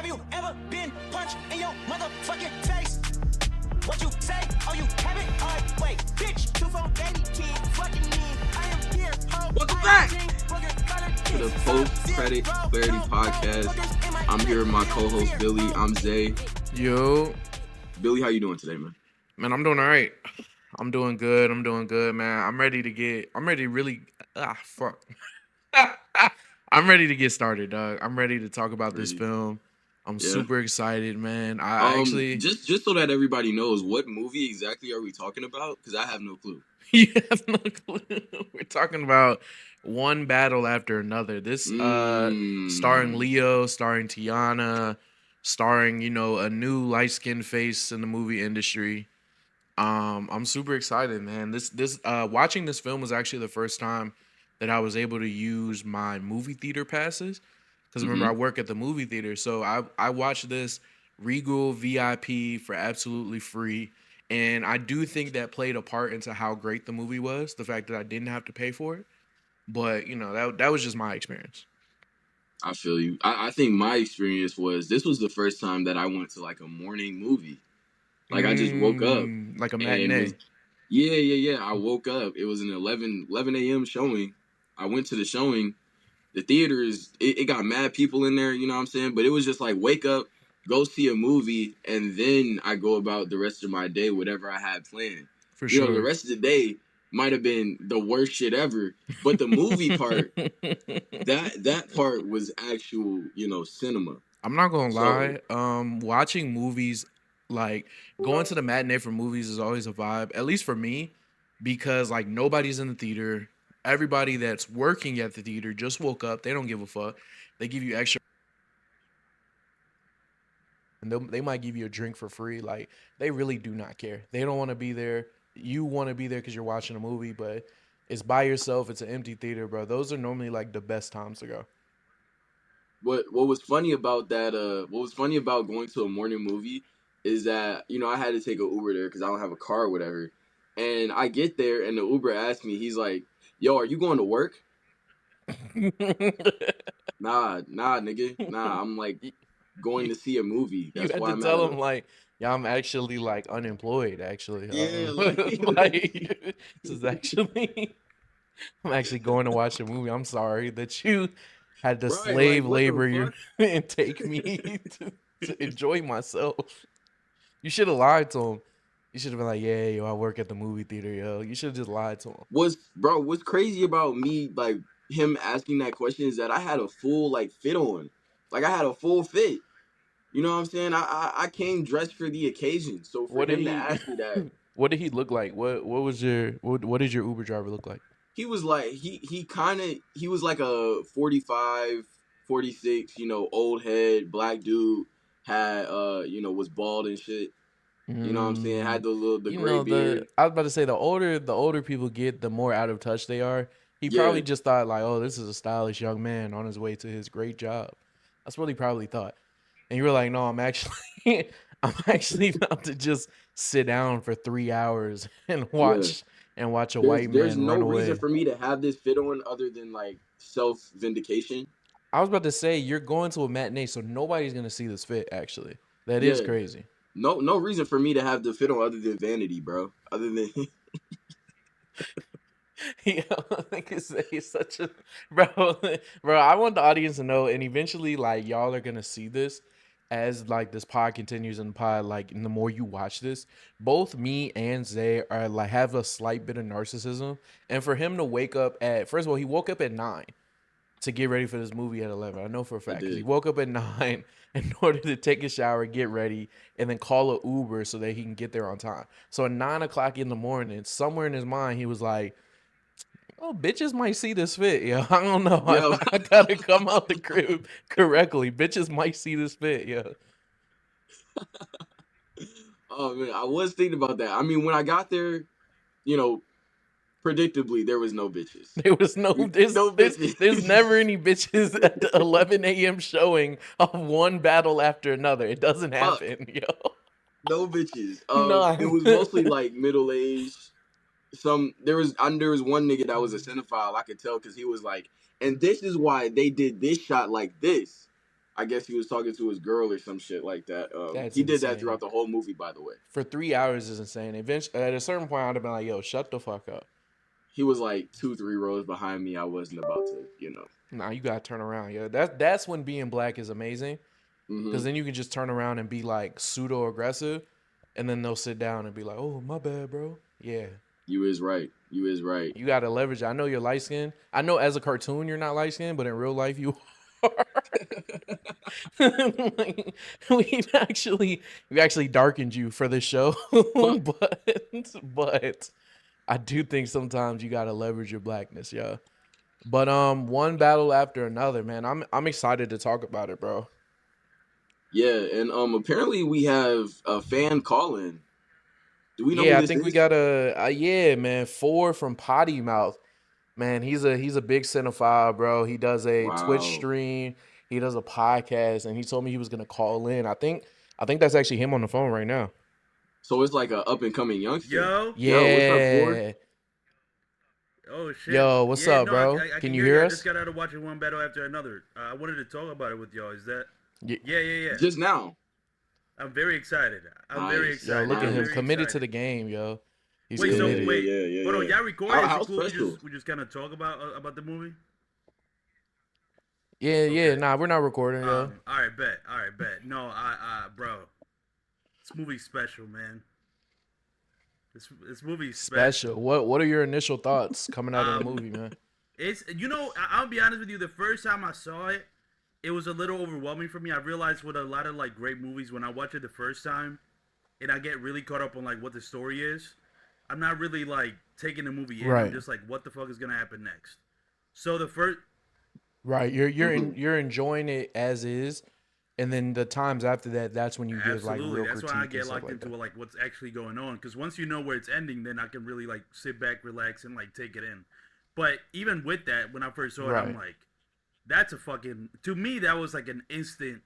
Have you ever been punched in your motherfucking face? What you say? Oh, you haven't? Alright, wait, bitch. 2480 kid, fucking me. I am here. Welcome back to the Post Credit Clarity Podcast. I'm here with my co-host Billy. I'm Zay. Yo, Billy, how you doing today, man? man, I'm doing all right. I'm doing good, man. I'm ready to really, fuck. I'm ready to get started, dog. I'm ready to talk about this film. I'm super excited, man. I actually just so that everybody knows, what movie exactly are we talking about? Because I have no clue. You have no clue. We're talking about One Battle After Another. This starring Leo, starring Tiana, starring, a new light-skinned face in the movie industry. I'm super excited, man. This watching this film was actually the first time that I was able to use my movie theater passes. Because remember, I work at the movie theater, so I watched this Regal VIP for absolutely free. And I do think that played a part into how great the movie was, the fact that I didn't have to pay for it. But, that was just my experience. I feel you. I think my experience was, this was the first time that I went to like a morning movie. Like I just woke up. Like a matinee. Yeah. I woke up. It was an 11 a.m. showing. I went to the showing. The theater it got mad people in there, you know what I'm saying? But it was just like, wake up, go see a movie, and then I go about the rest of my day, whatever I had planned. For sure. The rest of the day might have been the worst shit ever. But the movie part, that part was actual, cinema. I'm not gonna lie. Watching movies, like going to the matinee for movies, is always a vibe. At least for me, because like nobody's in the theater. Everybody that's working at the theater just woke up. They don't give a fuck. They give you extra, and they might give you a drink for free. Like they really do not care. They don't want to be there. You want to be there because you're watching a movie, but it's by yourself. It's an empty theater, bro. Those are normally like the best times to go. What was funny about that? What was funny about going to a morning movie is that I had to take an Uber there because I don't have a car or whatever. And I get there and the Uber asked me, he's like, "Yo, are you going to work?" Nah, nigga. Nah, I'm like going to see a movie. That's you why had I'm to tell him like, yeah, I'm actually like unemployed. Actually, Yeah, like this is actually, I'm actually going to watch a movie. I'm sorry that you had to Right, slave like, what the labor you fuck? and take me to enjoy myself. You should have lied to him. You should have been like, yeah, yo, I work at the movie theater, yo. You should have just lied to him. What's crazy about me, like him asking that question, is that I had a full like fit on. Like I had a full fit. You know what I'm saying? I came dressed for the occasion. So for him to ask me that, What did he look like? What did your Uber driver look like? he was like he was like a 45, 46, old head, black dude, had was bald and shit. You know what I'm saying? Had the gray beard. I was about to say the older people get, the more out of touch they are. He probably just thought like, oh, this is a stylish young man on his way to his great job. That's what he probably thought. And you were like, no, I'm actually about to just sit down for 3 hours and watch a white man There's no run away. reason for me to have this fit on other than like self vindication. I was about to say, you're going to a matinee, so nobody's gonna see this fit. Actually, that is crazy. No reason for me to have the fit on other than vanity, bro. Other than Yo, I think it's such a bro. I want the audience to know, and eventually, like y'all are gonna see this as like this pod continues in the pod. Like, and the more you watch this, both me and Zay are like have a slight bit of narcissism, and for him to wake up at, first of all, he woke up at 9 to get ready for this movie at 11. I know for a fact because he woke up at 9 in order to take a shower, get ready, and then call a Uber so that he can get there on time. So at 9 o'clock in the morning, somewhere in his mind, he was like, oh, bitches might see this fit. Yo, I don't know. I gotta come out the crib correctly. Bitches might see this fit. Yo. Oh man, I was thinking about that. I mean, when I got there, predictably there was no bitches. There was no bitches. There's never any bitches at the 11 a.m. showing of One Battle After Another. It doesn't happen, yo. No bitches. No. It was mostly like middle aged. There was one nigga that was a cinephile. I could tell because he was like, and this is why they did this shot like this. I guess he was talking to his girl or some shit like that. That's He did that insane. throughout the whole movie, by the way. For 3 hours is insane. Eventually, at a certain point, I'd have been like, "Yo, shut the fuck up." He was like 2-3 rows behind me. I wasn't about to, Nah, you gotta turn around. Yeah, that's when being black is amazing, because hmm then you can just turn around and be like pseudo aggressive, and then they'll sit down and be like, "Oh, my bad, bro." Yeah, You is right. You is right. you gotta leverage it. I know you're light skinned. I know as a cartoon you're not light skinned, but in real life you are. Like, we actually darkened you for this show, but I do think sometimes you gotta leverage your blackness, yeah. But one battle after another, man. I'm excited to talk about it, bro. Yeah, and apparently we have a fan calling. Do we know who Yeah, I this think we is? got yeah, man. Ford from Potty Mouth, man. He's a big cinephile, bro. He does a Twitch Wow. stream. He does a podcast, and he told me he was gonna call in. I think that's actually him on the phone right now. So it's like a up and coming youngster. Yo. Yo, what's up, Ford? Yeah. Oh shit. Yo, what's Yeah, up, no, I, bro? I, I Can can you hear you. hear I just us? got out of watching one battle after another. I wanted to talk about it with y'all. Is that? Y- Yeah. Just now. I'm very excited. I'm very Nice. Yo, excited. look at I'm him Nice. very committed to excited. the game, yo. He's Wait, so committed. wait, hold on. Yeah. Y'all recording? Is How it cool? special? We just kind of talk about the movie. Yeah. Okay. Nah, we're not recording, yo. All right, bet. No, bro, this movie's special, man. This movie's special. Special. What are your initial thoughts coming out of the Um, movie, man? it's I'll be honest with you. The first time I saw it, it was a little overwhelming for me. I realized with a lot of like great movies, when I watch it the first time, and I get really caught up on like what the story is, I'm not really like taking the movie in. I'm Right. just like, what the fuck is gonna happen next? So the first, Right. Mhm. You're enjoying it as is, and then the times after that, that's when you give like absolutely, real that's why I critique and get stuff locked like into that. like what's actually going on. Because once you know where it's ending, then I can really like sit back, relax, and like take it in. But even with that, when I first saw it, I'm Right. like, that's a fucking, to me that was like an instant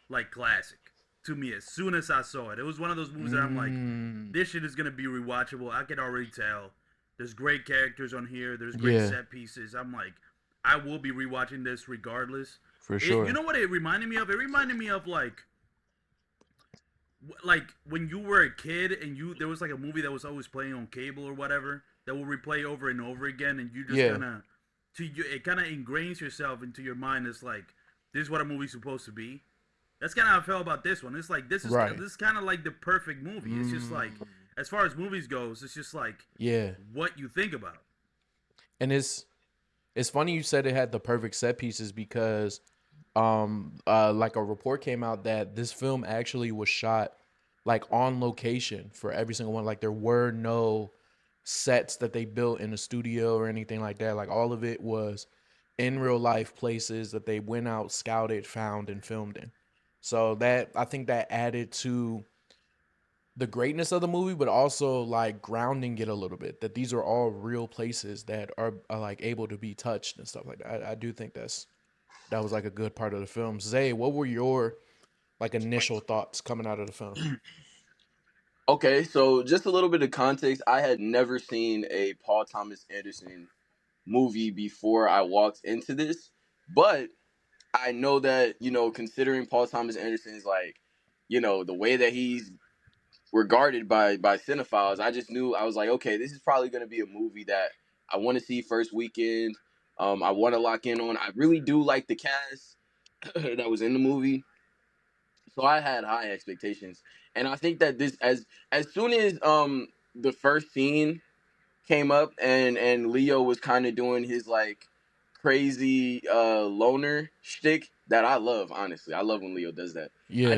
like classic to me. As soon as I saw it, it was one of those movies that I'm like, Mm, this shit is gonna be rewatchable. I can already tell. There's great characters on here. There's great yeah, set pieces. I'm like, I will be rewatching this regardless. for You sure. know what it reminded me of? It reminded me of like when you were a kid and there was like a movie that was always playing on cable or whatever that will replay over and over again, and you just Yeah, kind of it kind of ingrains yourself into your mind. It's like this is what a movie's supposed to be. That's kind of how I felt about this one. It's like right. this is kind of like the perfect movie. It's just like Mm, as far as movies goes, it's just like yeah, what you think about. and it's funny you said it had the perfect set pieces because like a report came out that this film actually was shot like on location for every single one. Like there were no sets that they built in a studio or anything like that. Like all of it was in real life places that they went out, scouted, found, and filmed in. So that I think that added to the greatness of the movie, but also like grounding it a little bit. That these are all real places that are like able to be touched and stuff like that. I do think that was like a good part of the film. Zay, what were your like initial thoughts coming out of the film? Okay, so just a little bit of context. I had never seen a Paul Thomas Anderson movie before I walked into this, but I know that, considering Paul Thomas Anderson's like, the way that he's regarded by cinephiles, I just knew I was like, okay, this is probably going to be a movie that I want to see first weekend. I want to lock in on. I really do like the cast that was in the movie, so I had high expectations, and I think that this as soon as the first scene came up and Leo was kind of doing his like crazy loner shtick that I love. Honestly, I love when Leo does that. Yeah,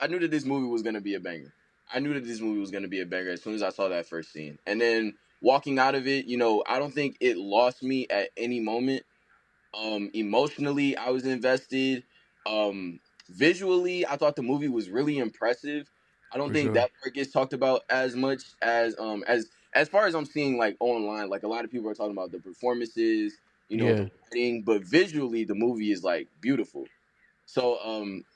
I knew that this movie was gonna be a banger. I knew that this movie was gonna be a banger as soon as I saw that first scene. And then walking out of it, I don't think it lost me at any moment. Emotionally, I was invested. Visually, I thought the movie was really impressive. I don't for think sure. that part gets talked about as much as far as I'm seeing like online. Like a lot of people are talking about the performances, Yeah. the writing, but visually the movie is like beautiful. So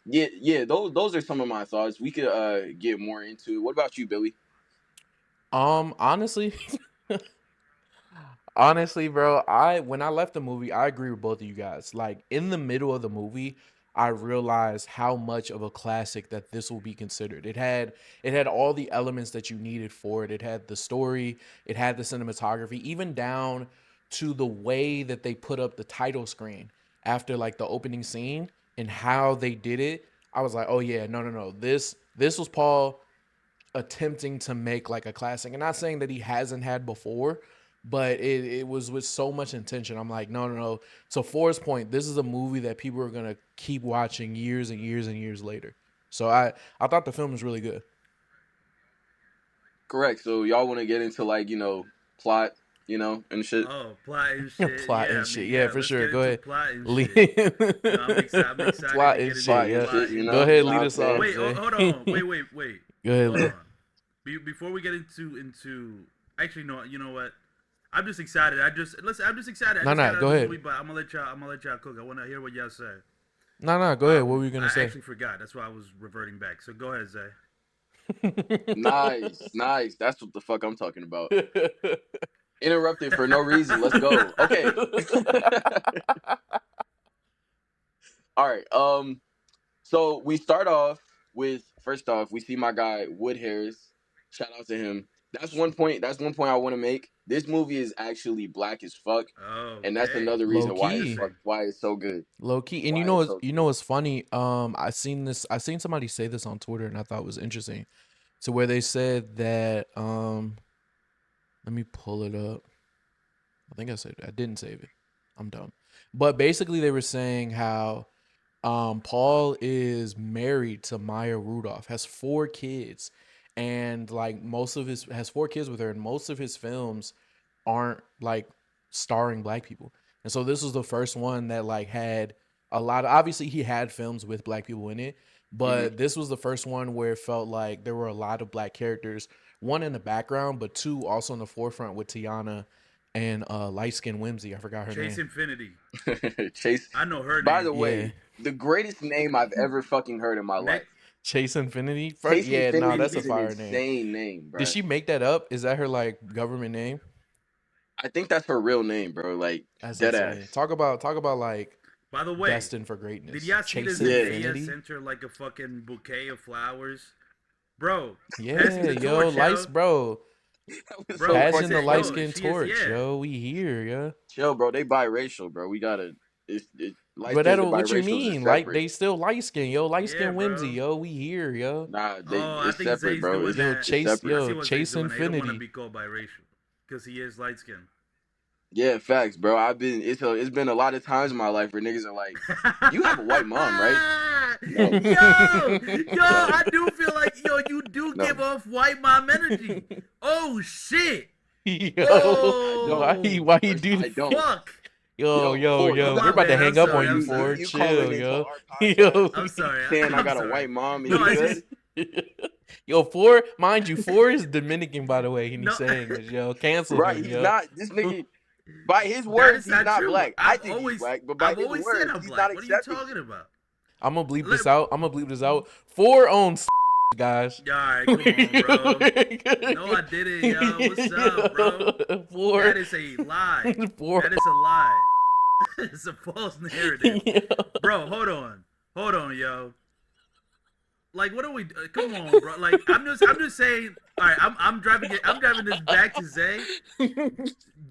yeah, those are some of my thoughts. We could get more into it. What about you, Billy? Honestly, honestly, bro, I when I left the movie, I agree with both of you guys. Like in the middle of the movie, I realized how much of a classic that this will be considered. It had all the elements that you needed for it. It had the story, it had the cinematography, even down to the way that they put up the title screen after like the opening scene and how they did it. I was like, oh yeah, no. This was Paul attempting to make like a classic. And not saying that he hasn't had before, but it was with so much intention. I'm like, no. So Forrest Point, this is a movie that people are gonna keep watching years and years and years later. So I thought the film was really good. Correct. So y'all want to get into like plot, and shit. Oh, plot and shit. Plot yeah, and shit. Yeah, for let's sure. get Go into ahead. plot and Lead. shit. No, I'm excited Plot to and get shit. Plot into and Yeah. shit, plot and Go know ahead. what Lead I'm us saying? off. Wait, Zay. hold on. Wait. Go ahead. Hold Lee. on. Before we get into actually no, you know what? I'm just excited. I'm just excited. No, got out go of the ahead. movie, but I'm gonna let y'all cook. I want to hear what y'all say. No. Go ahead. What were you gonna I say? actually forgot. That's why I was reverting back. So go ahead, Zay. Nice. That's what the fuck I'm talking about. Interrupted for no reason. Let's go. Okay. All right. So we start off with first off, we see my guy Wood Harris. Shout out to him. That's one point. That's one point I want to make. This movie is actually black as fuck, Oh, and that's okay. another Low reason why key. it's so good. Low key. And Why it's so good. what's funny? I seen somebody say this on Twitter and I thought it was interesting. To where they said that let me pull it up. I think I didn't save it. I'm dumb. But basically they were saying how Paul is married to Maya Rudolph, has 4 kids, and like has 4 kids with her, and most of his films aren't like starring black people. And so this was the first one that like had a lot of, obviously he had films with black people in it, but this was the first one where it felt like there were a lot of black characters, one in the background, but 2 also in the forefront with Tiana and light skin Whimsy. I forgot her Chase name. Infinity. Chase. I know her By name. the way, Yeah. the greatest name I've ever fucking heard in my Nick? life. Chase Infinity. Chase Yeah, no, Infinity that's a is an fire name. insane name, bro. Did she make that up? Is that her like government name? I think that's her real name, bro. Like That's dead insane. ass. Talk about like By the way, destined for greatness. did y'all see Chase the Zendaya Infinity. sent her like a fucking bouquet of flowers? Bro, Yeah, passing the yo, torch, lights, bro. That was Bro, so Passing fucking the yo, light funny. skin she is- torch, yeah. yo. We here, yeah. Chill, bro. They biracial, bro. We gotta. Light But skins and what you biracials mean? is Like separate. they still light skin, yo. Light Yeah, skin Whimsy, bro. yo. We here, yo. Nah, I it's think separate, Zay's bro. doing It's, Yo, that. Chase, it's separate. I see yo, what Chase Zay's doing. He don't want to Infinity. be called biracial because he is light skinned. Yeah, facts, bro. It's been a lot of times in my life where niggas are like, you have a white mom, right? No. Yo, I do feel like you do No. give off white mom energy. Oh shit. Yo, Oh, why he First, do I that? don't. fuck. Yo, Ford, you we're got- about to bad, hang I'm up on sorry, you, I'm sorry. Ford. You Chill, calling into yo. our podcast I'm sorry. saying I I'm got a sorry. white mom and No, you I good? just Yo, Ford, mind you, Ford is Dominican, by the way, and No. he's saying this, yo. Cancel Right, him, he's yo. not. This nigga, by his that words, is he's not not true. black. I I've think he's always black, but by I've his always said words, I'm he's black. not What are you accepting. talking about? I'm gonna bleep this Let- out. I'm gonna bleep this out. Ford owns guys. All right, come on, bro. No, I didn't, yo. What's up, bro? Ford. That is a lie. Ford. That is a lie. It's a false narrative. Yo. Bro, hold on, yo. Like, what are we? Come on, bro. Like, I'm just saying. All right, I'm driving this back to Zay.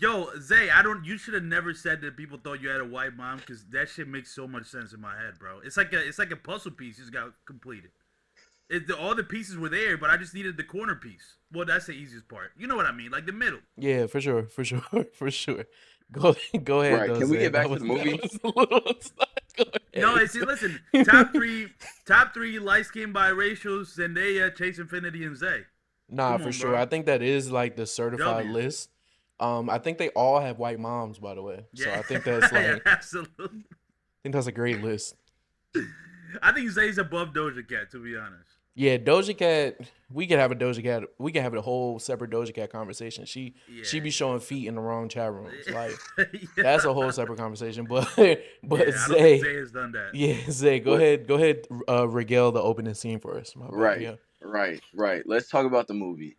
Yo, Zay, you should have never said that people thought you had a white mom because that shit makes so much sense in my head, bro. It's like a puzzle piece just got completed. All the pieces were there, but I just needed the corner piece. Well, that's the easiest part. You know what I mean? Like the middle. Yeah, for sure. Go ahead, Right, though, can we Zay. get back That to the was- movie? that was a little- Go ahead. No, listen. Top three light skinned biracials: Zendaya, Chase Infinity, and Zay. Nah, Come for on, sure. bro. I think that is like the certified W. list. I think they all have white moms, by the way. So Yeah, I think that's like, I absolutely. think that's a great list. I think Zay's above Doja Cat, to be honest. Yeah, Doja Cat. We could have a Doja Cat. We could have a whole separate Doja Cat conversation. She be showing feet in the wrong chat rooms. Like Yeah. that's a whole separate conversation. But Yeah, I don't think Zay, Zay has done that. yeah, Zay, go ahead. Regale the opening scene for us. My bad, Right, yeah. right. Let's talk about the movie.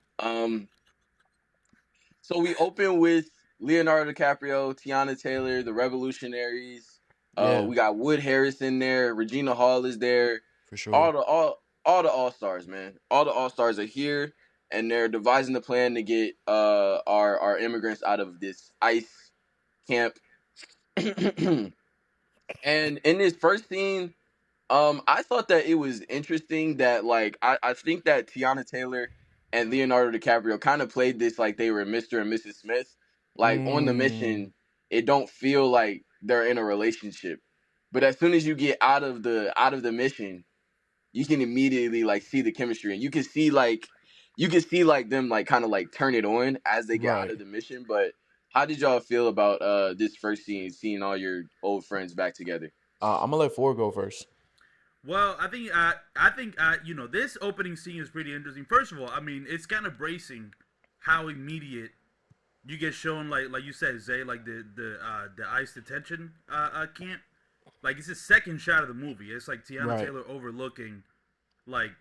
So we open with Leonardo DiCaprio, Tiana Taylor, the Revolutionaries. Yeah, We got Wood Harris in there. Regina Hall is there. for sure. All the all stars, man. All the all stars are here, and they're devising the plan to get our immigrants out of this ICE camp. And in this first scene, I thought that it was interesting that like I think that Tiana Taylor and Leonardo DiCaprio kind of played this like they were Mr. and Mrs. Smith. Like on the Mm, mission, it don't feel like they're in a relationship. But as soon as you get out of the mission, you can immediately like see the chemistry, and you can see like them like kind of like turn it on as they get out right. of the mission. But how did y'all feel about this first scene, seeing all your old friends back together? I'm gonna let Ford go first. Well, I think you know, this opening scene is pretty interesting. First of all, I mean, it's kind of bracing how immediate you get shown, like you said, Zay, like the ICE detention camp. Like it's the second shot of the movie. It's like Tiana Right. Taylor overlooking, like,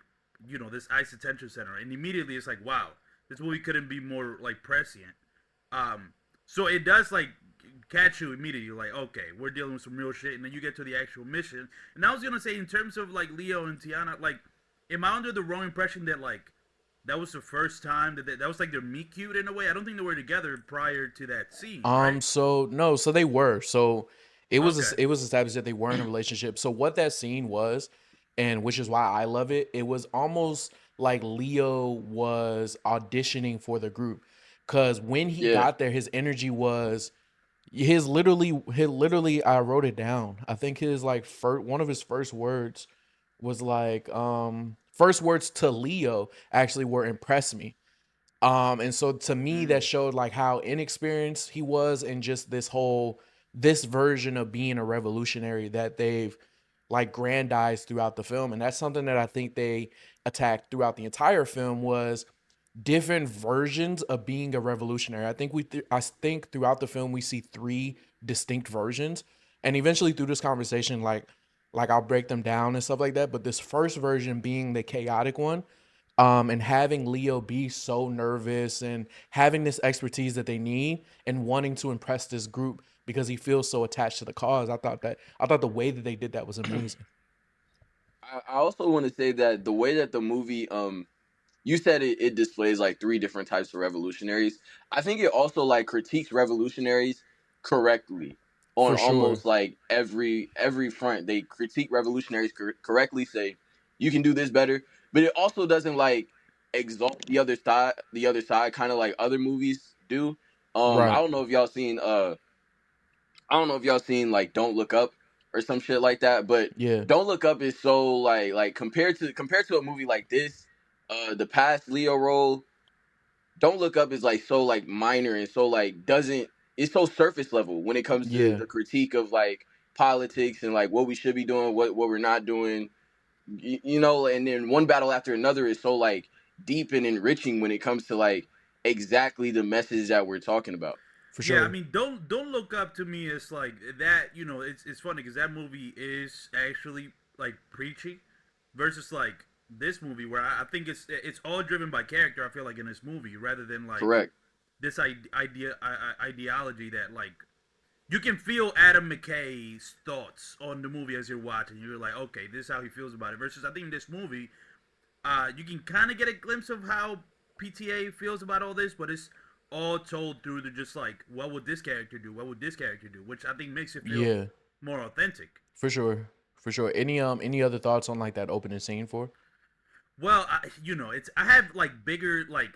you know, this ICE detention center, and immediately it's like, wow, this movie couldn't be more like prescient. Um, so it does like catch you immediately. You're like, okay, we're dealing with some real shit, and then you get to the actual mission. And I was gonna say, in terms of like Leo and Tiana, like, am I under the wrong impression that like that was the first time that was like their meet cute in a way? I don't think they were together prior to that scene, right? So no, so they were. So Okay. it was established that they were in a relationship. So what that scene was, and which is why I love it, it was almost like Leo was auditioning for the group. Cause when he Yeah, got there, his energy was his literally I wrote it down. I think his like one of his first words was like first words to Leo actually were impress me. And so to me, that Mm. showed like how inexperienced he was in just this version of being a revolutionary that they've like grandized throughout the film. And that's something that I think they attacked throughout the entire film was different versions of being a revolutionary. I think throughout the film we see three distinct versions. And eventually through this conversation, like I'll break them down and stuff like that. But this first version being the chaotic one, and having Leo be so nervous and having this expertise that they need and wanting to impress this group because he feels so attached to the cause. I thought the way that they did that was amazing. I also want to say that the way that the movie you said it displays like three different types of revolutionaries. I think it also like critiques revolutionaries correctly on For sure. almost like every front. They critique revolutionaries correctly, say you can do this better, but it also doesn't like exalt the other side, kind of like other movies do. I Right. don't know if y'all seen I don't know if y'all seen like Don't Look Up or some shit like that, but Yeah. Don't Look Up is so like compared to a movie like this, the past Leo role, Don't Look Up is like so like minor and so like doesn't it's so surface level when it comes to Yeah. the critique of like politics and like what we should be doing, what we're not doing, you know, and then One Battle After Another is so like deep and enriching when it comes to like exactly the message that we're talking about. For Yeah, I sure. mean, don't look up to me as like that. You know, it's funny because that movie is actually like preachy, versus like this movie where I think it's all driven by character. I feel like in this movie rather than like Correct. this ideology that like you can feel Adam McKay's thoughts on the movie as you're watching. You're like, okay, this is how he feels about it. Versus, I think this movie, you can kind of get a glimpse of how PTA feels about all this, but it's all told through the just like, what would this character do? What would this character do? Which I think makes it feel Yeah. more authentic. For sure. For sure. Any other thoughts on like that opening scene for? Well, you know, it's I have like bigger like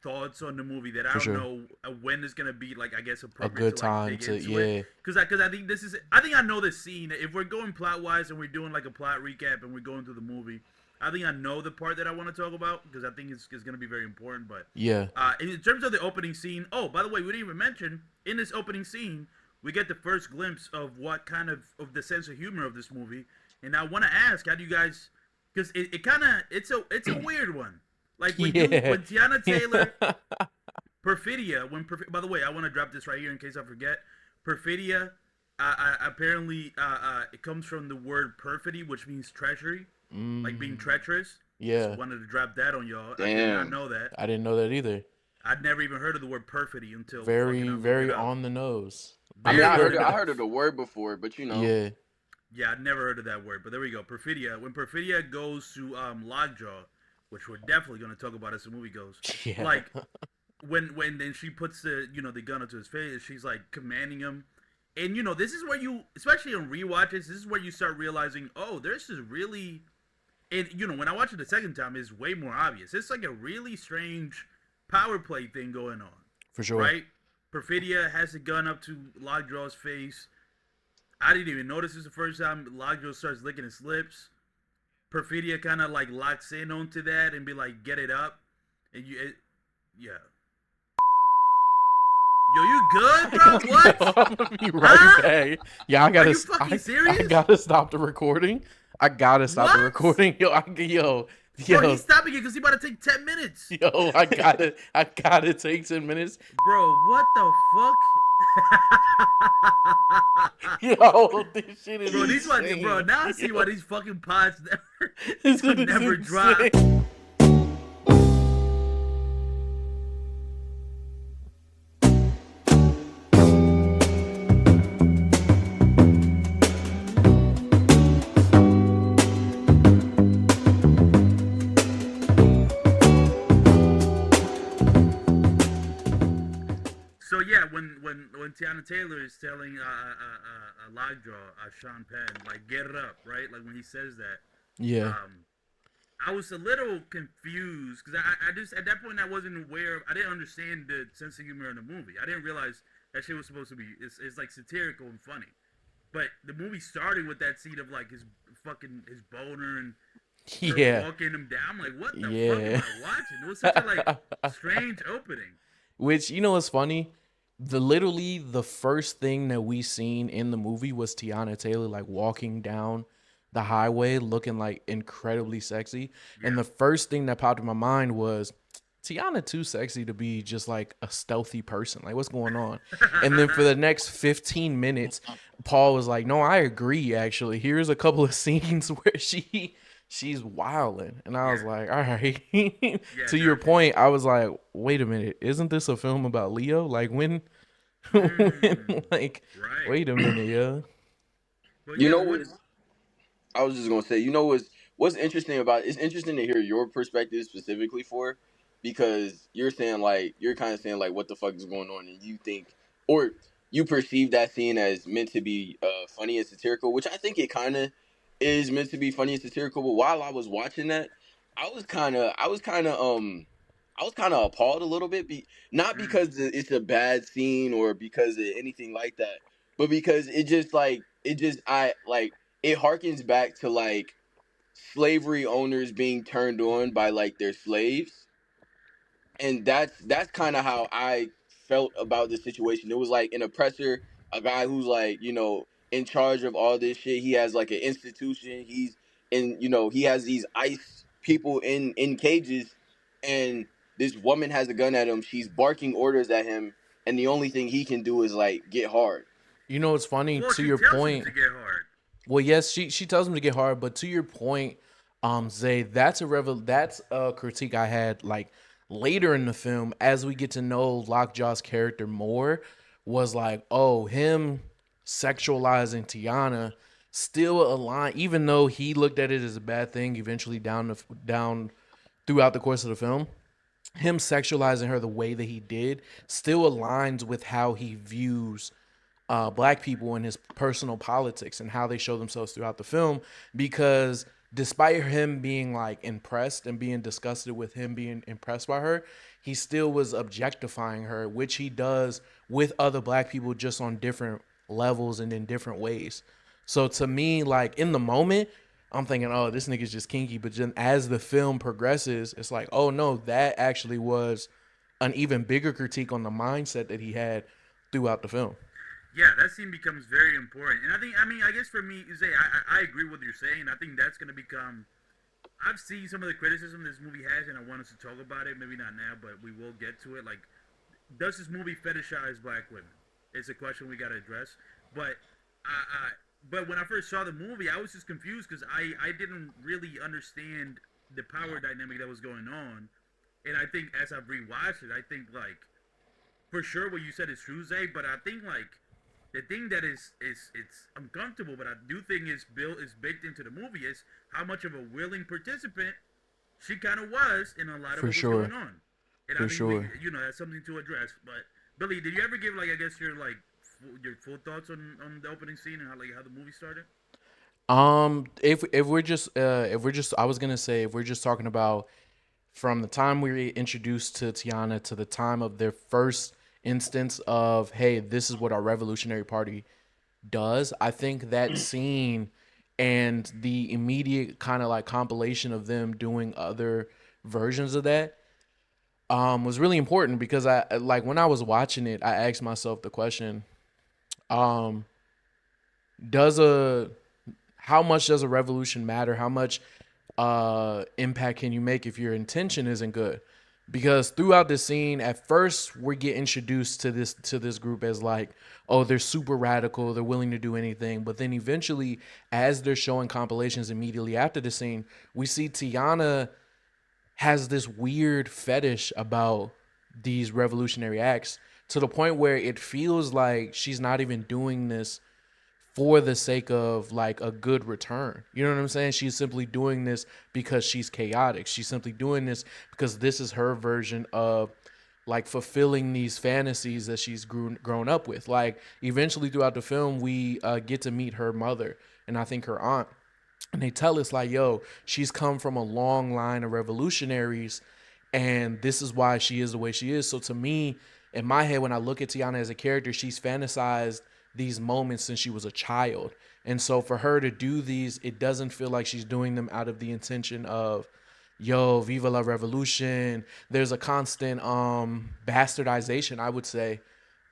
thoughts on the movie that I For don't sure. know when is gonna be like I guess A appropriate good to like time dig to into it yeah, because I think this is I think I know the scene. If we're going plot wise and we're doing like a plot recap and we're going through the movie, I think I know the part that I want to talk about because I think it's gonna be very important. But yeah, in terms of the opening scene, oh by the way, we didn't even mention in this opening scene we get the first glimpse of what kind of the sense of humor of this movie. And I want to ask, how do you guys? Because it kind of it's a weird one. Like yeah. when Tiana Taylor Perfidia by the way, I want to drop this right here in case I forget. Perfidia apparently it comes from the word perfidy, which means treachery, like being Mm, treacherous. Just yeah. wanted to drop that on y'all. I did not Damn. know that. I didn't know that either. I'd never even heard of the word perfidy until fucking Very, I looked it very up. on the nose. I mean, I Very heard of the word before, but you know, Yeah. Yeah, I'd never heard of that word, but there we go. Perfidia. When Perfidia goes to Lockjaw, which we're definitely going to talk about as the movie goes, Yeah. like when then she puts the gun up to his face, she's like commanding him, and this is where you, especially on rewatches, this is where you start realizing, oh, this is really, and when I watch it the second time, it's way more obvious. It's like a really strange power play thing going on, For sure. right? Perfidia has the gun up to Lockjaw's face. I didn't even notice this the first time. Lockjaw starts licking his lips. Perfidia kind of like locks in onto that and be like, "Get it up," and yeah. Yo, you good, bro? What? I'm gonna be right back. Yeah, I gotta. Are you fucking serious? I gotta stop the recording. I gotta stop the What? recording. Yo, Bro, he's stopping it because he about to take 10 minutes. yo, I gotta take 10 minutes. Bro, what the fuck? Yo, this shit is Bro, these insane. fucking, bro, now I see why these fucking pods This shit is never insane. drop. So yeah, when Tiana Taylor is telling Lockjaw, Sean Penn, like, get it up, right? Like when he says that, Yeah. I was a little confused because I just at that point I wasn't aware of, I didn't understand the sense of humor in the movie. I didn't realize that shit was supposed to be it's like satirical and funny. But the movie started with that scene of like his boner and her Yeah. walking him down. I'm like, what the Yeah. fuck am I watching? It was such a like strange opening. Which, you know what's funny? Literally the first thing that we seen in the movie was Tiana Taylor like walking down the highway looking like incredibly sexy. And the first thing that popped in my mind was Tiana too sexy to be just like a stealthy person. Like, what's going on? And then for the next 15 minutes, Paul was like, no, I agree, actually. Here's a couple of scenes where she's wilding. And I was like, all right. To your point, I was like, wait a minute. Isn't this a film about Leo? Like, when like, Right. wait a minute, yeah. But you yeah, know what? I was just gonna say, what's interesting about it? It's interesting to hear your perspective specifically because you're saying like you're kind of saying like what the fuck is going on, and you think or you perceive that scene as meant to be funny and satirical, which I think it kind of is meant to be funny and satirical. But while I was watching that, I was kind of appalled a little bit, not because it's a bad scene or because of anything like that, but because it harkens back to like slavery owners being turned on by like their slaves, and that's kind of how I felt about the situation. It was like an oppressor, a guy who's like in charge of all this shit. He has like an institution. He's he has these ice people in cages, and this woman has a gun at him. She's barking orders at him, and the only thing he can do is like get hard. You know what's funny? well, To she your tells him point, to get hard. well, yes, she tells him to get hard, but to your point, Zay, that's a critique I had like later in the film as we get to know Lockjaw's character more, was like, oh, him sexualizing Tiana still align, even though he looked at it as a bad thing eventually down throughout the course of the film. Him sexualizing her the way that he did still aligns with how he views black people in his personal politics and how they show themselves throughout the film, because despite him being like impressed and being disgusted with him being impressed by her, he still was objectifying her, which he does with other black people just on different levels and in different ways. So to me, like in the moment, I'm thinking, oh, this nigga's just kinky. But then as the film progresses, it's like, oh no, that actually was an even bigger critique on the mindset that he had throughout the film. Yeah, that scene becomes very important. And I guess for me, Zay, I agree with what you're saying. I think that's going to become, I've seen some of the criticism this movie has, and I want us to talk about it. Maybe not now, but we will get to it. Like, does this movie fetishize black women? It's a question we got to address. But when I first saw the movie, I was just confused because I didn't really understand the power dynamic that was going on. And I think as I've rewatched it, I think, like, for sure what you said is true, Zay, but I think, like, The thing that is it's uncomfortable, but I do think is baked into the movie is how much of a willing participant she kind of was in a lot of For what was sure. going on. And I For think sure. that's something to address. But Billy, did you ever give like I guess your full thoughts on the opening scene and how the movie started? If we're just I was gonna say if we're just talking about from the time we were introduced to Tiana to the time of their first instance of, hey, this is what our Revolutionary Party does, I think that scene and the immediate kind of like compilation of them doing other versions of that was really important because I like when I was watching it, I asked myself the question, um, does a how much does a revolution matter? How much impact can you make if your intention isn't good? Because throughout the scene, at first we get introduced to this group as like, oh, they're super radical, they're willing to do anything. But then eventually, as they're showing compilations immediately after the scene, we see Tiana has this weird fetish about these revolutionary acts to the point where it feels like she's not even doing this for the sake of like a good return. You know what I'm saying? She's simply doing this because she's chaotic. She's simply doing this because this is her version of like fulfilling these fantasies that she's grown up with. Like eventually throughout the film, we get to meet her mother and I think her aunt. And they tell us like, yo, she's come from a long line of revolutionaries and this is why she is the way she is. So to me, in my head, when I look at Tiana as a character, she's fantasized these moments since she was a child. And so for her to do these, it doesn't feel like she's doing them out of the intention of, yo, viva la revolution. There's a constant bastardization, I would say,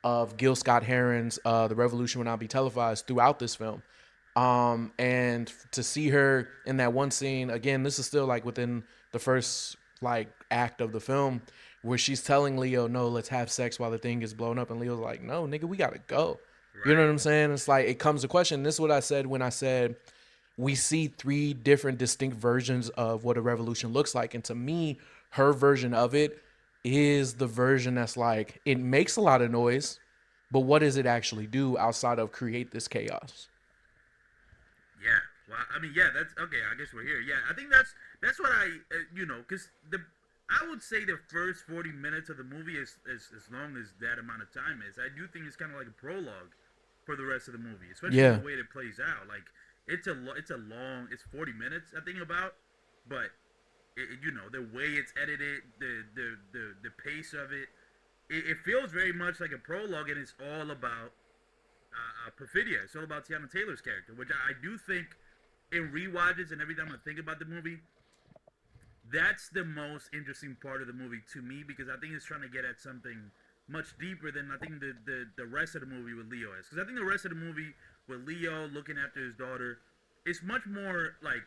of Gil Scott Heron's The Revolution Will Not Be Televised throughout this film. And to see her in that one scene, again, this is still like within the first like act of the film where she's telling Leo, no, let's have sex while the thing is blown up. And Leo's like, no, nigga, we gotta go. You know Right. what I'm saying? It's like, it comes to question. This is what I said when I said we see three different distinct versions of what a revolution looks like. And to me, her version of it is the version that's like, it makes a lot of noise, but what does it actually do outside of create this chaos? Yeah. Well, I mean, yeah, that's okay. I guess we're here. Yeah, I think that's what because I would say the first 40 minutes of the movie is as long as that amount of time is. I do think it's kind of like a prologue for the rest of the movie, especially Yeah, the way it plays out. Like it's a long, it's 40 minutes I think about, but the way it's edited, the pace of it feels very much like a prologue, and it's all about Perfidia. It's all about Tiana Taylor's character, which I do think in rewatches and every time I think about the movie, that's the most interesting part of the movie to me because I think it's trying to get at something much deeper than I think the rest of the movie with Leo is. Because I think the rest of the movie with Leo looking after his daughter is much more like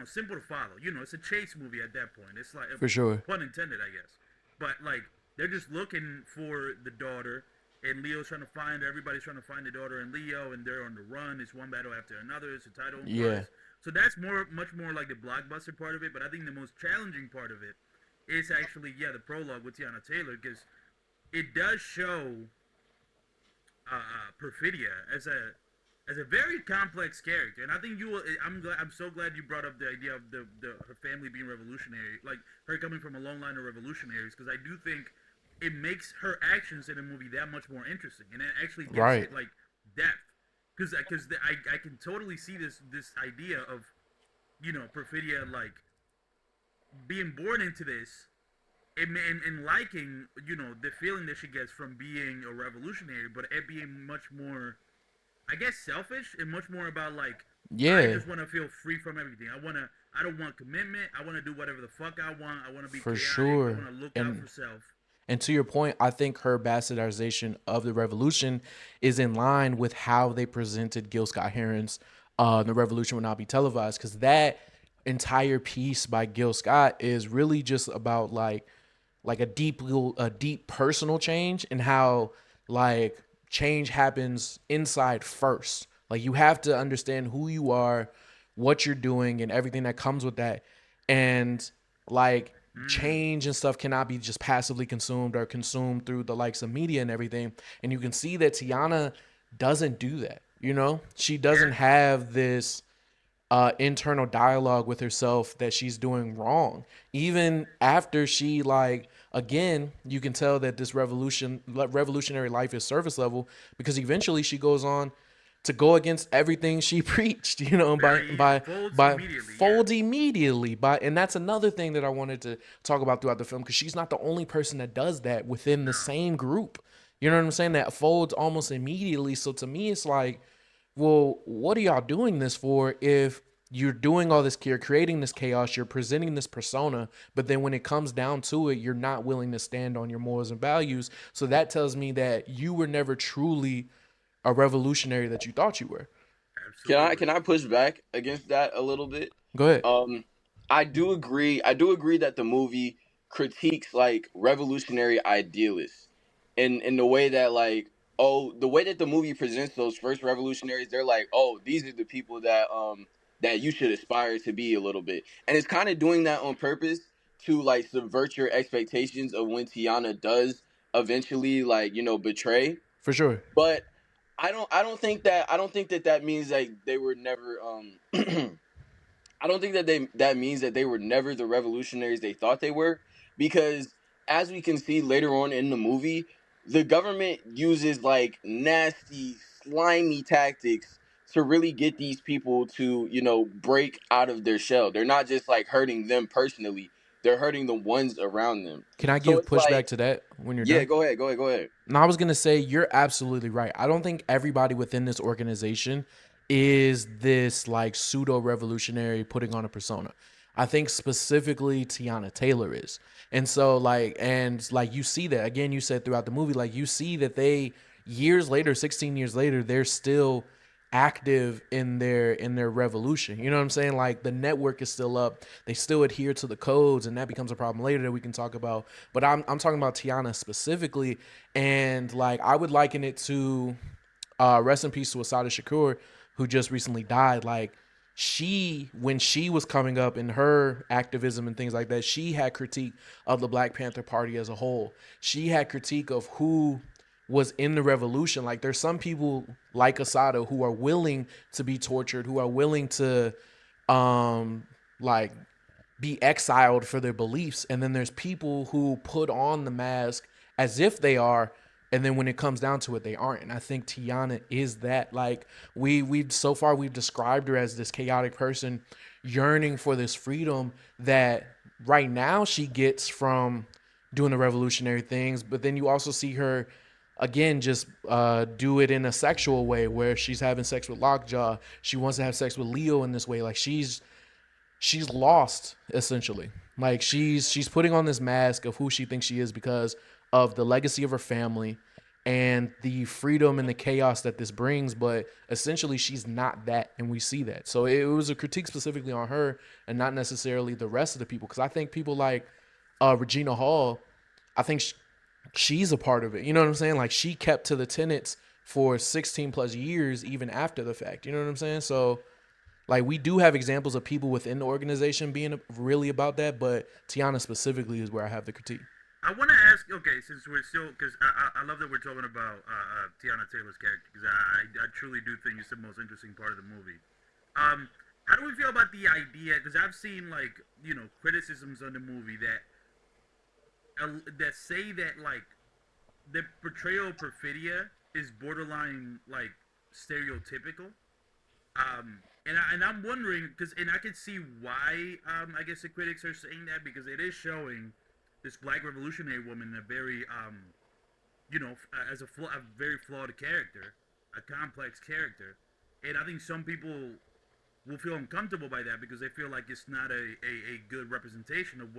simple to follow. It's a chase movie at that point. It's like for sure. pun intended, I guess. But like they're just looking for the daughter, and Leo's trying to find her. Everybody's trying to find the daughter and Leo, and they're on the run. It's one battle after another. It's a title. Yeah. So that's much more like the blockbuster part of it. But I think the most challenging part of it is actually the prologue with Tiana Taylor because it does show Perfidia as a very complex character, and I think you will. I'm so glad you brought up the idea of her family being revolutionary, like her coming from a long line of revolutionaries, because I do think it makes her actions in the movie that much more interesting, and it actually gives Right. it like depth, because I can totally see this idea of Perfidia like being born into this and liking the feeling that she gets from being a revolutionary, but it being much more, I guess, selfish and much more about like I Yeah, just want to feel free from everything. I don't want commitment. I want to do whatever the fuck I want. I want to be for chaotic. I sure. want to look out And for self. And to your point, I think her bastardization of the revolution is in line with how they presented Gil Scott Heron's The Revolution Will Not Be Televised, because that entire piece by Gil Scott is really just about like a deep personal change and how like change happens inside first. Like you have to understand who you are, what you're doing, and everything that comes with that. And like change and stuff cannot be just passively consumed or consumed through the likes of media and everything. And you can see that Tiana doesn't do that. She doesn't have this internal dialogue with herself that she's doing wrong. Even after she again, you can tell that this revolutionary life is surface level, because eventually she goes on to go against everything she preached, fold immediately. And that's another thing that I wanted to talk about throughout the film, because she's not the only person that does that within the same group. You know what I'm saying? That folds almost immediately. So to me, it's like, well, what are y'all doing this for if you're doing all this, you're creating this chaos, you're presenting this persona, but then when it comes down to it, you're not willing to stand on your morals and values. So that tells me that you were never truly a revolutionary that you thought you were. Absolutely. Can I push back against that a little bit? Go ahead. I do agree that the movie critiques like revolutionary idealists in the way that the way that the movie presents those first revolutionaries, they're like, oh, these are the people that you should aspire to be a little bit. And it's kind of doing that on purpose to like subvert your expectations of when Tiana does eventually betray. For sure. But I don't think that means like they were never I don't think that means that they were never the revolutionaries they thought they were, because as we can see later on in the movie, the government uses like nasty, slimy tactics to really get these people to, break out of their shell. They're not just like hurting them personally, they're hurting the ones around them. Can I So give it's pushback like, to that when you're yeah, done? go ahead. No, I was going to say, you're absolutely right. I don't think everybody within this organization is this like pseudo revolutionary putting on a persona. I think specifically Tiana Taylor is. And so you see that again, you said throughout the movie, like you see that they years later, 16 years later, they're still active in their revolution. You know what I'm saying? Like the network is still up. They still adhere to the codes, and that becomes a problem later that we can talk about. But I'm talking about Tiana specifically, and like I would liken it to rest in peace to Asada Shakur, who just recently died. Like when she was coming up in her activism and things like that, she had critique of the Black Panther Party as a whole. She had critique of who was in the revolution. Like there's some people like Asada who are willing to be tortured, who are willing to like be exiled for their beliefs, and then there's people who put on the mask as if they are, and then when it comes down to it, they aren't. And I think Tiana is that. Like we've so far we've described her as this chaotic person yearning for this freedom that right now she gets from doing the revolutionary things, but then you also see her again just do it in a sexual way where she's having sex with Lockjaw. She wants to have sex with Leo in this way. Like she's lost essentially. Like she's putting on this mask of who she thinks she is because of the legacy of her family and the freedom and the chaos that this brings, but essentially she's not that, and we see that. So it was a critique specifically on her and not necessarily the rest of the people, because I think people like Regina Hall, I think she's a part of it. You know what I'm saying? Like she kept to the tenets for 16 plus years even after the fact. You know what I'm saying? So like we do have examples of people within the organization being really about that, but Tiana specifically is where I have the critique. I want to ask, okay, since we're still, because I love that we're talking about Tiana Taylor's character, because I truly do think it's the most interesting part of the movie. How do we feel about the idea, because I've seen, like, criticisms on the movie that say that, like, the portrayal of Perfidia is borderline, like, stereotypical. And I'm wondering, and I can see why, I guess the critics are saying that, because it is showing this Black revolutionary woman a very, as a very flawed character, a complex character. And I think some people will feel uncomfortable by that because they feel like it's not a good representation of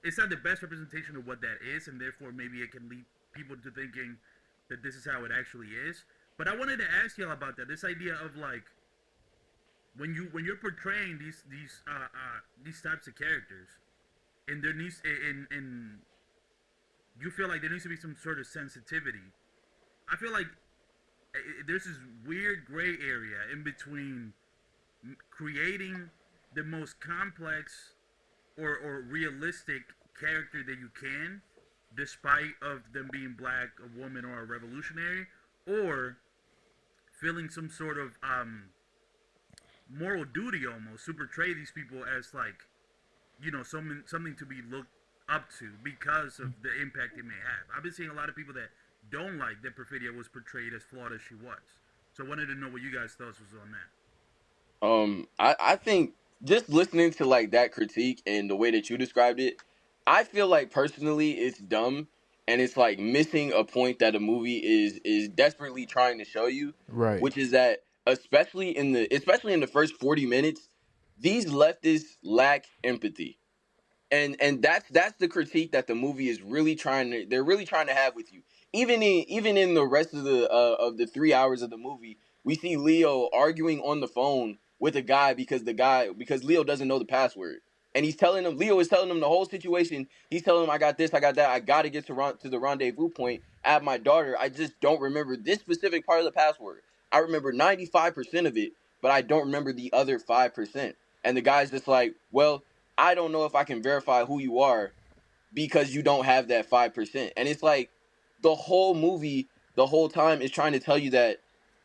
it's not the best representation of what that is, and therefore maybe it can lead people to thinking that this is how it actually is. But I wanted to ask y'all about that, this idea of like, when you're portraying these types of characters, and there needs and you feel like there needs to be some sort of sensitivity. I feel like there's this weird gray area in between creating the most complex or realistic character that you can, despite of them being Black, a woman, or a revolutionary, or feeling some sort of moral duty almost to portray these people as like, something to be looked up to because of the impact it may have. I've been seeing a lot of people that don't like that Perfidia was portrayed as flawed as she was. So I wanted to know what you guys' thoughts was on that. I think just listening to like that critique and the way that you described it, I feel like personally it's dumb and it's like missing a point that a movie is desperately trying to show you, Right. which is that especially in the first 40 minutes, these leftists lack empathy, and that's the critique that the movie is really trying to they're really trying to have with you. Even in the rest of the 3 hours of the movie, we see Leo arguing on the phone with a guy because Leo doesn't know the password, and Leo is telling him the whole situation. He's telling him, I got this, I got that, I got to get to the rendezvous point. I have my daughter, I just don't remember this specific part of the password. I remember 95% of it, but I don't remember the other 5%. And the guy's just like, well, I don't know if I can verify who you are because you don't have that 5%. And it's like the whole movie, the whole time is trying to tell you that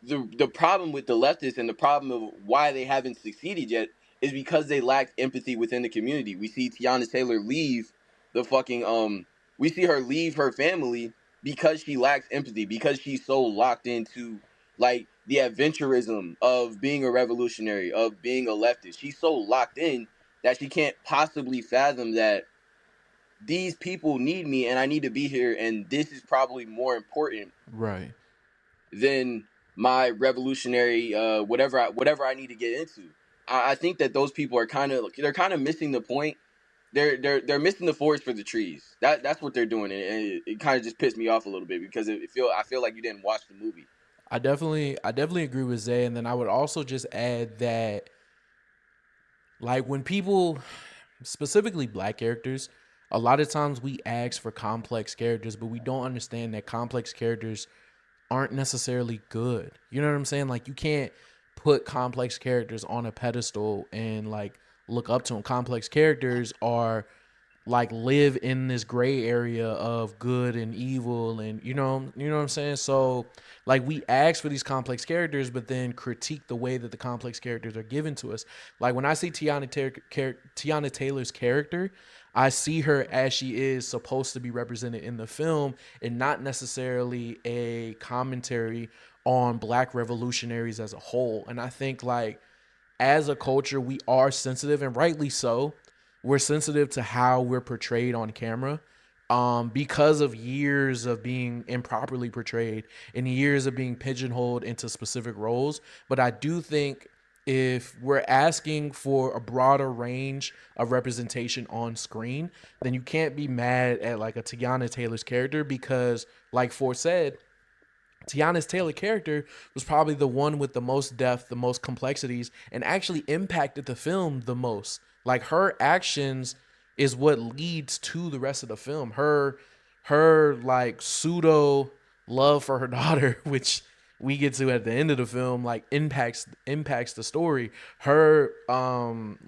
the problem with the leftists and the problem of why they haven't succeeded yet is because they lack empathy within the community. We see Tiana Taylor leave the fucking we see her leave her family because she lacks empathy, because she's so locked into like the adventurism of being a revolutionary, of being a leftist. She's so locked in that she can't possibly fathom that these people need me and I need to be here, and this is probably more important Right. than my revolutionary whatever I need to get into. I think that those people are they're kind of missing the point. They're missing the forest for the trees. That's what they're doing, and it kind of just pissed me off a little bit because I feel like you didn't watch the movie. I definitely agree with Zay, and then I would also just add that, like, when people, specifically black characters, a lot of times we ask for complex characters, but we don't understand that complex characters aren't necessarily good. You know what I'm saying? Like, you can't put complex characters on a pedestal and like look up to them. Complex characters are like live in this gray area of good and evil, and you know what I'm saying. So like, we ask for these complex characters but then critique the way that the complex characters are given to us. Like, when I see Tiana Taylor's character, I see her as she is supposed to be represented in the film, and not necessarily a commentary on black revolutionaries as a whole. And I think, like, as a culture, we are sensitive, and rightly so. We're sensitive to how we're portrayed on camera, because of years of being improperly portrayed and years of being pigeonholed into specific roles. But I do think if we're asking for a broader range of representation on screen, then you can't be mad at like a Tiana Taylor's character, because, like Ford said, Tiana's Taylor character was probably the one with the most depth, the most complexities, and actually impacted the film the most. Like, her actions is what leads to the rest of the film. Her like pseudo love for her daughter, which we get to at the end of the film, like impacts the story. Her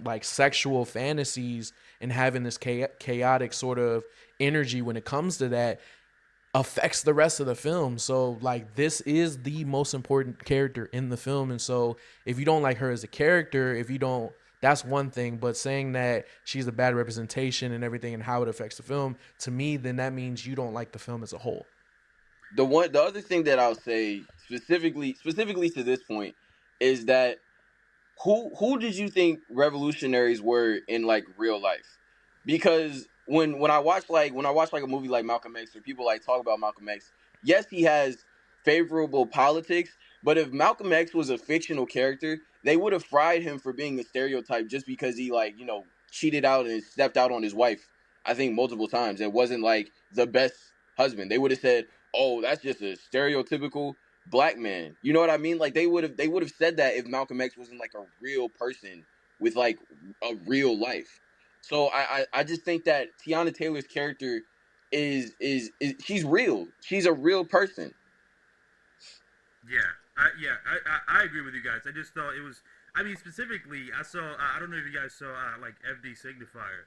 like sexual fantasies and having this chaotic sort of energy when it comes to that affects the rest of the film. So like, this is the most important character in the film, and so if you don't like her as a character, if you don't, that's one thing, but saying that she's a bad representation and everything and how it affects the film, to me, then that means you don't like the film as a whole. The other thing that I'll say specifically to this point is that who did you think revolutionaries were in like real life? Because when I watch like a movie like Malcolm X, or people like talk about Malcolm X, yes, he has favorable politics, but if Malcolm X was a fictional character, they would have fried him for being a stereotype just because he like, cheated out and stepped out on his wife, I think multiple times. It wasn't like the best husband. They would have said, "Oh, that's just a stereotypical black man." You know what I mean? Like, they would have said that if Malcolm X wasn't like a real person with like a real life. So I just think that Tiana Taylor's character is she's real. She's a real person. I agree with you guys. I just thought it was. I mean, specifically, I saw. I don't know if you guys saw like FD Signifier.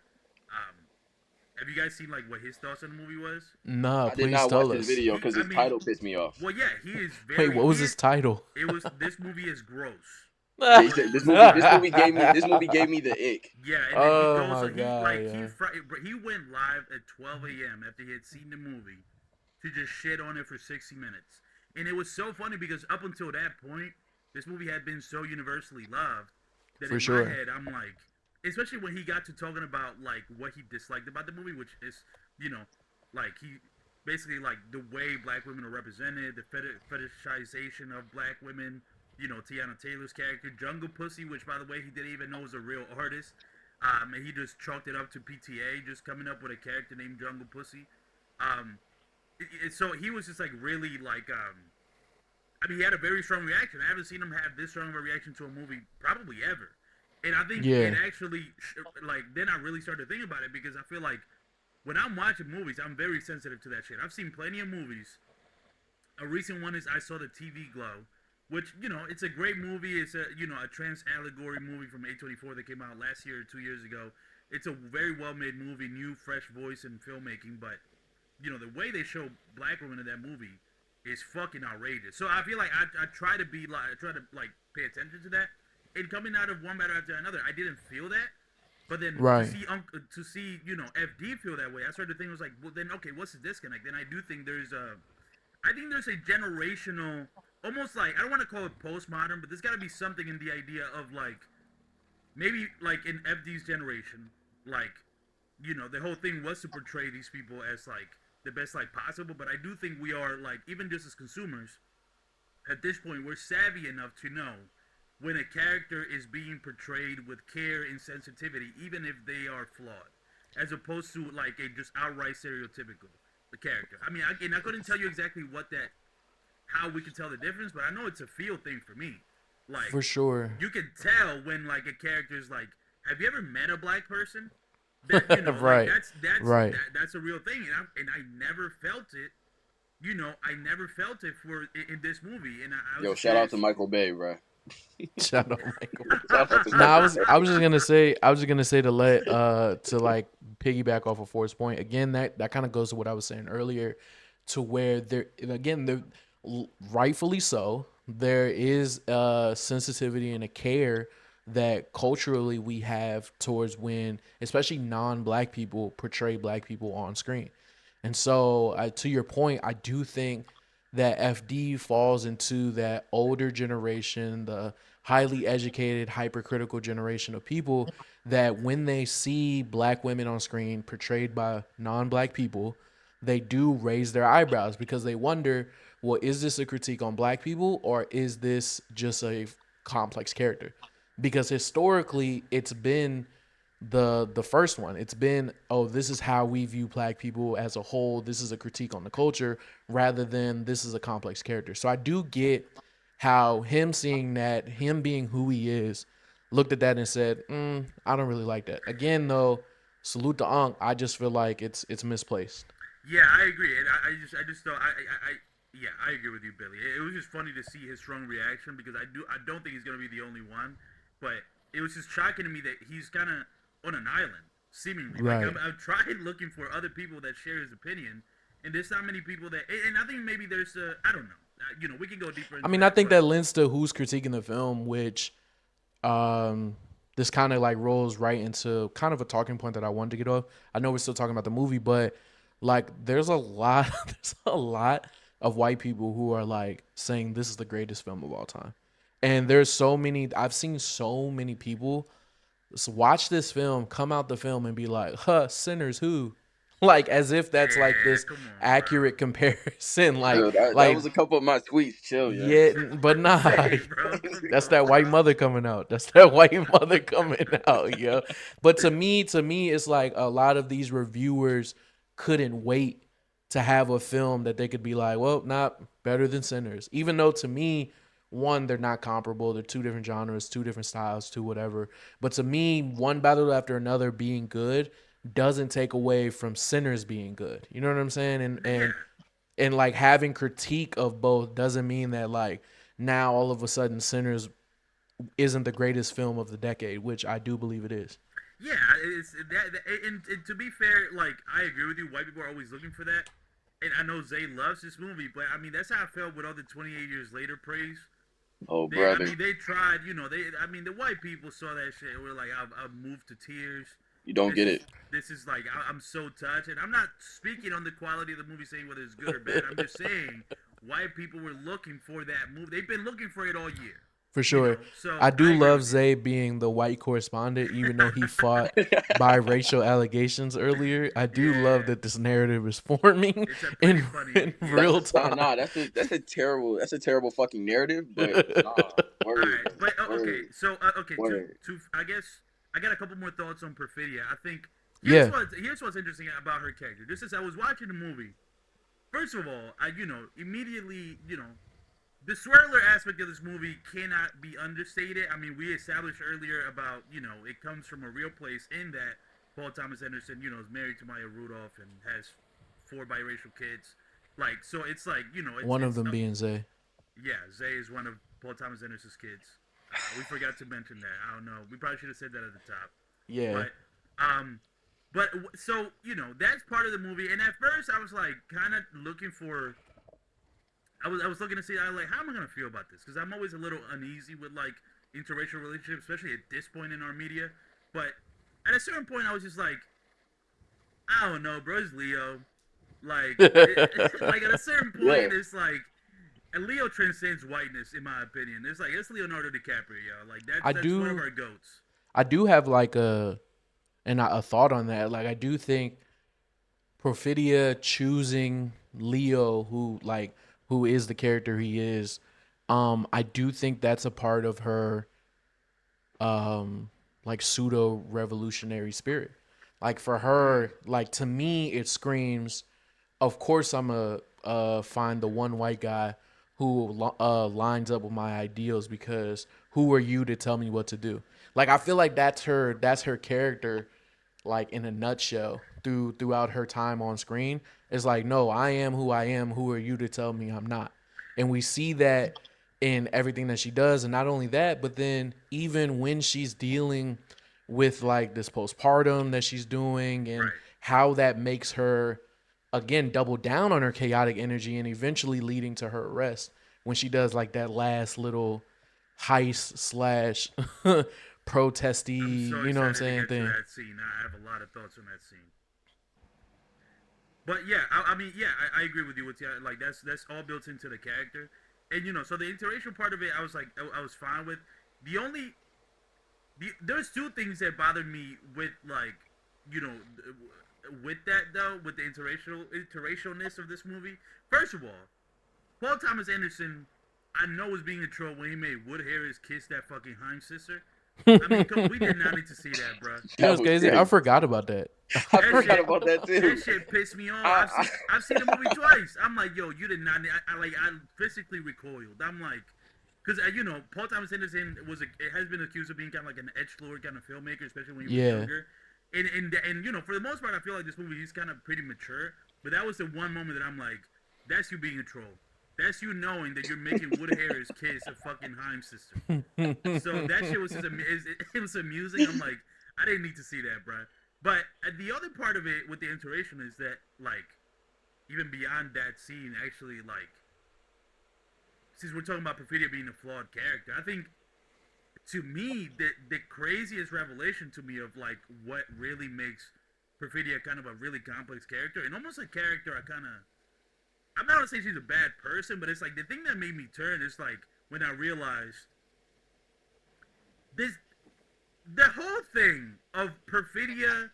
Have you guys seen like what his thoughts on the movie was? Nah, I did please not watch tell this us. video because I his mean, title pissed me off. Well, yeah, he is Wait, very. what was his title? It was this movie is gross. Yeah, he said this movie gave me the ick. Yeah, and then Oh he goes, my he God, like yeah. he went live at 12 a.m. after he had seen the movie to just shit on it for 60 minutes, and it was so funny because up until that point, this movie had been so universally loved that For in sure. my head I'm like, especially when he got to talking about like what he disliked about the movie, which is like he basically like the way black women are represented, the fetishization of black women. Tiana Taylor's character, Jungle Pussy, which by the way he didn't even know was a real artist, and he just chalked it up to PTA, just coming up with a character named Jungle Pussy. So he was just like really like, I mean, he had a very strong reaction. I haven't seen him have this strong of a reaction to a movie probably ever. And I think Yeah. it actually, like, then I really started to think about it because I feel like when I'm watching movies, I'm very sensitive to that shit. I've seen plenty of movies. A recent one is I saw the TV Glow, which, it's a great movie. It's a trans allegory movie from A24 that came out last year or 2 years ago. It's a very well-made movie, new, fresh voice in filmmaking, but, the way they show black women in that movie is fucking outrageous. So I feel like I try to pay attention to that. And coming out of one battle after another, I didn't feel that. But then Right. to see FD feel that way, I started to think, I was like, well then okay, what's the disconnect? Then I do think there's a generational, almost like, I don't want to call it postmodern, but there's got to be something in the idea of like, maybe like in FD's generation, like, the whole thing was to portray these people as like the best like possible. But I do think we are like, even just as consumers, at this point, we're savvy enough to know when a character is being portrayed with care and sensitivity, even if they are flawed, as opposed to like a just outright stereotypical the character. I mean, I couldn't tell you exactly how we can tell the difference, but I know it's a feel thing for me. Like, For sure. you can tell when like a character is like, have you ever met a black person? That, Right. Like, that's Right. that's a real thing, and I never felt it. I never felt it in this movie, and I was Yo, just shout out to curious. Michael Bay, bro. Shout out Michael. Shout out to No, I Michael was just gonna say to like piggyback off of Ford's point again. That kind of goes to what I was saying earlier, to where rightfully so, there is a sensitivity and a care that culturally we have towards when, especially non-black people, portray black people on screen. And so, to your point, I do think that FD falls into that older generation, the highly educated, hypercritical generation of people that when they see black women on screen portrayed by non-black people, they do raise their eyebrows because they wonder, well, is this a critique on black people or is this just a complex character? Because historically, it's been the first one. It's been, oh, this is how we view black people as a whole. This is a critique on the culture rather than this is a complex character. So I do get how him seeing that, him being who he is, looked at that and said, I don't really like that. Again, though, salute to Unc. I just feel like it's misplaced. Yeah, I agree, and I just thought yeah, I agree with you, Billy. It was just funny to see his strong reaction because I don't think he's gonna be the only one, but it was just shocking to me that he's kind of on an island, seemingly. Right. Like I've tried looking for other people that share his opinion, and there's not many people that. And I think maybe there's I don't know. We can go deeper. Into I mean, I think that lends to who's critiquing the film, which this kind of like rolls right into kind of a talking point that I wanted to get off. I know we're still talking about the movie, but like there's a lot of white people who are like saying this is the greatest film of all time. And I've seen so many people watch this film, come out the film and be like, Sinners who? Like as if that's like this come on, accurate comparison. Like, Yo, that was a couple of my tweets. Chill, yo. yeah, but nah. Hey, bro, That's that white mother coming out. That's that white mother coming out, yo. But to me, it's like a lot of these reviewers couldn't wait to have a film that they could be like, well, not better than Sinners. Even though to me, one, they're not comparable. They're two different genres, two different styles, two whatever. But to me, one battle after another being good doesn't take away from Sinners being good. You know what I'm saying? And like having critique of both doesn't mean that like now all of a sudden Sinners isn't the greatest film of the decade, which I do believe it is. Yeah, it's and to be fair, like I agree with you. White people are always looking for that, and I know Zay loves this movie, but I mean that's how I felt with all the 28 years later praise. Oh, I brother, mean, they tried. I mean, the white people saw that shit. And were like, I've moved to tears. you don't This get is it. this is like I'm so touched, and I'm not speaking on the quality of the movie, saying whether it's good or bad. I'm just saying white people were looking for that movie. They've been looking for it all year. For sure. So I do agree love with you. Zay being the white correspondent, even though he fought biracial allegations earlier. I do love Yeah. that this narrative is forming It's a pretty in, funny. in real Nah, time. nah, that's a terrible fucking narrative. But nah, All word, right, but okay. word, So okay, word. to I guess I got a couple more thoughts on Perfidia. I think Yeah. here's what's interesting about her character. Just as I was watching the movie, first of all, I immediately the swirler aspect of this movie cannot be understated. I mean, we established earlier about it comes from a real place in that Paul Thomas Anderson is married to Maya Rudolph and has 4 biracial kids. Like, so it's like it's, One of it's them being Zay. yeah, Zay is one of Paul Thomas Anderson's kids. We forgot to mention that. I don't know. We probably should have said that at the top. Yeah. But so that's part of the movie. And at first, I was like kind of looking for. I was looking to see. I was like, how am I gonna feel about this? Because I'm always a little uneasy with like interracial relationships, especially at this point in our media. But at a certain point, I was just like, I don't know, bro. It's Leo. Like, like at a certain point, Yeah. it's like. And Leo transcends whiteness, in my opinion. It's Leonardo DiCaprio, yo. Like that's one of our goats. I do have like a thought on that. Like I do think Perfidia choosing Leo, who is the character he is, I do think that's a part of her like pseudo revolutionary spirit. Like for her, like to me, it screams, of course I'm a find the one white guy who lines up with my ideals, because who are you to tell me what to do? Like I feel like that's her character, like in a nutshell throughout her time on screen. It's like, no, I am who I am. Who are you to tell me I'm not? And we see that in everything that she does. And not only that, but then even when she's dealing with like this postpartum that she's doing, and Right. how that makes her again double down on her chaotic energy, and eventually leading to her arrest when she does like that last little heist slash protesty, I'm so you know what I'm excited to saying, get to thing. that scene. I have a lot of thoughts on that scene. But yeah, I mean, yeah, I agree with you. With like that's all built into the character, and so the interracial part of it, I was like, I was fine with. There's 2 things that bothered me with like, with that though, with the interracialness of this movie. First of all, Paul Thomas Anderson, I know was being a troll when he made Wood Harris kiss that fucking Heim sister. I mean, we did not need to see that, bro. You know what's was crazy? I crazy. forgot about that. I That forgot shit- about that too. That shit pissed me off. I've seen the movie twice. I'm like, yo, you did not. I physically recoiled. I'm like, because Paul Thomas Anderson has been accused of being kind of like an edgelord kind of filmmaker, especially when he was younger. And for the most part, I feel like this movie he's kind of pretty mature. But that was the one moment that I'm like, that's you being a troll. That's you knowing that you're making Wood Harris kiss a fucking Heim sister. So that shit was it was amusing. I'm like, I didn't need to see that, bro. But the other part of it with the interration is that, like, even beyond that scene, actually, like, since we're talking about Perfidia being a flawed character, I think, to me, the craziest revelation to me of, like, what really makes Perfidia kind of a really complex character, and almost a character I'm not gonna say she's a bad person, but it's like the thing that made me turn is like when I realized the whole thing of Perfidia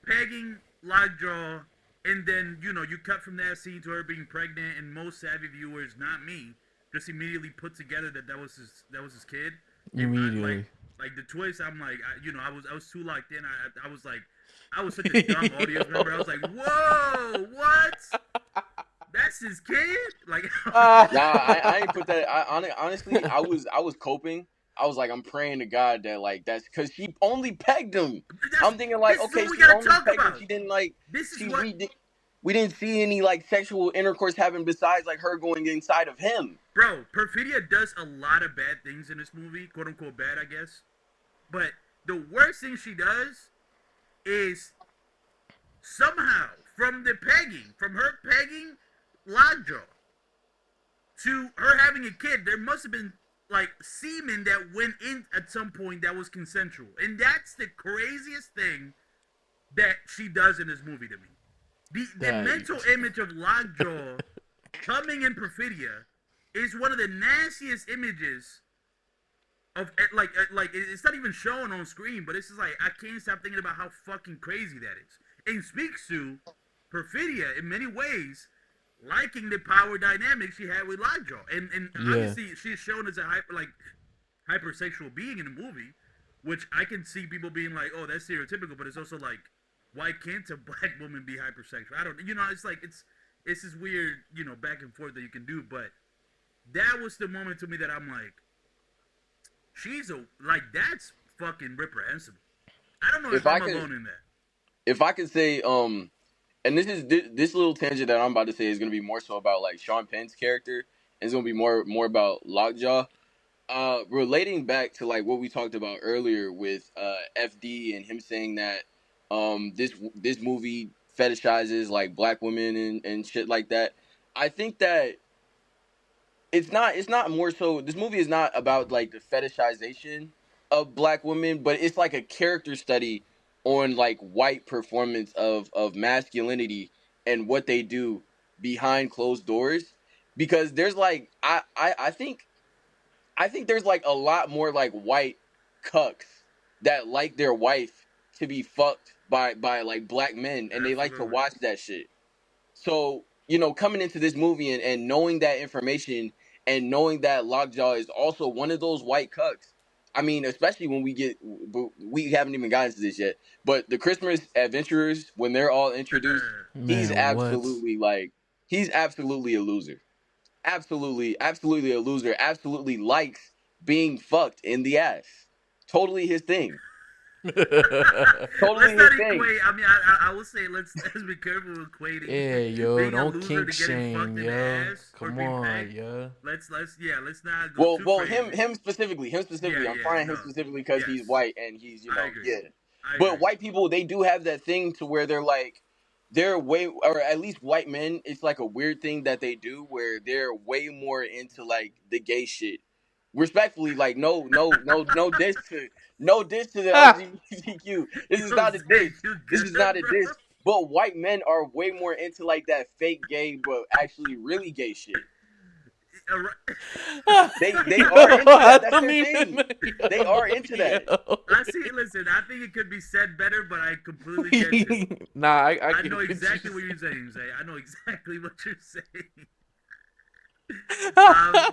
pegging Lockjaw, and then you cut from that scene to her being pregnant, and most savvy viewers, not me, just immediately put together that was his kid. Immediately. Like the twist, I'm like, I was too locked in. I was like, I was such a dumb audience member. I was like, whoa, what? That's his kid? Like, Nah, I ain't put that. Honestly, I was coping. I was like, I'm praying to God that like that's because she only pegged him. I'm thinking like, this is okay, what we she gotta only talk pegged him. about. She didn't like. This is She, what we didn't see any like sexual intercourse happen besides like her going inside of him. Bro, Perfidia does a lot of bad things in this movie, quote unquote bad, I guess. But the worst thing she does is somehow from her pegging Lockjaw to her having a kid, there must have been like semen that went in at some point that was consensual, and that's the craziest thing that she does in this movie to me. The Right. mental image of Lockjaw coming in Perfidia is one of the nastiest images of like it's not even shown on screen, but it's just like I can't stop thinking about how fucking crazy that is. And speaks to Perfidia in many ways, liking the power dynamic she had with Lockjaw, and Yeah. obviously she's shown as a hypersexual being in the movie, which I can see people being like, oh, that's stereotypical, but it's also like, why can't a black woman be hypersexual? I don't, it's like it's this weird, back and forth that you can do, but that was the moment to me that I'm like, that's fucking reprehensible. I don't know if I'm alone in that. If I could say, and this little tangent that I'm about to say is gonna be more so about like Sean Penn's character, and it's gonna be more about Lockjaw. Relating back to like what we talked about earlier with FD and him saying that this movie fetishizes like black women and shit like that. I think that it's not more so, this movie is not about like the fetishization of black women, but it's like a character study on like white performance of masculinity and what they do behind closed doors, because there's like I think there's like a lot more like white cucks that like their wife to be fucked by like black men, and they like to Absolutely. watch that shit. So, coming into this movie and knowing that information and knowing that Lockjaw is also one of those white cucks. I mean, especially when we haven't even gotten to this yet, but the Christmas adventurers, when they're all introduced, he's Man, what? absolutely like, he's absolutely a loser. Absolutely a loser. Absolutely likes being fucked in the ass. Totally his thing. Totally Let's not his thing. equate. I mean, I will say let's be careful with equating. Yeah, yo, being a don't loser kink to getting fucked shame, in yo. the ass or Come being on, pegged. yo. Let's not go too Well, crazy. him specifically. Yeah, I'm frying him no. specifically because he's Yes. white and he's I agree. yeah. I But agree. white people, they do have that thing to where they're way, or at least white men, it's like a weird thing that they do where they're way more into like the gay shit. Respectfully, like no diss to the LGBTQ. This is not a Jose, diss. you This good, is not a bro? diss. But white men are way more into like that fake gay, but actually really gay shit. All right. They are into that. That's their even thing. They are into that. I see. Listen, I think it could be said better, but I completely get you. Nah, I I get know what exactly you're what you're saying, Zay. I know exactly what you're saying. saying.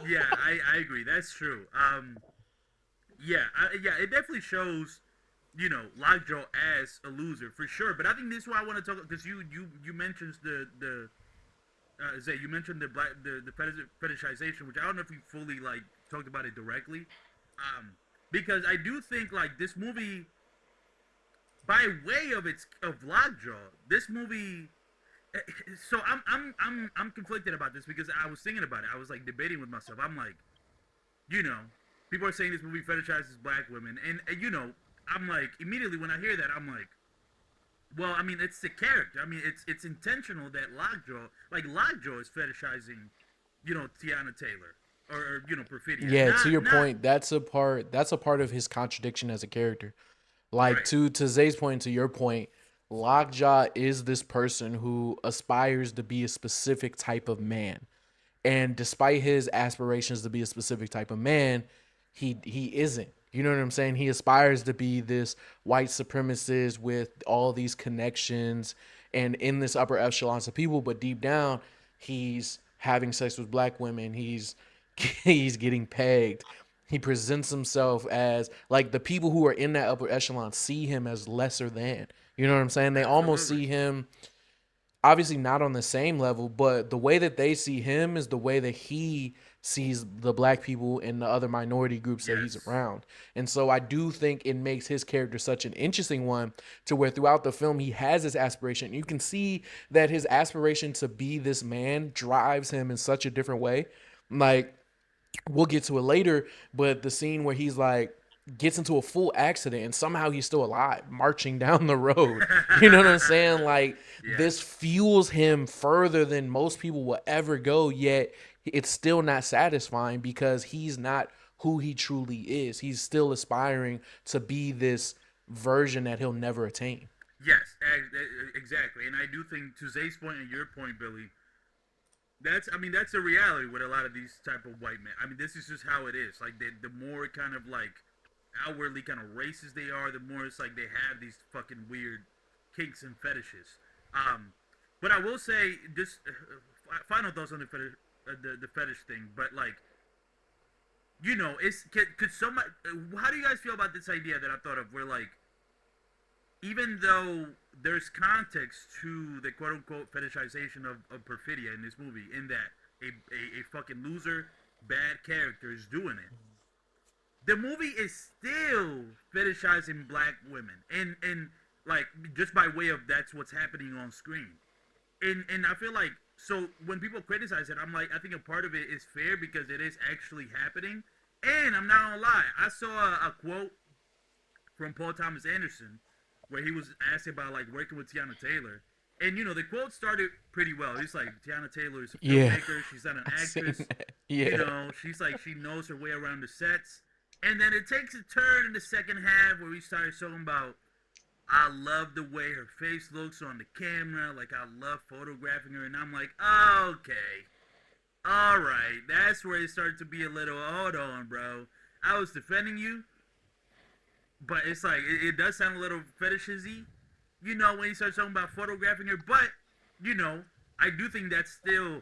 Yeah, I agree. That's true. Yeah, it definitely shows, Lockjaw as a loser for sure. But I think this is why I want to talk, because you mentioned the Zay, you mentioned the fetishization, which I don't know if you fully like talked about it directly, because I do think like this movie, by way of Lockjaw, this movie. So I'm conflicted about this because I was thinking about it. I was like debating with myself. I'm like, people are saying this movie fetishizes black women, and I'm like, immediately when I hear that, I'm like, well, I mean, it's the character. I mean, it's intentional that Lockjaw is fetishizing, Tiana Taylor or Perfidia. Yeah, to your Not- point, that's a part of his contradiction as a character. Like Right. to Zay's point, to your point, Lockjaw is this person who aspires to be a specific type of man. And despite his aspirations to be a specific type of man, he isn't. You know what I'm saying? He aspires to be this white supremacist with all these connections and in this upper echelons of people, but deep down, he's having sex with black women. He's getting pegged. He presents himself as like the people who are in that upper echelon see him as lesser than. You know what I'm saying? They almost Absolutely. see him obviously not on the same level, but the way that they see him is the way that he sees the black people and the other minority groups that he's Yes. around. And so I do think it makes his character such an interesting one to where throughout the film he has this aspiration. You can see that his aspiration to be this man drives him in such a different way. Like we'll get to it later, but the scene where he's like gets into a full accident and somehow he's still alive marching down the road. You know what I'm saying? Like Yeah. this fuels him further than most people will ever go, yet it's still not satisfying because he's not who he truly is. He's still aspiring to be this version that he'll never attain. Yes, exactly. And I do think, to Zay's point and your point, Billy, that's a reality with a lot of these type of white men. I mean, this is just how it is. Like, the more kind of like outwardly kind of racist they are, the more it's like they have these fucking weird kinks and fetishes. But I will say, just final thoughts on the fetish thing. But like, you know, could somebody? How do you guys feel about this idea that I thought of, where like, even though there's context to the quote unquote fetishization of perfidia in this movie, in that a fucking loser, bad character is doing it, the movie is still fetishizing black women, and like, just by way of that's what's happening on screen, and I feel like, so when people criticize it, I'm like, I think a part of it is fair because it is actually happening, and I'm not gonna lie, I saw a quote from Paul Thomas Anderson where he was asked about like working with Tiana Taylor, and you know, the quote started pretty well. He's like, Tiana Taylor is a filmmaker, she's not an actress. Yeah. You know, she's like, she knows her way around the sets. And then it takes a turn in the second half where he started talking about, I love the way her face looks on the camera, like I love photographing her, and I'm like, okay, all right, that's where it started to be a little, hold on, bro, I was defending you, but it's like, it does sound a little fetishy, you know, when he starts talking about photographing her, but, you know, I do think that's still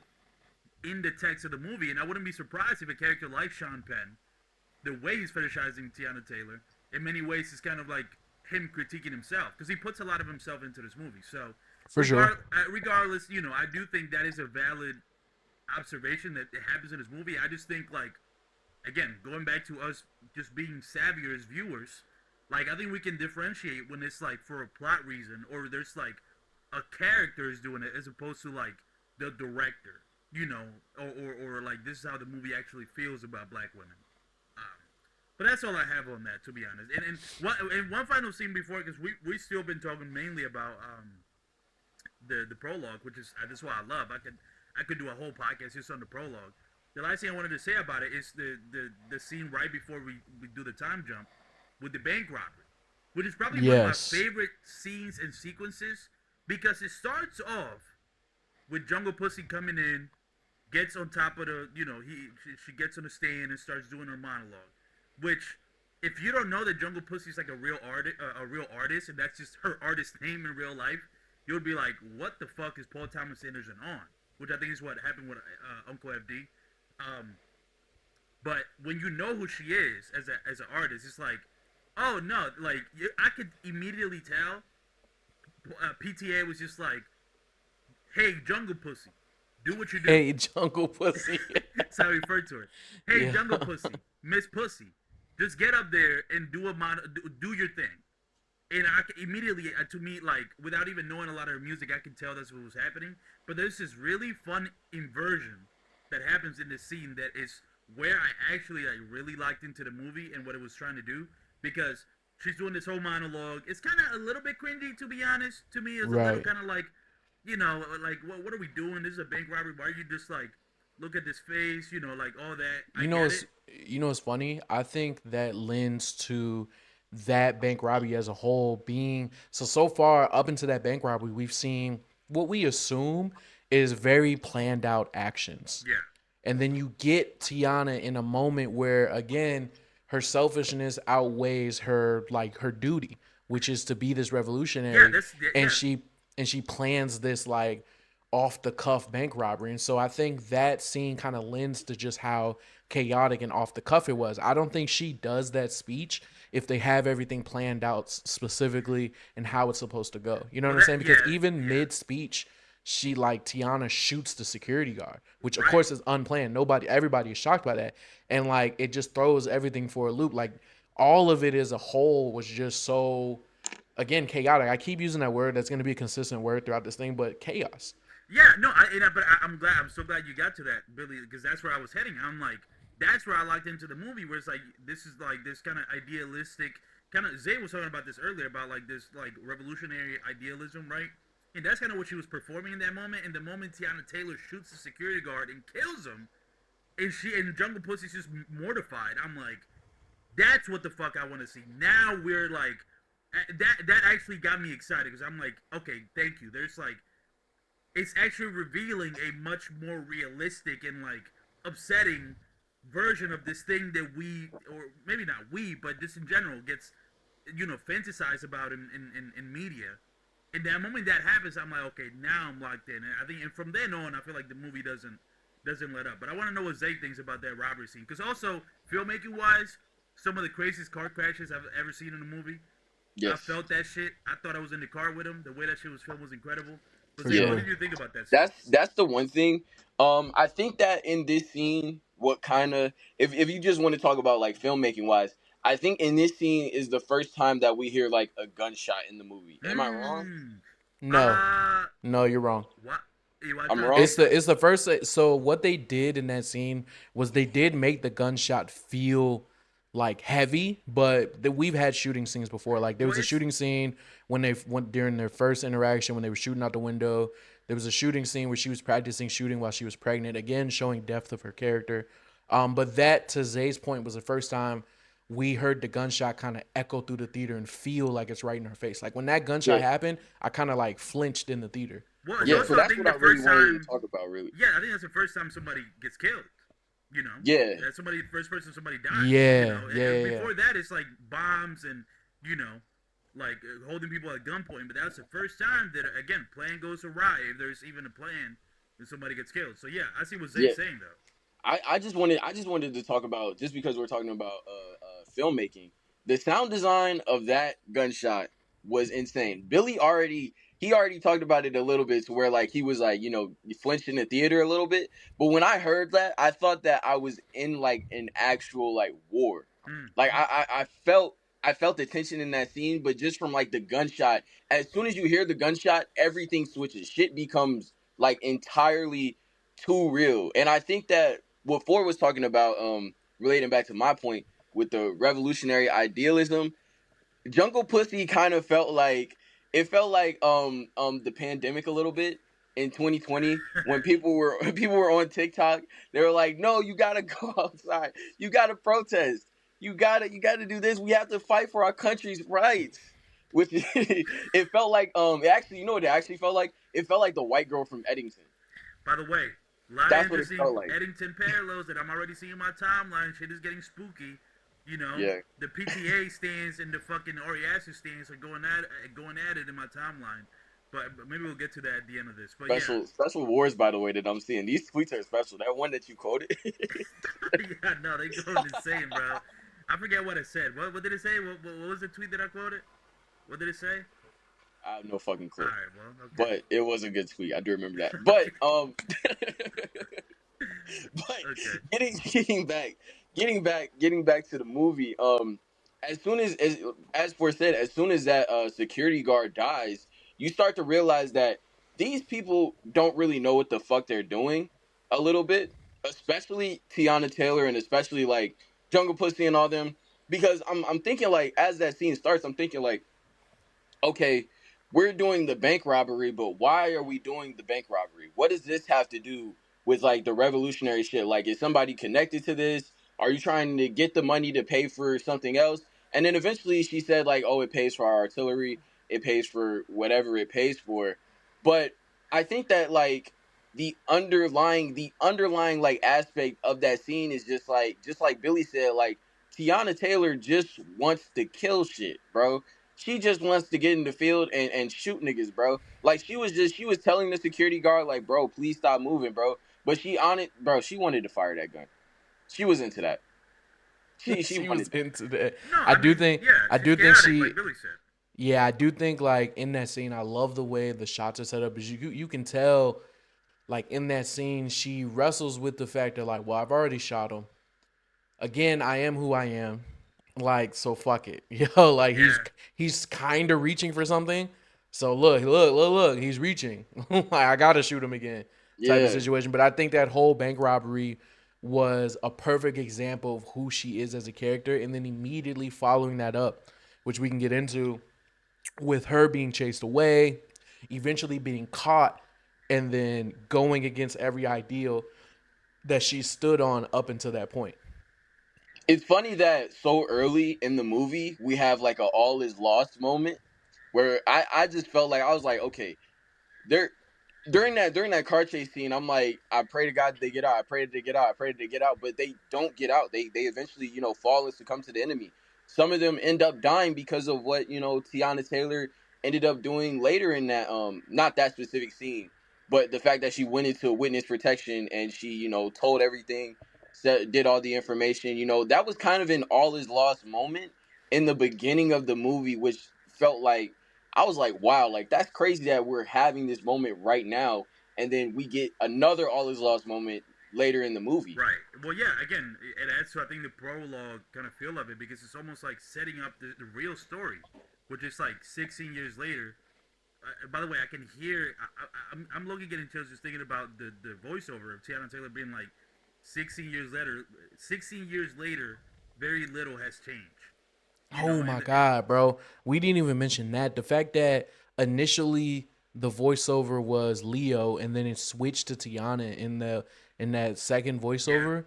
in the text of the movie, and I wouldn't be surprised if a character like Sean Penn, the way he's fetishizing Tiana Taylor, in many ways is kind of like him critiquing himself, because he puts a lot of himself into this movie, so, For sure. regardless, you know, I do think that is a valid observation that it happens in this movie. I just think, like, again, going back to us just being savvier as viewers, like, I think we can differentiate when it's like for a plot reason, or there's like a character is doing it as opposed to like the director, you know, or like this is how the movie actually feels about black women. But that's all I have on that, to be honest. And one final scene before, because we still been talking mainly about the prologue, which is this is what I love. I could do a whole podcast just on the prologue. The last thing I wanted to say about it is the scene right before we do the time jump with the bank robbery, which is probably one of my favorite scenes and sequences, because it starts off with Jungle Pussy coming in, gets on top of the, you know, she gets on the stand and starts doing her monologue, which, if you don't know that Jungle Pussy is like a real artist, and that's just her artist name in real life, you would be like, what the fuck is Paul Thomas Anderson on? Which I think is what happened with Uncle FD. But when you know who she is as an artist, it's like, oh no, like, I could immediately tell PTA was just like, hey, Jungle Pussy, do what you do. Hey, Jungle Pussy. That's how he referred to her. Hey, Yeah. Jungle Pussy, Miss Pussy, just get up there and do your thing. And I can immediately, to me, like, without even knowing a lot of her music, I can tell that's what was happening. But there's this really fun inversion that happens in this scene that is where I actually like really liked into the movie and what it was trying to do, because she's doing this whole monologue. It's kind of a little bit cringy, to be honest. To me, it's a little kind of like, you know, like, what are we doing? This is a bank robbery. Why are you just like, look at this face, you know, like all that. You know what's funny? I think that lends to that bank robbery as a whole being so far up into that bank robbery, we've seen what we assume is very planned out actions. Yeah. And then you get Tiana in a moment where, again, her selfishness outweighs her duty, which is to be this revolutionary. And she plans this like off the cuff bank robbery. And so I think that scene kind of lends to just how chaotic and off the cuff it was. I don't think she does that speech if they have everything planned out specifically and how it's supposed to go. You know what I'm saying? Because even mid speech, she like Tiana shoots the security guard, which of course is unplanned. Everybody is shocked by that. And like, it just throws everything for a loop. Like, all of it as a whole was just so, again, chaotic. I keep using that word. That's going to be a consistent word throughout this thing, but chaos. Yeah, no, but I'm so glad you got to that, Billy, because that's where I was heading. I'm like, that's where I liked into the movie, where it's like this is like this kind of idealistic kind of. Zay was talking about this earlier about like this like revolutionary idealism, right? And that's kind of what she was performing in that moment. And the moment Tiana Taylor shoots the security guard and kills him, and Jungle Pussy's just mortified. I'm like, that's what the fuck I want to see. Now we're like, that actually got me excited because I'm like, okay, thank you. There's like, it's actually revealing a much more realistic and like upsetting version of this thing that we, or maybe not we, but just in general gets, fantasized about in media. And the moment that happens, I'm like, okay, now I'm locked in. And I think, and from then on, I feel like the movie doesn't let up. But I want to know what Zay thinks about that robbery scene, because also filmmaking wise, some of the craziest car crashes I've ever seen in a movie. Yes. I felt that shit. I thought I was in the car with him. The way that shit was filmed was incredible. But Zay, what did you think about that scene? That's the one thing. I think that in this scene, what kind of, if you just want to talk about like filmmaking wise, I think in this scene is the first time that we hear like a gunshot in the movie. Am I wrong? No, you're wrong. What? I'm wrong. It's the first. So what they did in that scene was they did make the gunshot feel like heavy, but we've had shooting scenes before. Like there was a shooting scene when they went during their first interaction when they were shooting out the window. There was a shooting scene where she was practicing shooting while she was pregnant, again showing depth of her character. But that, to Zay's point, was the first time we heard the gunshot kind of echo through the theater and feel like it's right in our face. Like when that gunshot happened, I kind of like flinched in the theater. Well, yeah, so that's what I really wanted to talk about, really. Yeah, I think that's the first time somebody gets killed. Yeah. That's first person somebody dies. Yeah, Before that, it's like bombs and like holding people at gunpoint. But that's the first time that, again, plan goes awry. If there's even a plan, and somebody gets killed. So yeah, I see what Zay's saying though. I just wanted to talk about, just because we're talking about filmmaking, the sound design of that gunshot was insane. Billy already talked about it a little bit, to where like he was like, he flinched in the theater a little bit. But when I heard that, I thought that I was in like an actual like war. Like I felt the tension in that scene, but just from like the gunshot, as soon as you hear the gunshot, everything switches. Shit becomes like entirely too real. And I think that what Ford was talking about, relating back to my point with the revolutionary idealism, Jungle Pussy kind of felt like the pandemic a little bit in 2020 when people were on TikTok. They were like, no, you gotta go outside, you gotta protest, you gotta do this, we have to fight for our country's rights. Which it felt like it actually, you know what it actually felt like? It felt like the white girl from Eddington. By the way, a lot of interesting Eddington parallels that I'm already seeing in my timeline. Shit is getting spooky. The PTA stands and the fucking Oriasu stands are going at it in my timeline. But maybe we'll get to that at the end of this. But special wars, by the way, that I'm seeing. These tweets are special. That one that you quoted. Yeah, no, they going insane, bro. I forget what it said. What did it say? What was the tweet that I quoted? What did it say? I have no fucking clue. All right, well, okay. But it was a good tweet. I do remember that. But getting back to the movie. As soon as Ford said, as soon as that security guard dies, you start to realize that these people don't really know what the fuck they're doing a little bit, especially Tiana Taylor and especially like Jungle Pussy and all them. Because I'm thinking, like, as that scene starts, I'm thinking like, okay, we're doing the bank robbery, but why are we doing the bank robbery? What does this have to do with like the revolutionary shit? Like, is somebody connected to this? Are you trying to get the money to pay for something else? And then eventually she said like, oh, it pays for our artillery, it pays for whatever it pays for. But I think that like the underlying like aspect of that scene is just like Billy said, like Tiana Taylor just wants to kill shit, bro. She just wants to get in the field and shoot niggas, bro. Like she was telling the security guard like, bro, please stop moving, bro. But she wanted to fire that gun. She was into that. She was into that. No, I do think she. Like Billy said. Yeah, I do think like in that scene, I love the way the shots are set up. Is you can tell, like in that scene, she wrestles with the fact that like, well, I've already shot him. Again, I am who I am. Like, so fuck it, like he's kind of reaching for something. So look, he's reaching. Like I gotta shoot him again, type of situation. But I think that whole bank robbery was a perfect example of who she is as a character, and then immediately following that up, which we can get into, with her being chased away, eventually being caught, and then going against every ideal that she stood on up until that point. It's funny that so early in the movie we have like a all is lost moment where I just felt like I was like, okay, there during that car chase scene, I'm like, I pray to God they get out. I pray that they get out. I pray that they get out, but they don't get out. They eventually, fall and succumb to the enemy. Some of them end up dying because of what Tiana Taylor ended up doing later in that not that specific scene, but the fact that she went into witness protection and she told everything, did all the information. That was kind of an all is lost moment in the beginning of the movie, which felt like I was like, wow, like that's crazy that we're having this moment right now, and then we get another all is lost moment later in the movie. Right. Well, yeah. Again, it adds to I think the prologue kind of feel of it because it's almost like setting up the real story, which is like 16 years later. By the way, I can hear. I'm looking getting chills just thinking about the voiceover of Tiana Taylor being like, 16 years later. 16 years later, very little has changed. Oh my God, bro. We didn't even mention that. The fact that initially the voiceover was Leo and then it switched to Tiana in that second voiceover.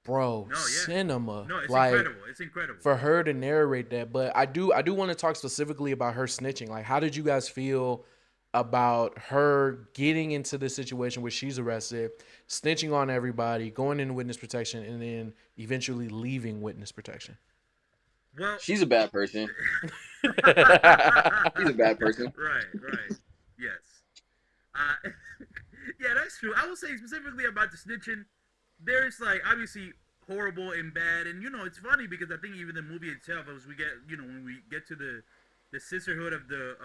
Bro, cinema. No, it's like, incredible. It's incredible. For her to narrate that. But I do want to talk specifically about her snitching. Like, how did you guys feel about her getting into this situation where she's arrested, snitching on everybody, going into witness protection, and then eventually leaving witness protection? Well, she's a bad person. She's a bad person. Right. Yes. Yeah, that's true. I will say specifically about the snitching, there's like obviously horrible and bad, and it's funny because I think even the movie itself, as we get when we get to the sisterhood of the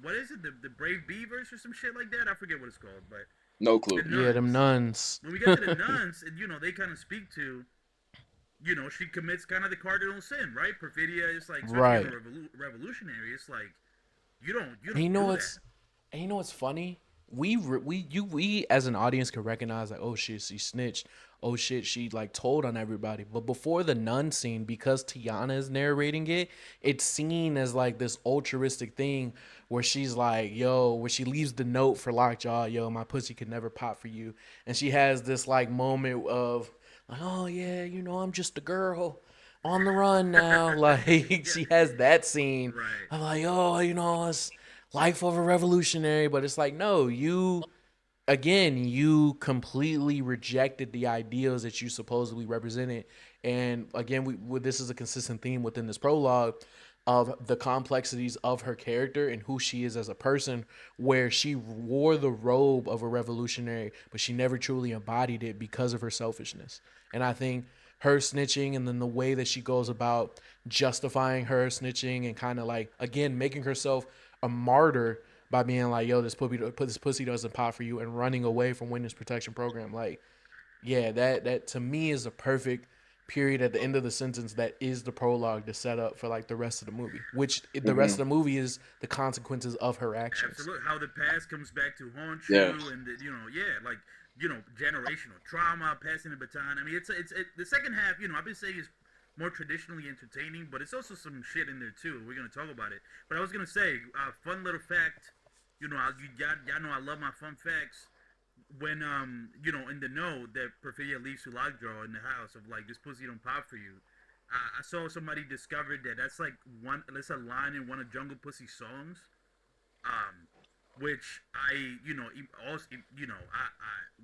what is it, the Brave Beavers or some shit like that, I forget what it's called, but no clue. Yeah, them nuns. When we get to the nuns, and they kind of speak to, she commits kind of the cardinal sin, right? Perfidia is like right. Revolutionary. It's like you don't and you know what's funny? We as an audience could recognize like, oh shit, she snitched. Oh shit, she like told on everybody. But before the nun scene, because Tiana is narrating it, it's seen as like this altruistic thing where she's like, yo, where she leaves the note for Lockjaw, yo, my pussy could never pop for you. And she has this like moment of like, oh yeah, I'm just a girl on the run now. Like she has that scene. Right. I'm like, oh, it's life of a revolutionary, but it's like, no, you completely rejected the ideals that you supposedly represented. And again, this is a consistent theme within this prologue of the complexities of her character and who she is as a person, where she wore the robe of a revolutionary, but she never truly embodied it because of her selfishness. And I think her snitching and then the way that she goes about justifying her snitching and kind of like, again, making herself a martyr by being like, yo, this pussy doesn't pop for you, and running away from witness protection program. Like, yeah, that to me is a perfect period at the end of the sentence that is the prologue to set up for like the rest of the movie, which the rest of the movie is the consequences of her actions. Absolutely. How the past comes back to haunt you, and like generational trauma, passing the baton. I mean, it's the second half. I've been saying is more traditionally entertaining, but it's also some shit in there too. We're gonna talk about it. But I was gonna say, fun little fact. Y'all know I love my fun facts. When in the know that Perfidia leaves to Lockjaw in the house of like, this pussy don't pop for you. I saw somebody discovered that's like that's a line in one of Jungle Pussy's songs. Which I also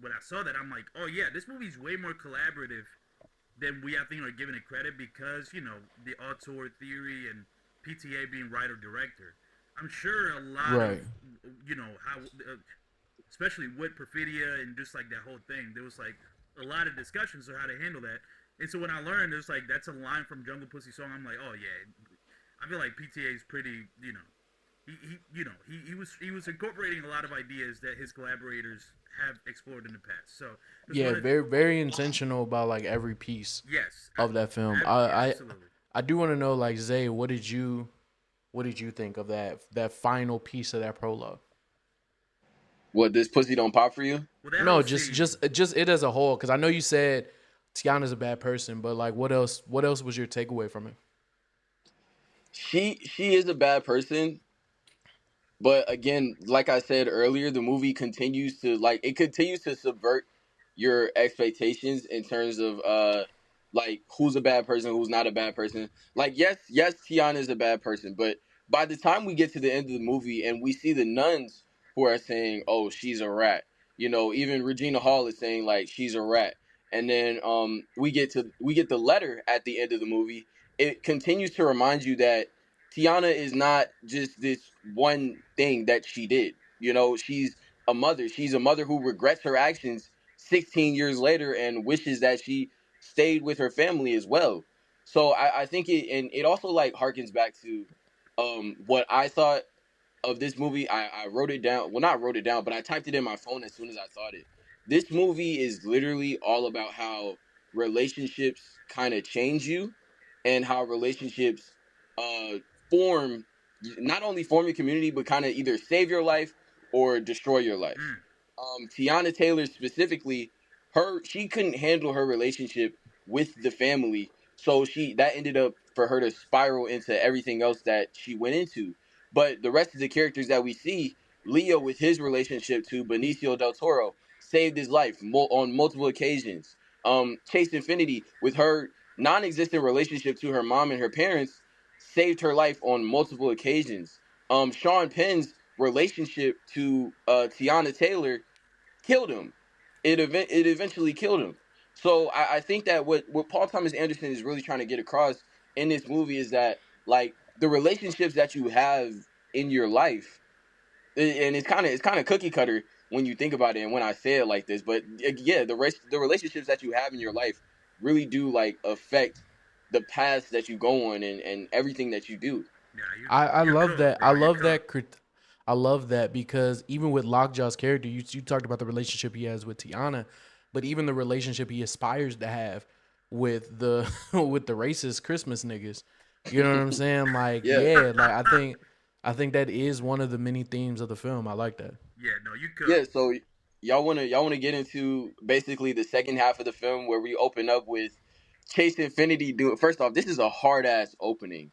when I saw that, I'm like, oh yeah, this movie's way more collaborative than I think are giving it credit, because the auteur theory and PTA being writer director. I'm sure a lot of how especially with Perfidia and just like that whole thing, there was like a lot of discussions on how to handle that. And so when I learned there's like that's a line from Jungle Pussy song, I'm like, oh yeah, I feel like PTA is pretty, he was incorporating a lot of ideas that his collaborators have explored in the past. So yeah, very very intentional about like every piece. Yes, of that film. Absolutely. I do want to know, like, Zay, what did you think of that final piece of that prologue? What, this pussy don't pop for you? No, just it as a whole, because I know you said Tiana's a bad person, but like, what else was your takeaway from it? She is a bad person, but again, like I said earlier, the movie continues to subvert your expectations in terms of like who's a bad person, who's not a bad person. Like yes, Tiana is a bad person, but by the time we get to the end of the movie and we see the nuns who are saying, "Oh, she's a rat," even Regina Hall is saying like she's a rat, and then we get the letter at the end of the movie. It continues to remind you that Tiana is not just this one thing that she did. She's a mother. She's a mother who regrets her actions 16 years later and wishes that she stayed with her family as well. So I think it also like harkens back to what I thought of this movie. I wrote it down. Well, not wrote it down, but I typed it in my phone as soon as I thought it. This movie is literally all about how relationships kind of change you and how relationships uh, form, not only form your community, but kind of either save your life or destroy your life. Mm. Tiana Taylor specifically, she couldn't handle her relationship with the family, so that ended up for her to spiral into everything else that she went into. But the rest of the characters that we see, Leo with his relationship to Benicio del Toro saved his life on multiple occasions. Chase Infinity with her non-existent relationship to her mom and her parents saved her life on multiple occasions. Sean Penn's relationship to Tiana Taylor killed him. It eventually killed him. So I think that what Paul Thomas Anderson is really trying to get across in this movie is that like the relationships that you have in your life, and it's kind of cookie cutter when you think about it and when I say it like this, but yeah, the relationships that you have in your life really do like affect the paths that you go on and everything that you do. Yeah, I you're love cooked, that. bro. You're cooked. I love that because even with Lockjaw's character, you talked about the relationship he has with Tiana, but even the relationship he aspires to have with the with the racist Christmas niggas. You know what I'm saying? Like, Yeah. yeah, like I think that is one of the many themes of the film. I like that. Yeah, no, you Yeah, cooked. so y'all wanna get into basically the second half of the film where we open up with Chase Infinity doing. First off, this is a hard ass opening.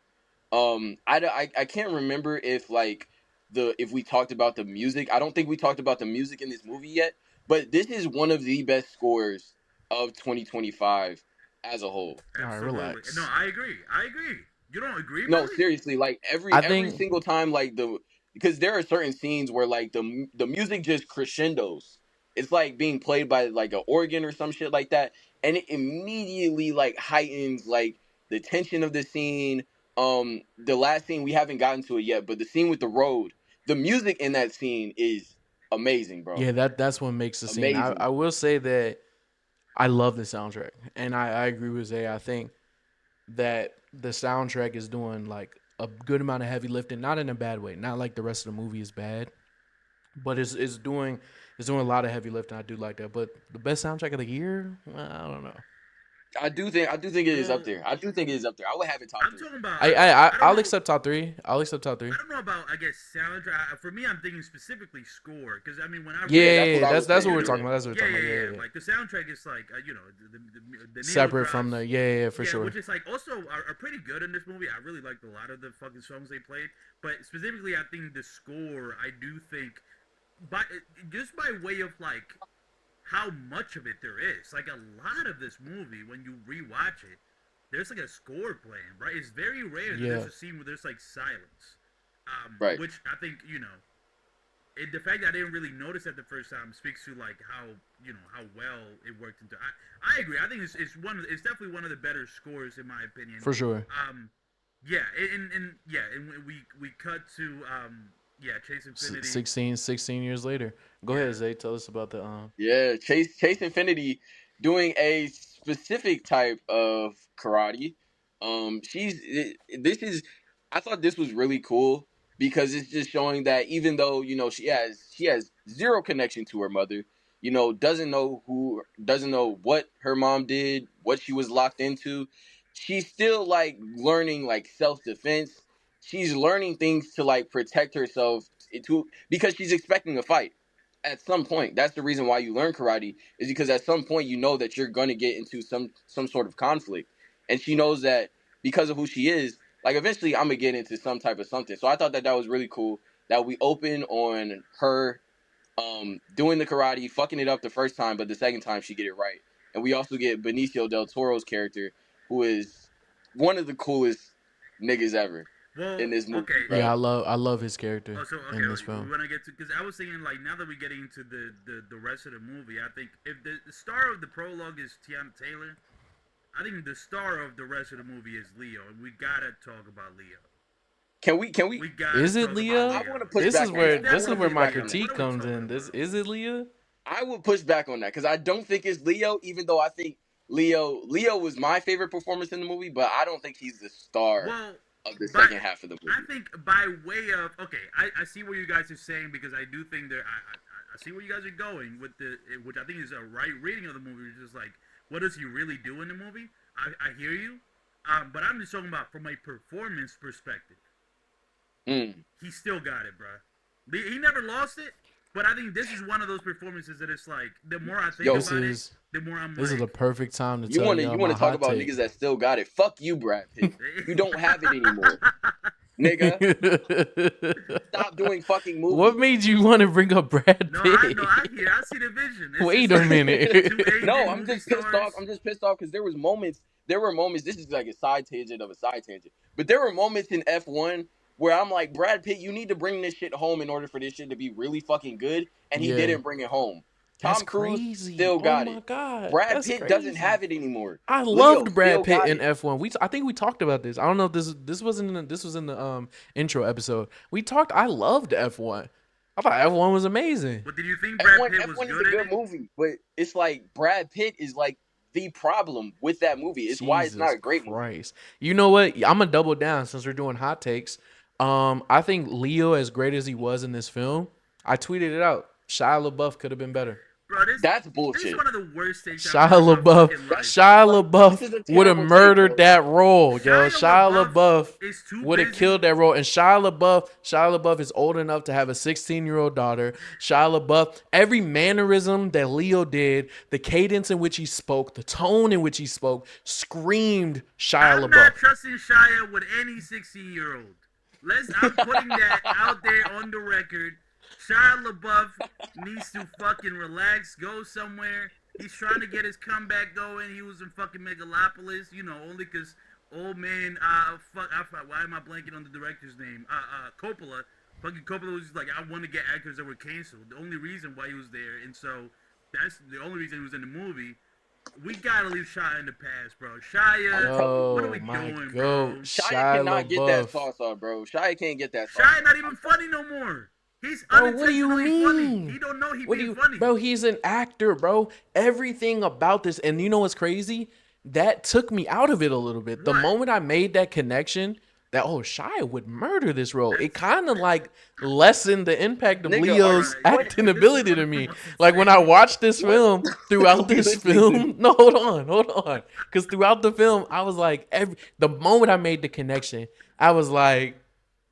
I can't remember if like if we talked about the music. I don't think we talked about the music in this movie yet, but this is one of the best scores of 2025 as a whole. All right, Absolutely. No, relax. I agree. I agree. You don't agree, No, Billy? seriously, like I every think single time, like because there are certain scenes where like the music just crescendos. It's like being played by like an organ or some shit like that, and it immediately like heightens like the tension of the scene. The last scene we haven't gotten to it yet, but the scene with the road, the music in that scene is amazing, bro. yeah, that's what makes the scene. I, Amazing. I will say that I love the soundtrack, and I agree with Zay. I think that the soundtrack is doing like a good amount of heavy lifting, not in a bad way. Not like the rest of the movie is bad, but it's doing a lot of heavy lifting. I do like that. But the best soundtrack of the year, well, I don't know. I do think it is up Well, there. I do think it is up there. I would have it top I'm three. talking about. I I, I I don't I'll know. accept top three. I'll accept top three. I don't know about. I guess soundtrack. For me, I'm thinking specifically score. Because I mean, when I Yeah, Yeah, read, that's yeah, what yeah, I that's was that's what saying. we're Yeah. talking about. That's what we're yeah, talking yeah, about. Yeah, yeah. yeah. Like the soundtrack is like, the needle Separate from drops. the yeah, for Yeah, sure. which is like also are pretty good in this movie. I really liked a lot of the fucking songs they played, but specifically, I think the score. I do think, by just by way of like how much of it there is. Like a lot of this movie, when you rewatch it, there's like a score playing, right? It's very rare that there's Yeah, a scene where there's like silence, Right. which I think the fact that I didn't really notice that the first time speaks to like how how well it worked into. I agree. I think it's definitely one of the better scores in my opinion. for sure. Yeah, and we cut to yeah, Chase Infinity. 16 years later. Go ahead, Yeah, Zay. Tell us about the Yeah, Chase Infinity doing a specific type of karate. This is I thought this was really cool because it's just showing that even though she has zero connection to her mother, doesn't know what her mom did, what she was locked into, she's still like learning like self defense. She's learning things to like protect herself because she's expecting a fight at some point, that's the reason why you learn karate, is because at some point you know that you're going to get into some sort of conflict, and she knows that because of who she is. Like eventually, I'm gonna get into some type of something. So I thought that was really cool that we open on her doing the karate, fucking it up the first time, but the second time she get it right. And we also get Benicio del Toro's character, who is one of the coolest niggas ever in this movie. Okay. Bro. Yeah, I love his character Okay, in this we film. want to get to, because I was thinking like now that we're getting into the rest of the movie, I think if the star of the prologue is Tiana Taylor, I think the star of the rest of the movie is Leo, and we gotta talk about Leo. Can we? We gotta Is it talk Leo? about I want to push This back is on where that. this is where my What are we critique comes talking in. about? Is it Leo? I would push back on that because I don't think it's Leo, even though I think Leo was my favorite performance in the movie, but I don't think he's the star of the second half of the movie. I think by way of I see what you guys are saying, because I do think that I see where you guys are going with which I think is a right reading of the movie. It's just like, what does he really do in the movie? I hear you, but I'm just talking about from a performance perspective. He still got it, bro. He never lost it, but I think this is one of those performances that it's like, the more I think about it, the more I'm This like, is the perfect time to You tell want you to my talk hot about take. niggas that still got it? Fuck you, Brad Pitt. You don't have it anymore, nigga. Stop doing fucking movies. What made you want to bring up Brad Pitt? No, I see the vision. It's Wait just a like minute. two Asian No, I'm movie just pissed stars. off. I'm just pissed off because there were moments. This is like a side tangent of a side tangent. But there were moments in F1 where I'm like, Brad Pitt, you need to bring this shit home in order for this shit to be really fucking good, and he Yeah. didn't bring it home. That's Tom Cruise crazy. still got oh my it. God. Brad That's Pitt doesn't crazy. have it anymore. I Leo loved Brad still Pitt got in it. F1. I think we talked about this. I don't know if this was in the intro episode. We talked. I loved F1. I thought F1 was amazing. But did you think Brad F1, Pitt was F1 is good a at good it? movie, but it's like Brad Pitt is like the problem with that movie. It's why it's not a great movie. Christ. You know what? I'm gonna double down since we're doing hot takes. I think Leo, as great as he was in this film, I tweeted it out. Shia LaBeouf could have been better. Bro, That's this bullshit. is one of the worst takes Shia I've heard in my LaBeouf, fucking life. Shia This is a LaBeouf would have terrible take, murdered bro. that role, yo. Shia Shia LaBeouf is too would have busy. killed that role. And Shia LaBeouf is old enough to have a 16-year-old daughter. Shia LaBeouf, every mannerism that Leo did, the cadence in which he spoke, the tone in which he spoke, screamed Shia I'm LaBeouf. not trusting Shia with any 16-year-old. I'm putting that out there on the record. Shia LaBeouf needs to fucking relax, go somewhere. He's trying to get his comeback going. He was in fucking Megalopolis, only because old man, why am I blanking on the director's name? Coppola. Fucking Coppola was just like, I want to get actors that were canceled. The only reason why he was there, and so that's the only reason he was in the movie. We gotta leave Shia in the past, bro. Shia, what are we doing, bro? Shia cannot get that sauce off, bro. Shia can't get that sauce. Shia not even funny no more. He's Bro, what do you unintentionally mean? funny. He don't know he What do being you, funny. bro? He's an actor, bro. Everything about this, and you know what's crazy? That took me out of it a little bit. The What? moment I made that connection, that Shia would murder this role. It kind of like lessened the impact of Nigga, Leo's alright. acting ability to me. Like when I watched this film, throughout this film, no, hold on, because throughout the film, I was like, the moment I made the connection, I was like,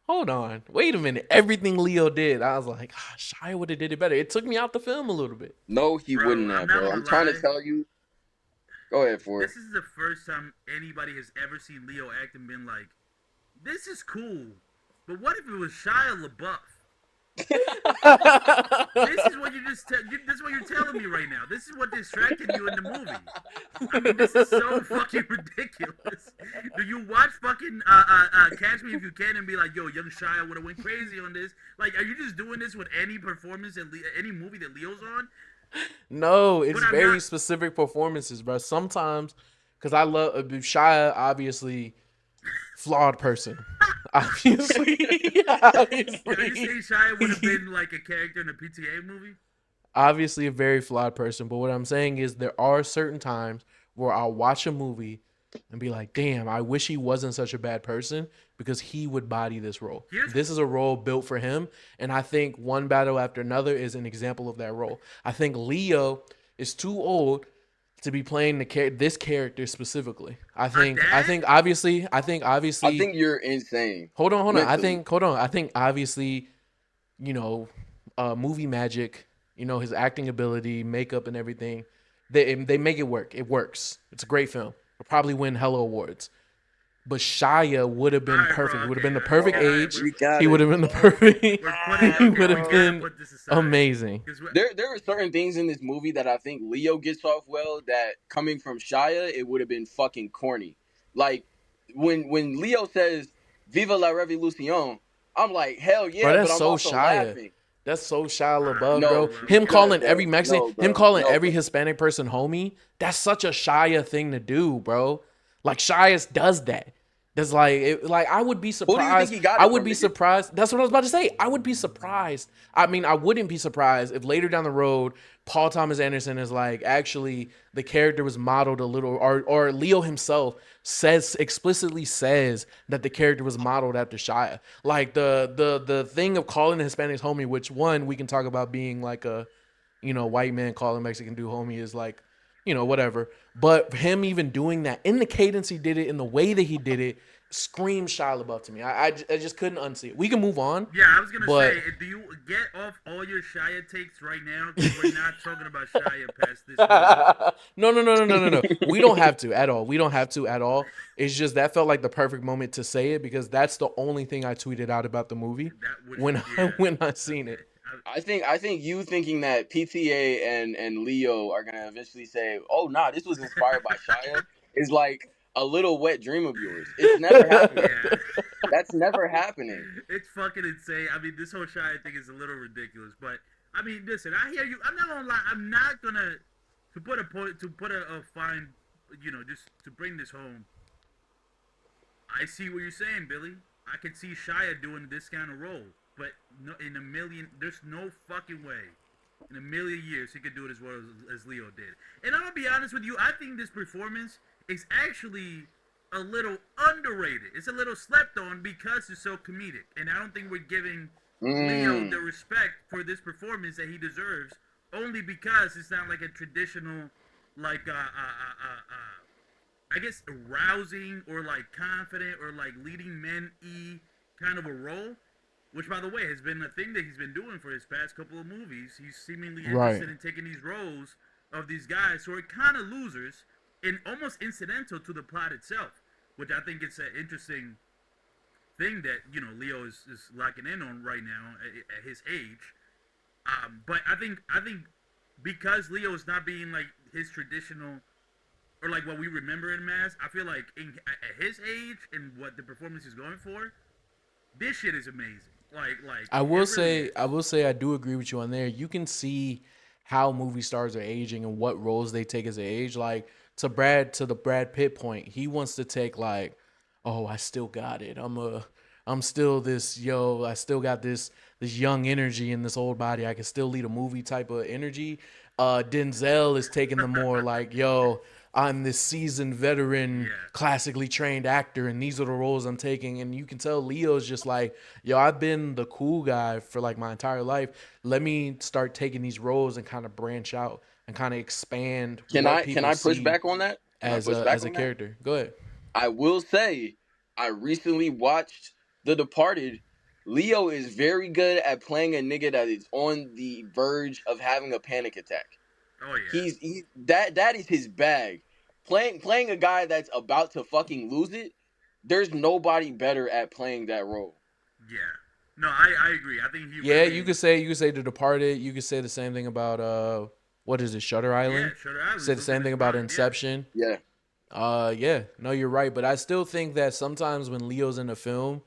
hold on, wait a minute. Everything Leo did, I was like, Shia would have did it better. It took me out the film a little bit. No, he Bro, wouldn't I'm have, not bro. gonna I'm trying to lie. tell you. Go ahead, for it. This is the first time anybody has ever seen Leo act and been like, this is cool. But what if it was Shia LaBeouf? This is what this is what you're telling me right now. This is what distracted you in the movie. I mean, this is so fucking ridiculous. Do you watch fucking Catch Me If You Can and be like, yo, young Shia would have went crazy on this? Like, are you just doing this with any performance in any movie that Leo's on? No, it's But I'm very not- specific performances, bro. Sometimes, because I love Shia, obviously, flawed person. Obviously. Are you saying Shia would have been like a character in a PTA movie? Obviously a very flawed person. But what I'm saying is there are certain times where I'll watch a movie and be like, damn, I wish he wasn't such a bad person because he would body this role. This is a role built for him. And I think One Battle After Another is an example of that role. I think Leo is too old to be playing this character specifically. I think obviously I think you're insane. Hold on. Mentally. I think obviously, movie magic You know, his acting ability, makeup, and everything. They make it work. It works. It's a great film. It'll probably win hella awards. But Shia would have been All right, bro. perfect. Would have Okay, been the perfect all right, age. We got He would it. have been the perfect. we're putting. He Okay, would we have gotta been put this aside. amazing. There are certain things in this movie that I think Leo gets off well that coming from Shia, it would have been fucking corny. Like when Leo says "Viva la Revolucion," I'm like, hell Bro, yeah, but that's I'm so also Shia. laughing. That's so Shia LaBeouf, No, bro. Him because calling every Mexican, no, him bro, calling no, every bro. Hispanic person homie, that's such a Shia thing to do, bro. Like Shia does that. That's like I would be Who do you think surprised. he got I it would from, be nigga? surprised. That's what I was about to say. I would be surprised. I mean, I wouldn't be surprised if later down the road, Paul Thomas Anderson is like, actually, the character was modeled a little, or Leo himself explicitly says that the character was modeled after Shia. Like the thing of calling the Hispanics homie, which one we can talk about being like a, you know, white man calling Mexican dude homie is like, you know, whatever. But him even doing that in the cadence he did it, in the way that he did it, screamed Shia LaBeouf to me. I just couldn't unsee it. We can move on. Yeah, I was gonna but say, do you get off all your Shia takes right now? Because we're not talking about Shia past this movie. no. We don't have to at all. We don't have to at all. It's just that felt like the perfect moment to say it because that's the only thing I tweeted out about the movie That would, when yeah. when I seen it. I think you thinking that PTA and Leo are gonna eventually say, "Oh nah, this was inspired by Shia," is like a little wet dream of yours. It's never happening. Yeah. That's never happening. It's fucking insane. I mean, this whole Shia thing is a little ridiculous, but I mean, listen, I hear you. I'm not gonna lie. I'm not gonna to put a point to put a fine, you know, just to bring this home. I see what you're saying, Billy. I can see Shia doing this kind of role, but no, in a million, there's no fucking way. In a million years, he could do it as well as Leo did. And I'm gonna be honest with you. I think this performance is actually a little underrated. It's a little slept on because it's so comedic, and I don't think we're giving Leo the respect for this performance that he deserves. Only because it's not like a traditional, like I guess arousing or like confident or like leading men kind of a role. Which, by the way, has been a thing that he's been doing for his past couple of movies. He's seemingly interested in taking these roles of these guys who are kind of losers and almost incidental to the plot itself. Which I think it's an interesting thing that, you know, Leo is locking in on right now at his age. But I think because Leo is not being like his traditional or like what we remember in Mass, I feel like at his age and what the performance is going for, this shit is amazing. Like I will say I do agree with you on there. You can see how movie stars are aging and what roles they take as they age. Like to the Brad Pitt point, he wants to take like, oh, I still got it. I'm still this I still got this young energy in this old body. I can still lead a movie type of energy. Denzel is taking the more like, yo, I'm this seasoned veteran, classically trained actor, and these are the roles I'm taking. And you can tell Leo's just like, yo, I've been the cool guy for like my entire life. Let me start taking these roles and kind of branch out and kind of expand. Can what I people push see back on that? as a character? Go ahead. I will say, I recently watched The Departed. Leo is very good at playing a nigga that is on the verge of having a panic attack. Oh yeah. That is his bag. Playing a guy that's about to fucking lose it. There's nobody better at playing that role. Yeah. No, I agree. I think he. Yeah, really, you could say The Departed. You could say the same thing about what is it, Shutter Island? Yeah, Shutter Island. Say the same thing about Inception. Yeah. Yeah, no, you're right. But I still think that sometimes when Leo's in a film,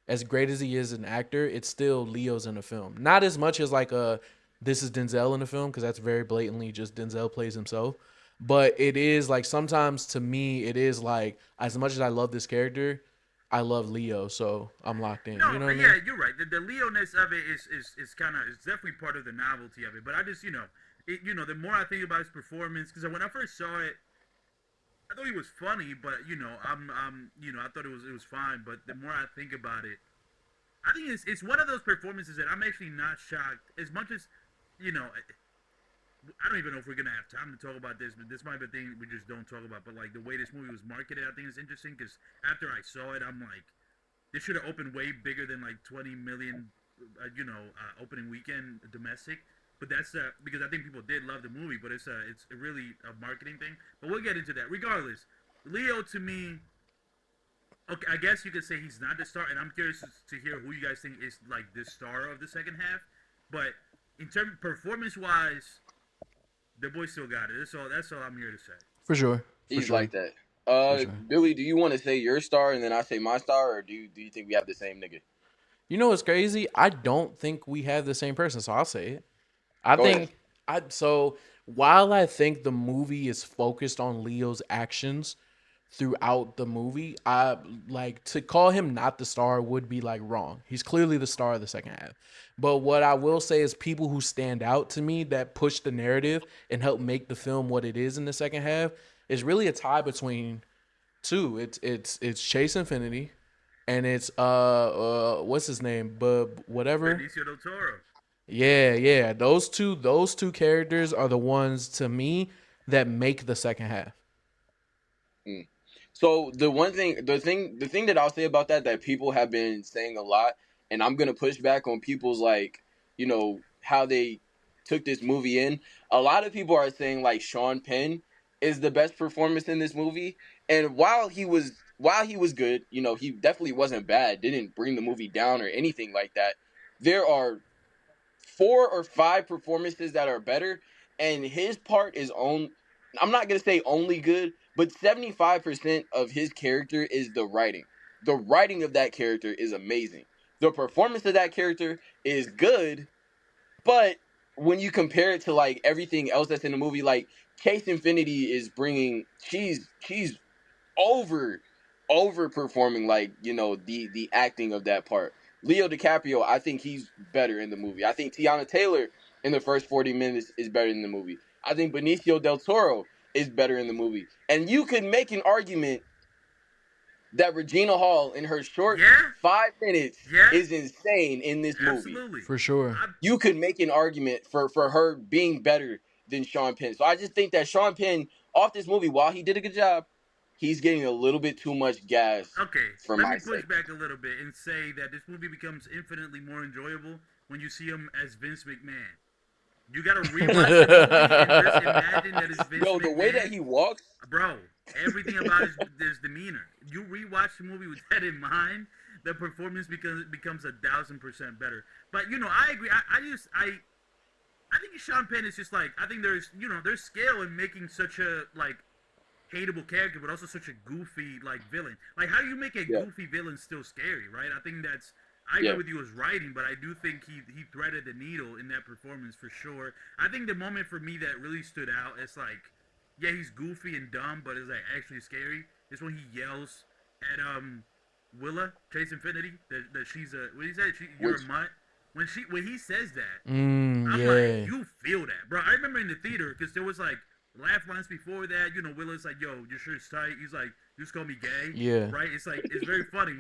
as great as he is an actor, it's still Leo's in a film. Not as much as like this is Denzel in the film, because that's very blatantly just Denzel plays himself. But it is like sometimes to me, it is like as much as I love this character, I love Leo, so I'm locked in. No, you know what I yeah, mean? you're right. The Leo-ness of it is kind of it's definitely part of the novelty of it. But I just the more I think about his performance, because when I first saw it, I thought he was funny, but I thought it was fine. But the more I think about it, I think it's one of those performances that I'm actually not shocked as much as I don't even know if we're gonna have time to talk about this, but this might be a thing we just don't talk about. But like the way this movie was marketed, I think is interesting because after I saw it, I'm like, this should have opened way bigger than like 20 million, opening weekend domestic. but that's because I think people did love the movie, but it's really a marketing thing. But we'll get into that. Regardless, Leo to me, okay, I guess you could say he's not the star, and I'm curious to hear who you guys think is like the star of the second half. But in terms performance wise, the boy still got it. That's all I'm here to say. For sure. For He's sure. like that. For sure. Billy, do you want to say your star and then I say my star, or do you think we have the same nigga? You know what's crazy? I don't think we have the same person, so I'll say it. I Go ahead. think so while I think the movie is focused on Leo's actions throughout the movie, I like to call him not the star would be like wrong. He's clearly the star of the second half. But what I will say is people who stand out to me that push the narrative and help make the film what it is in the second half is really a tie between two. It's Chase Infinity and it's what's his name? Bub whatever. Benicio del Toro. Yeah. Those two characters are the ones to me that make the second half. Mm. So the thing that I'll say about that people have been saying a lot, and I'm gonna push back on people's like, how they took this movie in. A lot of people are saying like Sean Penn is the best performance in this movie, and while he was good, he definitely wasn't bad, didn't bring the movie down or anything like that. There are 4 or 5 performances that are better, and his part is on. I'm not gonna say only good, but 75% of his character is the writing. The writing of that character is amazing. The performance of that character is good, but when you compare it to like everything else that's in the movie, like Chase Infinity is bringing, she's over overperforming like the acting of that part. Leo DiCaprio, I think he's better in the movie. I think Tiana Taylor in the first 40 minutes is better in the movie. I think Benicio del Toro is better in the movie. And you could make an argument that Regina Hall in her short Yeah. 5 minutes Yeah. is insane in this movie. Absolutely. For sure. You could make an argument for her being better than Sean Penn. So I just think that Sean Penn off this movie, while he did a good job, he's getting a little bit too much gas. Okay, for let my me push sake. back a little bit and say that this movie becomes infinitely more enjoyable when you see him as Vince McMahon. You gotta rewatch the movie and just imagine that it's Vince Yo, the McMahon. way that he walks, Bro, everything about his demeanor. You rewatch the movie with that in mind, the performance becomes 1,000% better. But I agree. I think Sean Penn is just like, I think there's scale in making such a like hateable character, but also such a goofy like villain. Like how you make a Yeah. goofy villain still scary, right? I think I Yeah. agree with you as writing, but I do think he threaded the needle in that performance for sure. I think the moment for me that really stood out is like, yeah, he's goofy and dumb, but it's like actually scary. Is when he yells at Willa Chase Infinity that she's a what did he say? You're Which- a mutt. When he says that, Mm, I'm yeah. like, you feel that, bro. I remember in the theater because there was like laugh lines before that. Willa's like, yo, your shirt's tight. He's like, you just call me gay. Yeah. Right? It's like, it's very funny.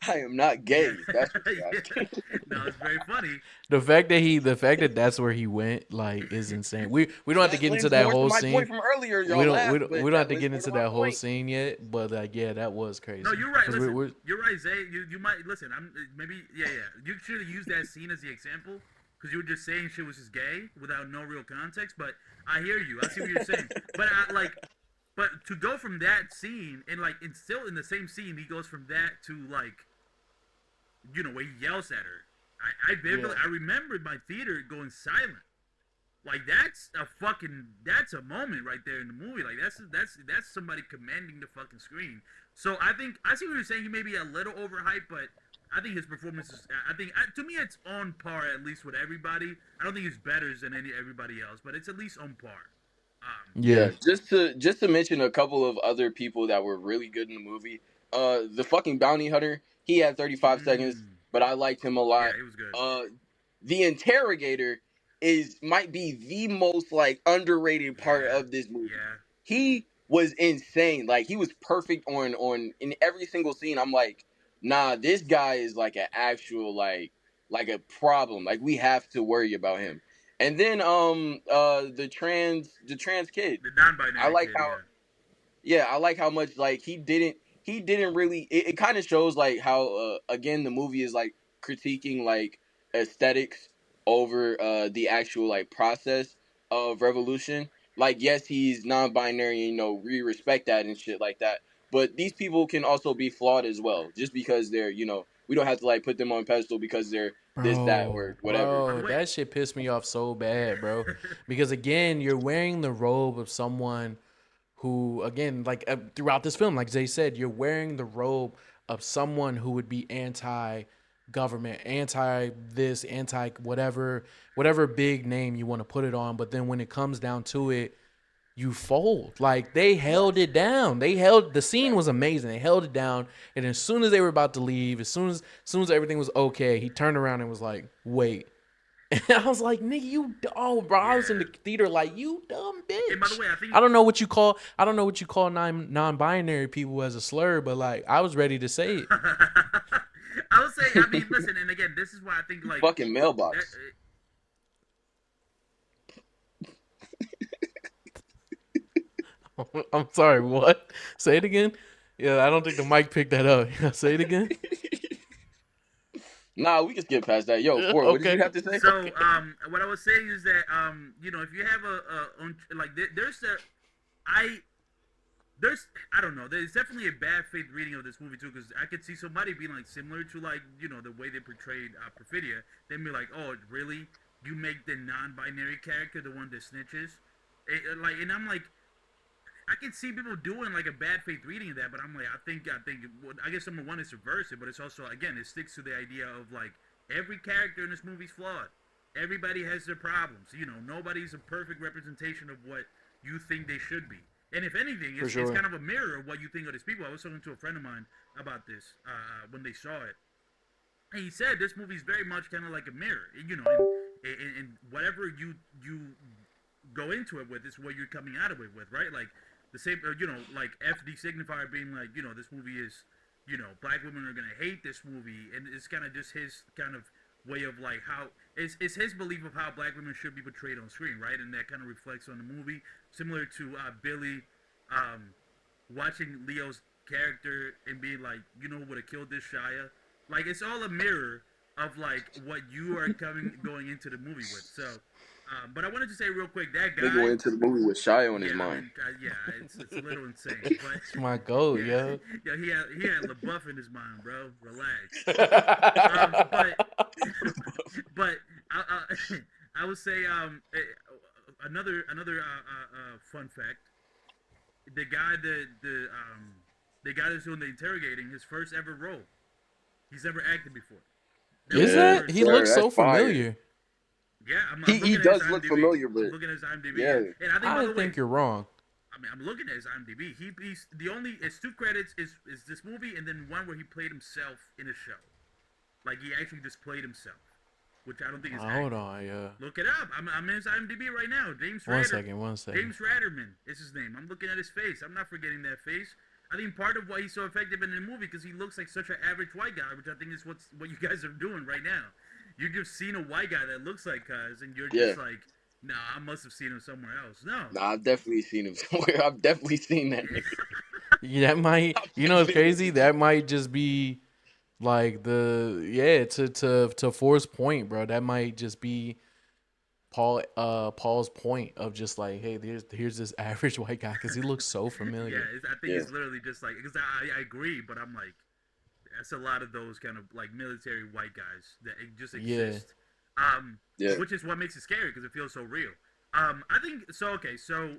I am not gay. That's what you Yeah. asking. No, it's very funny. The fact that that's where he went like is insane. We don't have to get into that More to whole my scene. point from earlier, y'all We don't laughed, we don't, but we don't have that to get was into more to that my whole point. scene yet, but like yeah, that was crazy. No, you're right. 'Cause Listen, you're right, Zay. You might listen. I'm maybe yeah. You should have used that scene as the example because you were just saying shit was just gay without no real context. But I hear you. I see what you're saying. But to go from that scene and like, and still in the same scene, he goes from that to like, where he yells at her. I remember my theater going silent. Like that's a moment right there in the movie. Like that's somebody commanding the fucking screen. So I see what you're saying. He may be a little overhyped, but I think his performance is. To me it's on par at least with everybody. I don't think it's better than everybody else, but it's at least on par. Yeah. Just to mention a couple of other people that were really good in the movie. The fucking bounty hunter, he had 35 seconds, but I liked him a lot. Yeah, he was good. The interrogator might be the most like underrated part of this movie. Yeah. He was insane. Like he was perfect on in every single scene. I'm like, nah, this guy is like an actual like a problem. Like we have to worry about him. And then the trans kid. The non-binary I like kid, how I like how much like he didn't really it kind of shows like how again the movie is like critiquing like aesthetics over the actual like process of revolution. Like, yes, he's non-binary, and, we respect that and shit like that. But these people can also be flawed as well, just because they're, we don't have to like put them on a pedestal because they're this, that, or whatever. By the way, That shit pissed me off so bad, bro. Because again, you're wearing the robe of someone who, again, like throughout this film, like Zay said, you're wearing the robe of someone who would be anti-government, anti this, anti whatever big name you want to put it on. But then when it comes down to it, you fold. Like, they held it down. The scene was amazing. They held it down, and as soon as they were about to leave, as soon as everything was okay, he turned around and was like, "Wait." And I was like, "Nigga, you bro." I was in the theater like, "You dumb bitch." And by the way, I think I don't know what you call non-binary people as a slur, but like, I was ready to say it. I would say, I mean, listen, and again, this is why I think like Fucking mailbox. I'm sorry, what? Say it again? Yeah, I don't think the mic picked that up. Say it again? Nah, we can skip past that. Yo, Ford, what did Okay. you have to say? So, what I was saying is that, if you have I don't know, there's definitely a bad faith reading of this movie too, because I could see somebody being like similar to like, the way they portrayed Perfidia. They'd be like, oh, really? You make the non-binary character the one that snitches? And I'm like, I can see people doing like a bad faith reading of that, but I'm like, I guess number one is subversive, but it's also, again, it sticks to the idea of like every character in this movie's flawed. Everybody has their problems. Nobody's a perfect representation of what you think they should be. And if anything, it's kind of a mirror of what you think of these people. I was talking to a friend of mine about this when they saw it. And he said this movie's very much kind of like a mirror. And whatever you go into it with is what you're coming out of it with, right? Like the same, like FD signifier being like, this movie is, black women are gonna hate this movie, and it's kind of just his kind of way of like how it's his belief of how black women should be portrayed on screen, right? And that kind of reflects on the movie, similar to Billy watching Leo's character and being like, who would have killed this Shia? Like, it's all a mirror of like what you are going into the movie with. So, but I wanted to say real quick, that guy Nigga went into the movie with Shia on his mind. It's a little insane. But It's my goal, yo. Yeah, he had LaBeouf in his mind, bro. Relax. But I would say another fun fact: the guy that's doing the interrogating, his first ever role. He's never acted before. Is that? He looks so familiar. Yeah, I'm He does look familiar, but I'm looking at his IMDb. yeah. And I think, by the way, think you're wrong. I mean, I'm looking at his IMDb. He's the only. It's 2 credits. Is this movie, and then one where he played himself in a show. Like, he actually just played himself, which I don't think is. Hold on, yeah. Look it up. I'm in his IMDb right now. One second. James Ratterman is his name. I'm looking at his face. I'm not forgetting that face. I think part of why he's so effective in the movie because he looks like such an average white guy, which I think is what you guys are doing right now. You're just seeing a white guy that looks like Cuz, and you're just like, nah, I must have seen him somewhere else. No. Nah, I've definitely seen him somewhere. I've definitely seen that nigga. Yeah, that might. It's crazy. That might just be like to Forrest's point, bro. That might just be Paul's point of just like, hey, here's this average white guy because he looks so familiar. Yeah, I think it's literally just like, because I agree, but I'm like, that's a lot of those kind of like military white guys that just exist. Which is what makes it scary because it feels so real. I think so. Okay, so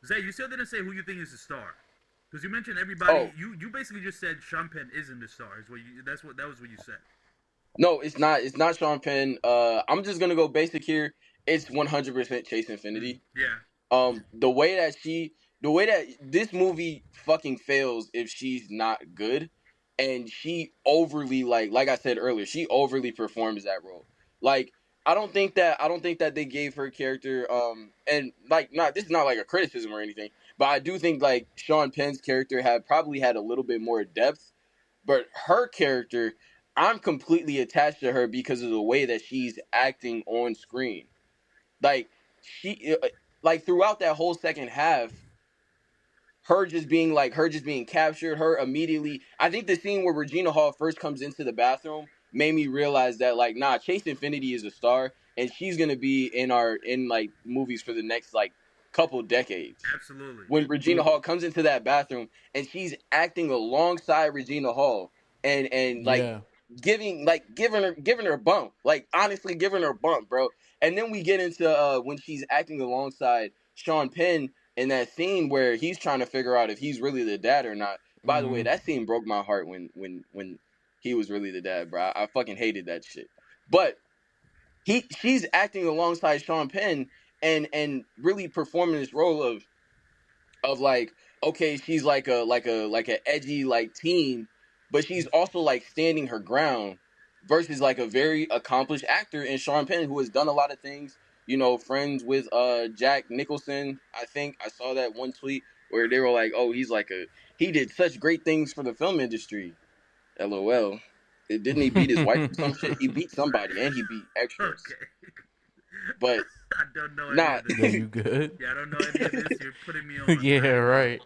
Zay, you still didn't say who you think is the star, because you mentioned everybody. Oh. You basically just said Sean Penn isn't the star. That was what you said. No, it's not. It's not Sean Penn. I'm just gonna go basic here. It's 100% Chase Infinity. Yeah. The way that this movie fucking fails if she's not good, and she overly like I said earlier, she overly performs that role. Like, I don't think that they gave her character and like this is not like a criticism or anything, but I do think like Sean Penn's character probably had a little bit more depth, but her character, I'm completely attached to her because of the way that she's acting on screen. Like, she like throughout that whole second half, her just being captured, her immediately. I think the scene where Regina Hall first comes into the bathroom made me realize that like, nah, Chase Infinity is a star, and she's gonna be in like movies for the next like couple decades. Absolutely. When Regina Hall comes into that bathroom and she's acting alongside Regina Hall and like Yeah. giving her a bump, like honestly giving her a bump, bro. And then we get into when she's acting alongside Sean Penn in that scene where he's trying to figure out if he's really the dad or not. By the way, Hmm. that scene broke my heart when he was really the dad, bro. I fucking hated that shit. But she's acting alongside Sean Penn and really performing this role of like, okay, she's like a edgy like teen, but she's also like standing her ground versus like a very accomplished actor in Sean Penn who has done a lot of things. You know, friends with Jack Nicholson. I think I saw that one tweet where they were like, "Oh, he did such great things for the film industry." LOL. Didn't he beat his wife or some shit? He beat somebody and he beat extras. Okay. But I don't know any nah. of this. Yeah, you good? Yeah, I don't know any of this. You're putting me on. Yeah, right.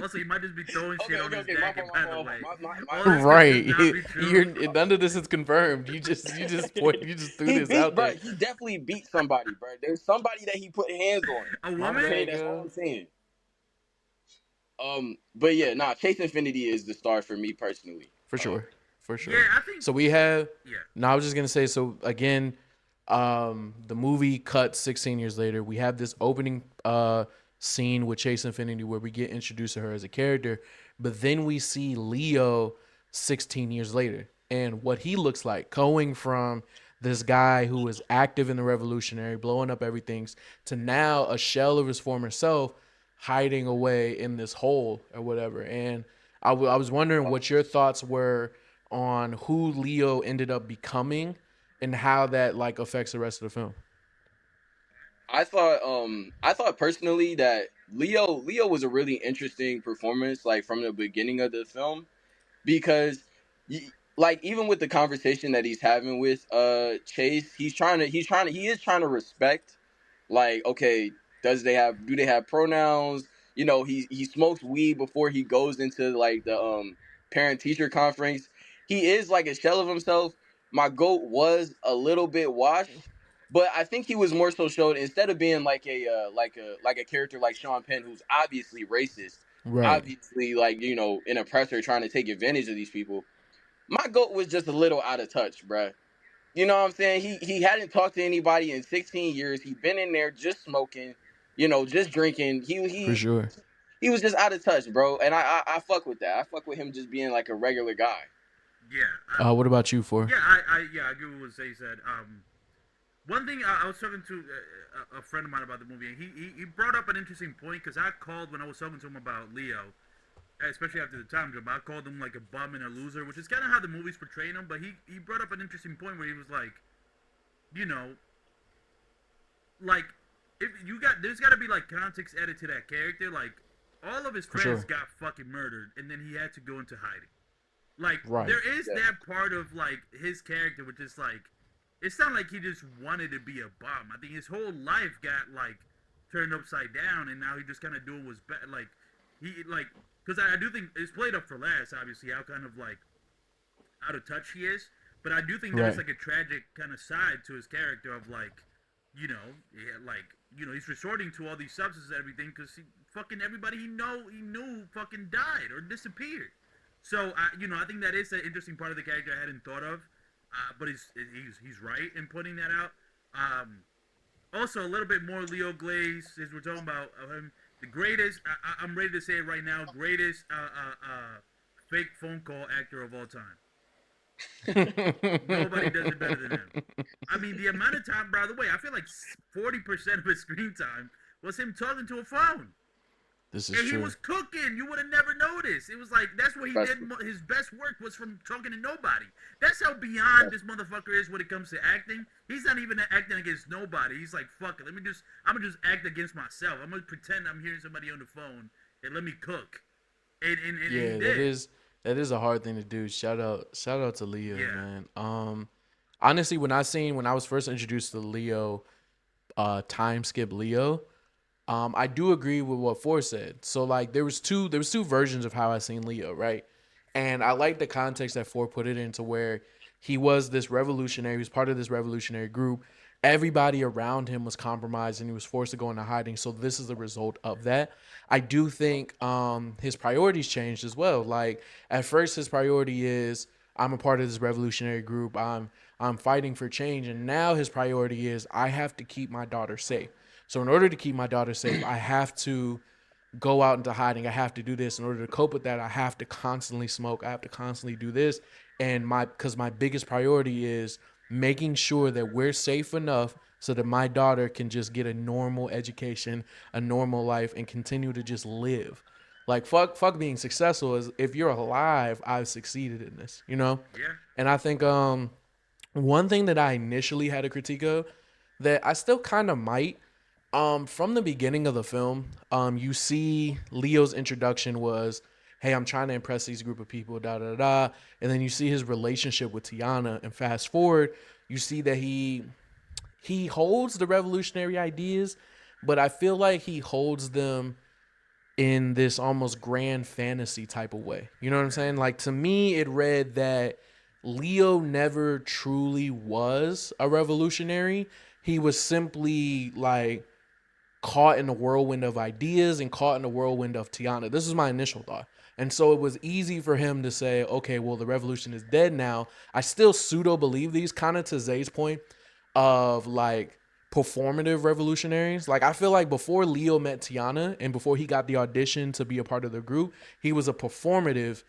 Also, you might just be throwing shit on his Okay. jacket, by the way. All My- this Right. could not be true. You're none of this is confirmed. You just threw He this beat, out bro. there. He definitely beat somebody, bro. There's somebody that he put hands on. A My woman? bad. That's all I'm saying. But yeah, nah. Chase Infinity is the star for me personally. For sure. For sure. Yeah, I think. So we have Yeah. no, I was just gonna say, so again, the movie cuts 16 years later. We have this opening scene with Chase Infinity where we get introduced to her as a character, but then we see Leo 16 years later and what he looks like, going from this guy who was active in the revolutionary, blowing up everything, to now a shell of his former self, hiding away in this hole or whatever. And I was wondering what your thoughts were on who Leo ended up becoming and how that like affects the rest of the film. I thought personally that Leo was a really interesting performance, like from the beginning of the film, because like even with the conversation that he's having with Chase, he is trying to respect, like, okay, do they have pronouns? You know, he smokes weed before he goes into like the parent teacher conference. He is like a shell of himself. My goat was a little bit washed, but I think he was more so showed, instead of being like a character like Sean Penn, who's obviously racist, Right. obviously like, you know, an oppressor trying to take advantage of these people. My goat was just a little out of touch, bruh. You know what I'm saying? He hadn't talked to anybody in 16 years. He'd been in there just smoking, you know, just drinking. For sure. He was just out of touch, bro. And I fuck with that. I fuck with him just being like a regular guy. Yeah. What about you, For? Yeah, I agree with what Zay said. One thing I was talking to a friend of mine about the movie, and he brought up an interesting point because I called when I was talking to him about Leo, especially after the time jump. I called him like a bum and a loser, which is kind of how the movie's portraying him. But he brought up an interesting point where he was like, you know, like if you got there's got to be like context added to that character. Like all of his friends got fucking murdered, and then he had to go into hiding. Like there is that part of like his character, which is like. It's not like he just wanted to be a bum. I think his whole life got like turned upside down, and now he just kind of doing what's better. Like he like because I do think it's played up for laughs, obviously how kind of like out of touch he is. But I do think there's like a tragic kind of side to his character of like, you know, he's resorting to all these substances and everything because fucking everybody he knew fucking died or disappeared. So I think that is an interesting part of the character I hadn't thought of. But he's right in pointing that out. Also, a little bit more Leo Glaze, as we're talking about him, the greatest. I'm ready to say it right now. Greatest fake phone call actor of all time. Nobody does it better than him. I mean, the amount of time. By the way, I feel like 40% of his screen time was him talking to a phone. This is and true. He was cooking. You would have never noticed. It was like, that's what he did. His best work was from talking to nobody. That's how beyond this motherfucker is when it comes to acting. He's not even acting against nobody. He's like, fuck it. I'm going to just act against myself. I'm going to pretend I'm hearing somebody on the phone and let me cook. And yeah, that is a hard thing to do. Shout out to Leo, man. Honestly, when I was first introduced to Leo, time skip Leo, I do agree with what Ford said. So like there was two versions of how I seen Leo, right? And I like the context that Ford put it into where he was this revolutionary, he was part of this revolutionary group. Everybody around him was compromised and he was forced to go into hiding. So this is the result of that. I do think his priorities changed as well. Like at first his priority is I'm a part of this revolutionary group. I'm fighting for change. And now his priority is I have to keep my daughter safe. So in order to keep my daughter safe, I have to go out into hiding. I have to do this in order to cope with that. I have to constantly smoke. I have to constantly do this. And because my biggest priority is making sure that we're safe enough so that my daughter can just get a normal education, a normal life, and continue to just live. Like fuck being successful is if you're alive, I've succeeded in this, you know? Yeah. And I think one thing that I initially had a critique of that I still kind of might from the beginning of the film, you see Leo's introduction was, "Hey, I'm trying to impress these group of people, da da da," and then you see his relationship with Tiana, and fast forward, you see that he holds the revolutionary ideas, but I feel like he holds them in this almost grand fantasy type of way. You know what I'm saying? Like to me, it read that Leo never truly was a revolutionary. He was simply like caught in a whirlwind of ideas and caught in a whirlwind of Tiana. This is my initial thought. And so it was easy for him to say, okay, well, the revolution is dead now. I still pseudo believe these, kind of to Zay's point of like performative revolutionaries. Like I feel like before Leo met Tiana and before he got the audition to be a part of the group, he was a performative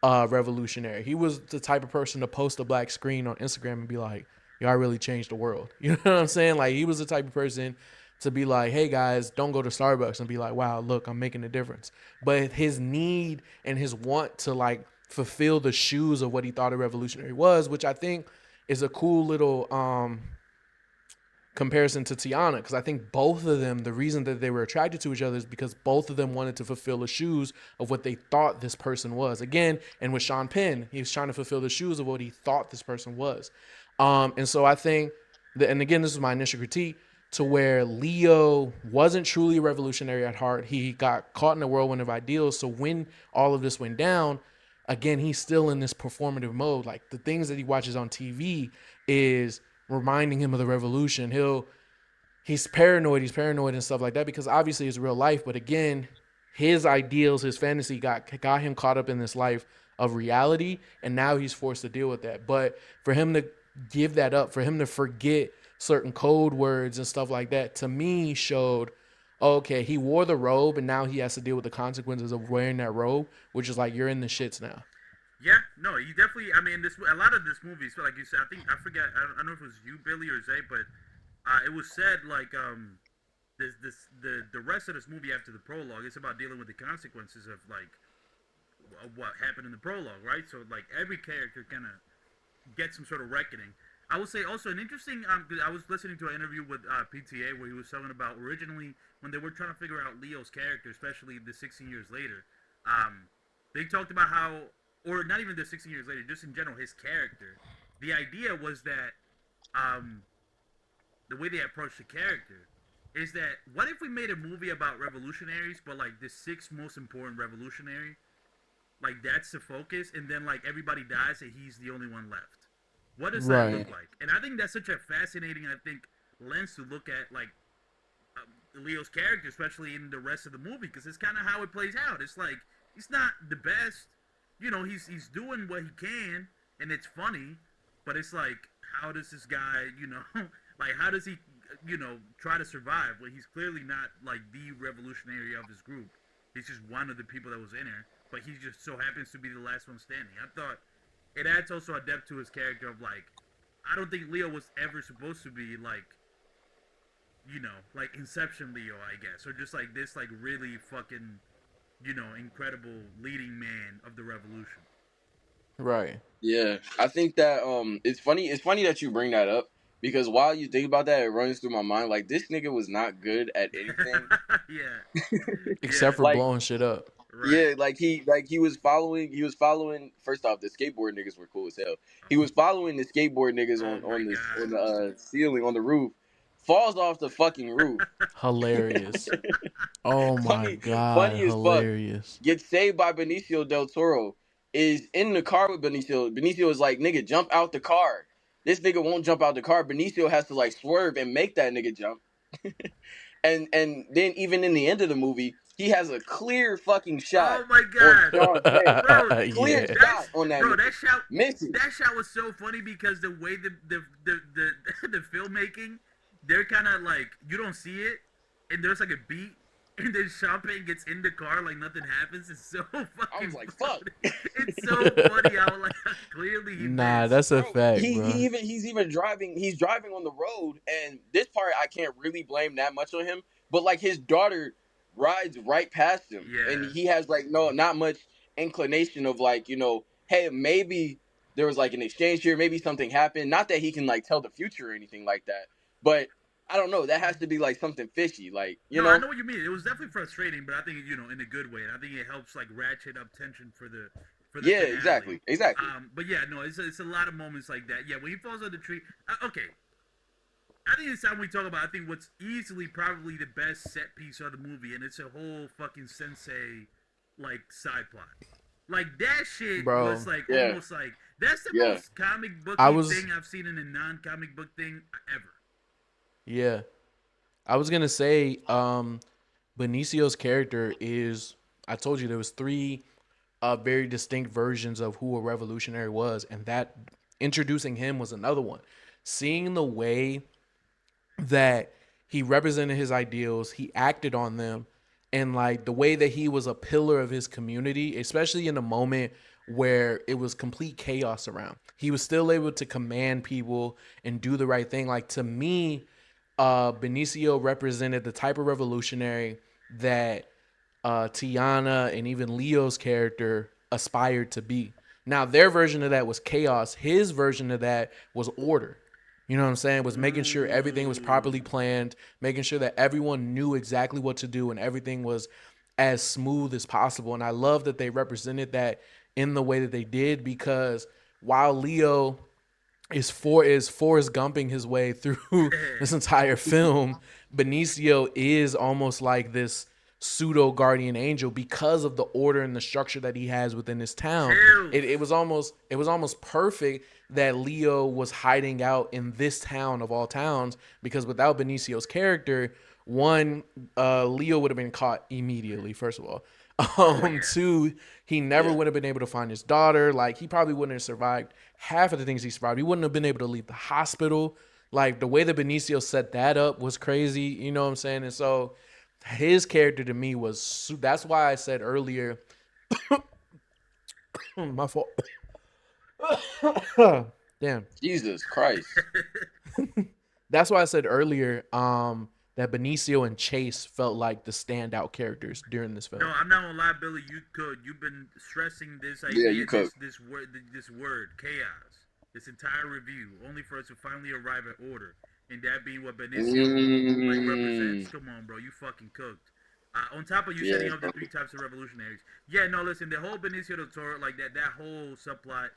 revolutionary. He was the type of person to post a black screen on Instagram and be like, "Yo, I really changed the world." You know what I'm saying? Like he was the type of person to be like, "Hey guys, don't go to Starbucks," and be like, "Wow, look, I'm making a difference." But his need and his want to like fulfill the shoes of what he thought a revolutionary was, which I think is a cool little comparison to Tiana, because I think both of them, the reason that they were attracted to each other is because both of them wanted to fulfill the shoes of what they thought this person was. Again, and with Sean Penn, he was trying to fulfill the shoes of what he thought this person was. And so I think that, and again, this is my initial critique, to where Leo wasn't truly revolutionary at heart. He got caught in a whirlwind of ideals. So when all of this went down, again, he's still in this performative mode. Like the things that he watches on TV is reminding him of the revolution. He's paranoid and stuff like that because obviously it's real life. But again, his ideals, his fantasy got him caught up in this life of reality, and now he's forced to deal with that. But for him to give that up, for him to forget certain code words and stuff like that, to me showed, okay, he wore the robe and now he has to deal with the consequences of wearing that robe, which is like you're in the shits now. Yeah, no, you definitely. I mean, a lot of this movie, so like you said, I forget. I don't know if it was you, Billy, or Zay, but it was said like the rest of this movie after the prologue, it's about dealing with the consequences of like what happened in the prologue, right? So like every character kind of gets some sort of reckoning. I would say also an interesting. I was listening to an interview with PTA where he was talking about originally when they were trying to figure out Leo's character, especially the 16 years later. They talked about how, or not even the 16 years later, just in general, his character. The idea was that the way they approached the character is that what if we made a movie about revolutionaries, but like the 6 most important revolutionary, like that's the focus, and then like everybody dies and he's the only one left. What does that look like? And I think that's such a fascinating, lens to look at like Leo's character, especially in the rest of the movie, because it's kind of how it plays out. It's like he's not the best. You know, he's doing what he can, and it's funny, but it's like, how does this guy, like, how does he, try to survive when he's clearly not, like, the revolutionary of his group. He's just one of the people that was in there, but he just so happens to be the last one standing. I thought it adds also a depth to his character of, like, I don't think Leo was ever supposed to be, like, like Inception Leo, I guess, or just, like, this, like, really fucking incredible leading man of the revolution. Right. Yeah, I think that it's funny. It's funny that you bring that up because while you think about that, it runs through my mind like this nigga was not good at anything. Yeah. Except for like, blowing shit up. Right. Yeah, he was following. First off, the skateboard niggas were cool as hell. He was following the skateboard niggas on the ceiling on the roof. Falls off the fucking roof. Hilarious. Oh my god, funny as hilarious. fuck. Gets saved by Benicio del Toro. is in the car with Benicio. Benicio is like, nigga, jump out the car. This nigga won't jump out the car. Benicio has to like swerve and make that nigga jump. And then even in the end of the movie, he has a clear fucking shot Oh my on god, Sean Penn. bro! Clear Yeah. shot on that nigga. Misses. That shot was so funny because the way the filmmaking, they're kind of like you don't see it, and there's like a beat, and then Champagne gets in the car like nothing happens. It's so fucking. I was like, fuck. It's so funny how like clearly he Nah, missed. that's a Bro, fact, he's bro. even driving. He's driving on the road, and this part I can't really blame that much on him. But like his daughter rides right past him, and Yeah. he has like not much inclination of like hey, maybe there was like an exchange here, maybe something happened. Not that he can like tell the future or anything like that, but I don't know. That has to be like something fishy, like No, I know what you mean. It was definitely frustrating, but I think in a good way. And I think it helps like ratchet up tension for the yeah, finale. exactly. But yeah, no, it's a lot of moments like that. Yeah, when he falls on the tree. Okay, I think it's time we talk about. I think what's easily probably the best set piece of the movie, and it's a whole fucking sensei like side plot. Like that shit Bro. was like Yeah. almost like that's the Yeah. most comic book thing I've seen in a non-comic book thing ever. Yeah. I was gonna say, Benicio's character is, I told you there was three very distinct versions of who a revolutionary was, and that introducing him was another one. Seeing the way that he represented his ideals, he acted on them, and like the way that he was a pillar of his community, especially in a moment where it was complete chaos around. He was still able to command people and do the right thing. Like to me, Benicio represented the type of revolutionary that Tiana and even Leo's character aspired to be. Now, their version of that was chaos. His version of that was order. You know what I'm saying? Was making sure everything was properly planned, making sure that everyone knew exactly what to do and everything was as smooth as possible. And I love that they represented that in the way that they did, because while Leo is Forrest Gumping his way through this entire film, Benicio is almost like this pseudo guardian angel because of the order and the structure that he has within his town. It was almost perfect that Leo was hiding out in this town of all towns, because without Benicio's character, one, Leo would have been caught immediately, first of all. Two, he never would have been able to find his daughter. Like, he probably wouldn't have survived half of the things he survived. He wouldn't have been able to leave the hospital. Like, the way that Benicio set that up was crazy. You know what I'm saying? And so his character to me was, that's why I said earlier, my fault. Damn. Jesus Christ. That's why I said earlier, that Benicio and Chase felt like the standout characters during this film. No, I'm not gonna lie, Billy. You've been stressing this idea, this word, chaos, this entire review, only for us to finally arrive at order, and that being what Benicio represents. Come on, bro, you fucking cooked. On top of you setting up the three types of revolutionaries. Yeah, no, listen, the whole Benicio del Toro, like that whole subplot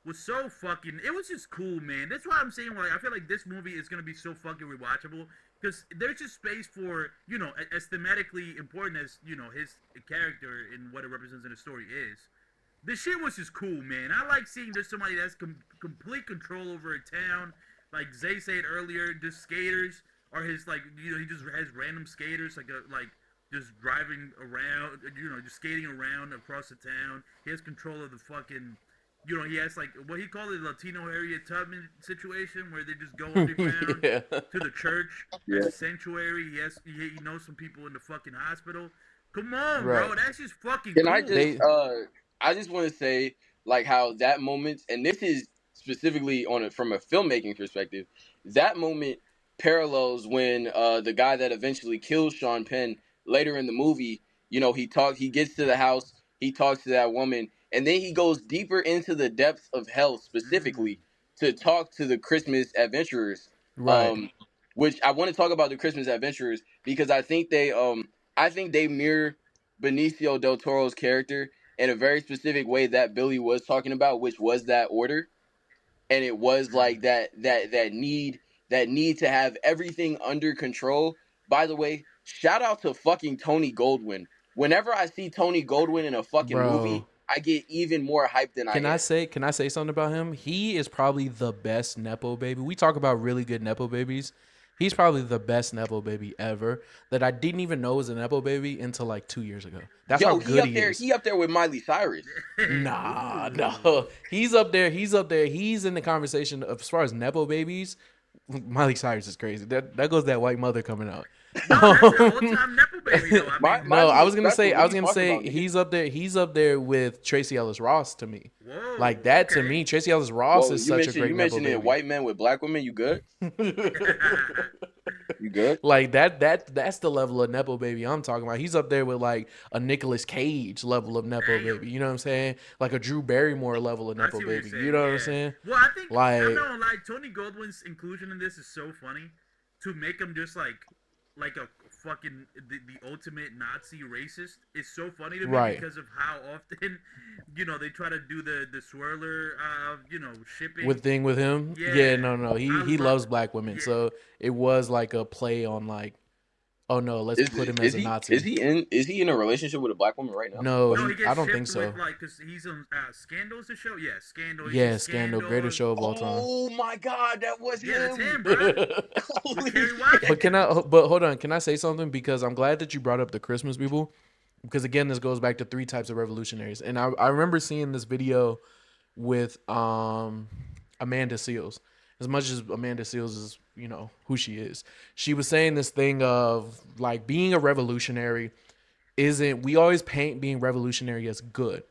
was so fucking. It was just cool, man. That's why I'm saying, like, I feel like this movie is gonna be so fucking rewatchable. Because there's just space for, as thematically important as, his character and what it represents in the story is. This shit was just cool, man. I like seeing there's somebody that's complete control over a town. Like Zay said earlier, just skaters are his, like, he just has random skaters, like just driving around, just skating around across the town. He has control of the fucking... he has like what he called it, Latino Harriet Tubman situation, where they just go underground to the church as a sanctuary. He knows some people in the fucking hospital. Come on, bro, that's just fucking cool. I just want to say, like, how that moment, and this is specifically from a filmmaking perspective, that moment parallels when the guy that eventually kills Sean Penn later in the movie, he gets to the house, he talks to that woman. And then he goes deeper into the depths of hell specifically to talk to the Christmas adventurers. Right. Which I want to talk about the Christmas adventurers because I think they mirror Benicio del Toro's character in a very specific way that Billy was talking about, which was that order. And it was like that need to have everything under control. By the way, shout out to fucking Tony Goldwyn. Whenever I see Tony Goldwyn in a fucking movie, I get even more hyped than Can I I am. say something about him? He is probably the best nepo baby. We talk about really good nepo babies. He's probably the best nepo baby ever that I didn't even know was a nepo baby until like 2 years ago. That's how Yo, he good up he there. is. He up there with Miley Cyrus. Nah, no. He's up there. He's up there. He's in the conversation of, as far as nepo babies. Miley Cyrus is crazy. That goes that white mother coming out. No, that's an all-time nepo baby though. I mean, No, Miley I was was gonna special. say, What are you talking about, nigga? he's up there. He's up there with Tracy Ellis Ross to me. whoa, Like that to okay. me, Tracy Ellis Ross Whoa, is such a great you nepo mentioned baby. it. White men with black women. You good? You good? Like that's the level of nepo baby I'm talking about. He's up there with like a Nicolas Cage level of nepo baby. You know what I'm saying? Like a Drew Barrymore level of I nepo see what you're baby. saying. You know what yeah. I'm saying? Well, I think Like- I'm not gonna lie. Tony Goldwyn's inclusion in this is so funny to make him just like a fucking the ultimate Nazi racist is so funny to me Right. because of how often they try to do the swirler shipping With thing with him, Yeah. no. He I loves love- black women, yeah. so it was like a play on like, oh no, let's put him as a Nazi. Is he in a relationship with a black woman right now? No, No, he gets I don't shipped think so. with because he's on Scandal's the show. Yeah, Scandal. Yeah, Scandal, greatest show of all time. Oh my God, that was Yeah, that's him. him, bro. Holy Kerry shit. Washington. But hold on, can I say something? Because I'm glad that you brought up the Christmas people. Because again, this goes back to 3 types of revolutionaries. And I remember seeing this video with Amanda Seales. As much as Amanda Seales is, who she is. She was saying this thing of like being a revolutionary we always paint being revolutionary as good.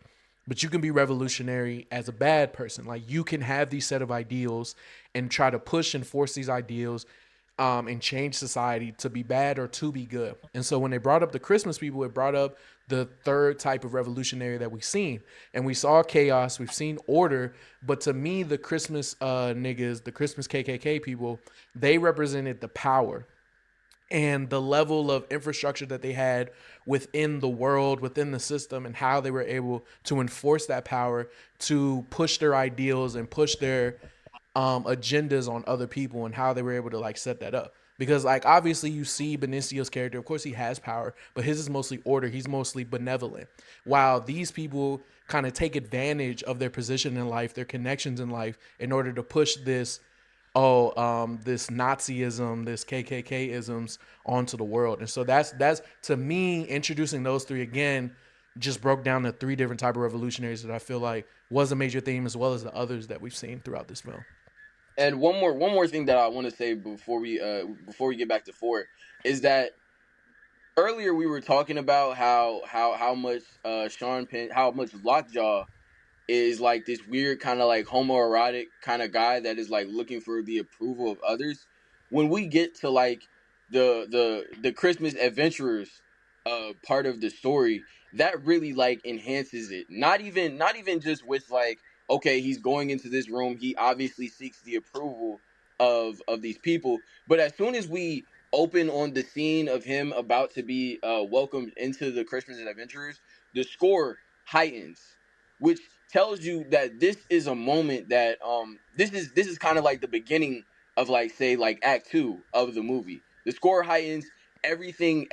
But you can be revolutionary as a bad person. Like you can have these set of ideals and try to push and force these ideals and change society to be bad or to be good. And so when they brought up the Christmas people, it brought up the 3rd type of revolutionary that we've seen. And we saw chaos, we've seen order, but to me, the Christmas niggas, the Christmas KKK people, they represented the power and the level of infrastructure that they had within the world, within the system, and how they were able to enforce that power to push their ideals and push their agendas on other people, and how they were able to like set that up. Because like obviously you see Benicio's character, of course he has power, but his is mostly order. He's mostly benevolent. While these people kind of take advantage of their position in life, their connections in life, in order to push this this Nazism, this KKK isms onto the world. And so that's to me, introducing those 3 again just broke down the 3 different type of revolutionaries that I feel like was a major theme, as well as the others that we've seen throughout this film. And one more thing that I want to say before we get back to 4 is that earlier we were talking about how much Sean Penn, how much Lockjaw is like this weird kind of like homoerotic kind of guy that is like looking for the approval of others. When we get to like the Christmas adventurers part of the story, that really like enhances it. Not even just with like, okay, he's going into this room, he obviously seeks the approval of these people, but as soon as we open on the scene of him about to be welcomed into the Christmas adventurers, the score heightens, which tells you that this is a moment that this is kind of like the beginning of like say like act 2 of the movie. The score heightens, everything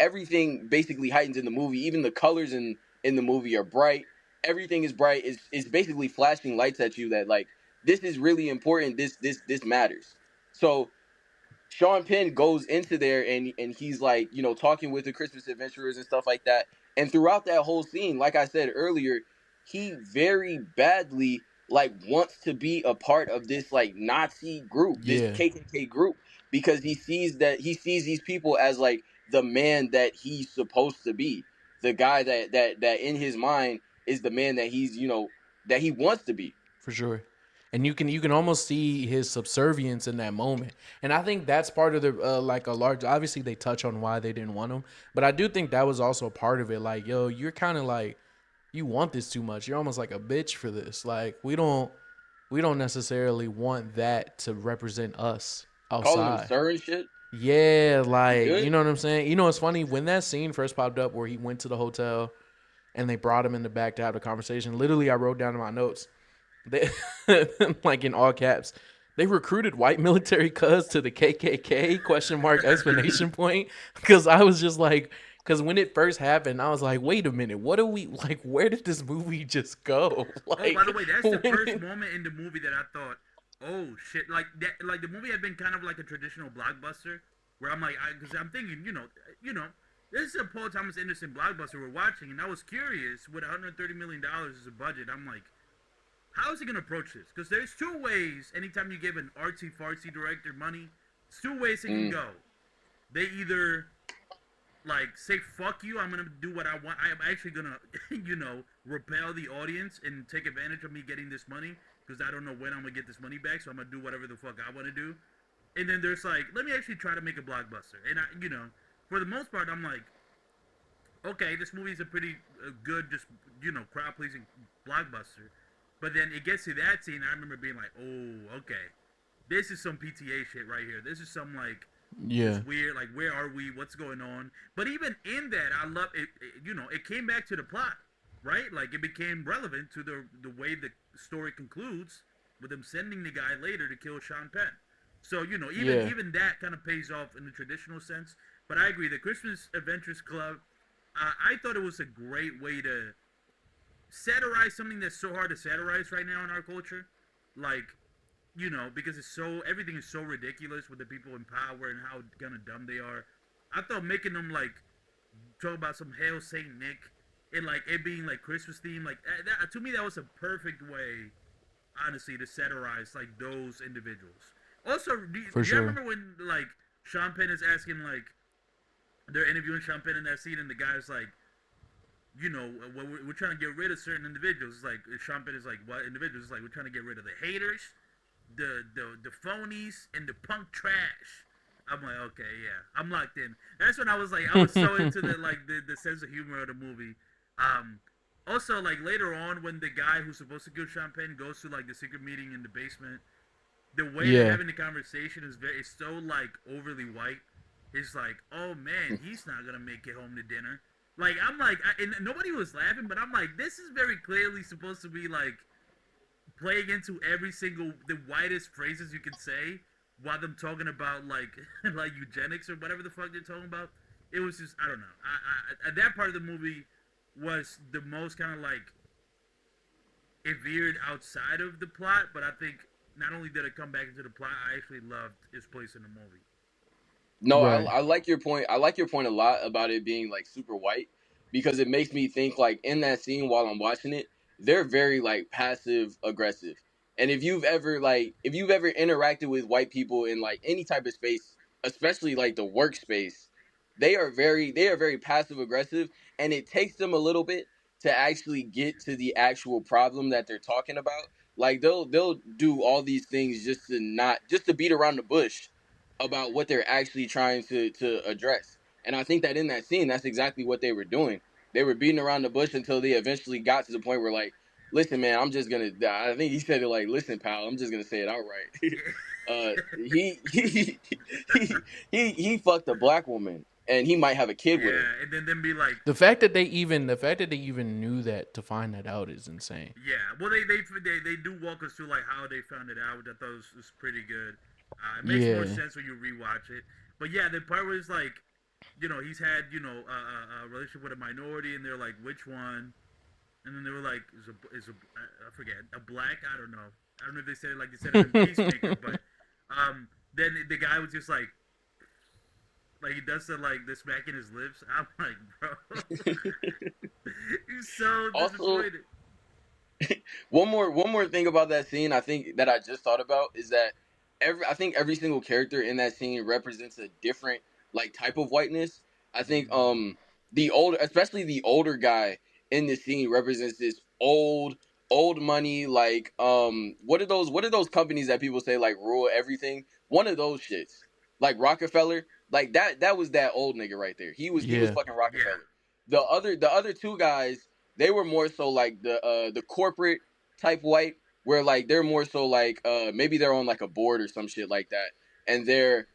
basically heightens in the movie. Even the colors in the movie are bright. Everything is bright. It's basically flashing lights at you that like this is really important. This matters. So Sean Penn goes into there and he's like, talking with the Christmas adventurers and stuff like that. And throughout that whole scene, like I said earlier, he very badly like wants to be a part of this like Nazi group, this KKK group, because he sees these people as like the man that he's supposed to be, the guy that in his mind is the man that he's that he wants to be. For sure. And you can almost see his subservience in that moment. And I think that's part of the like a large, obviously they touch on why they didn't want him, but I do think that was also a part of it. Like, yo, you're kind of like, you want this too much. You're almost like a bitch for this. Like, we don't necessarily want that to represent us outside. Calling him sir and shit. Yeah, like, you know what I'm saying? You know, it's funny when that scene first popped up where he went to the hotel and they brought him in the back to have a conversation. Literally, I wrote down in my notes, they, like in all caps, they recruited white military cuz to the KKK ? Exclamation point. Because I was just like, Because when it first happened, I was like, wait a minute, what are we like? Where did this movie just go? Oh, by the way, that's the when first it- moment in the movie that I thought, oh shit, like that, like the movie had been kind of like a traditional blockbuster, where I'm like, because I'm thinking, this is a Paul Thomas Anderson blockbuster we're watching, and I was curious with 130 million dollars as a budget. I'm like, how is he gonna approach this? Because there's two ways. Anytime you give an artsy fartsy director money, it's two ways it can go. They either like say fuck you, I'm gonna do what I want. I'm actually gonna repel the audience and take advantage of me getting this money because I don't know when I'm gonna get this money back, so I'm gonna do whatever the fuck I want to do. And then there's like, let me actually try to make a blockbuster. And for the most part, I'm like, okay, this movie is a pretty good, just crowd pleasing blockbuster. But then it gets to that scene, I remember being like, oh, okay, this is some PTA shit right here. This is some like, yeah, it's weird. Like, where are we? What's going on? But even in that, I love it. It came back to the plot, right? Like, it became relevant to the way the story concludes with them sending the guy later to kill Sean Penn. So even that kind of pays off in the traditional sense. But I agree, the Christmas Adventures Club. I thought it was a great way to satirize something that's so hard to satirize right now in our culture, like. Because everything is so ridiculous with the people in power and how kind of dumb they are. I thought making them like talk about some Hail Saint Nick and like it being like Christmas theme, like to me that was a perfect way, honestly, to satirize like those individuals. Also, do you remember when like Sean Penn is asking like they're interviewing Sean Penn in that scene and the guy's like, we're trying to get rid of certain individuals. It's like Sean Penn is like, what individuals? It's like we're trying to get rid of the haters. The phonies and the punk trash. I'm like, okay, yeah, I'm locked in. That's when I was so into the sense of humor of the movie. Also, like later on when the guy who's supposed to kill Sean Penn goes to like the secret meeting in the basement, the way they're having the conversation is so like overly white. It's like, oh man, he's not gonna make it home to dinner. Like I'm like, and nobody was laughing, but I'm like, this is very clearly supposed to be like. Playing into every single the widest phrases you can say while them talking about like eugenics or whatever the fuck they're talking about. It was just I don't know. I that part of the movie was the most kind of like it veered outside of the plot, but I think not only did it come back into the plot, I actually loved its place in the movie. No, right, I like your point. I like your point a lot about it being like super white because it makes me think like in that scene while I'm watching it, they're very like passive aggressive. And if you've ever interacted with white people in like any type of space, especially like the workspace, they are very passive aggressive and it takes them a little bit to actually get to the actual problem that they're talking about. Like they'll do all these things just to beat around the bush about what they're actually trying to address. And I think that in that scene, that's exactly what they were doing. They were beating around the bush until they eventually got to the point where, like, listen, man, I'm just gonna. I think he said it like, listen, pal, I'm just gonna say it outright. He fucked a black woman, and he might have a kid with her. Yeah, and then them be like, the fact that they even knew that to find that out is insane. yeah. Well, they do walk us through like how they found it out. Which I thought was pretty good. It makes more sense when you rewatch it. But yeah, the part where it's like, he's had a relationship with a minority, and they're like, which one? And then they were like, I forget, a black? I don't know. I don't know if they said it like they said it in Peacemaker, but then the guy was just like he does the smack in his lips. I'm like, bro, he's so disappointed. One more thing about that scene, I think that I just thought about is that I think every single character in that scene represents a different like type of whiteness. I think especially the older guy in the scene represents this old money like what are those companies that people say like rule everything? One of those shits. Like Rockefeller, like that was that old nigga right there. He was fucking Rockefeller. Yeah. The other two guys, they were more so like the corporate type white where like they're more so like maybe they're on like a board or some shit like that, and they're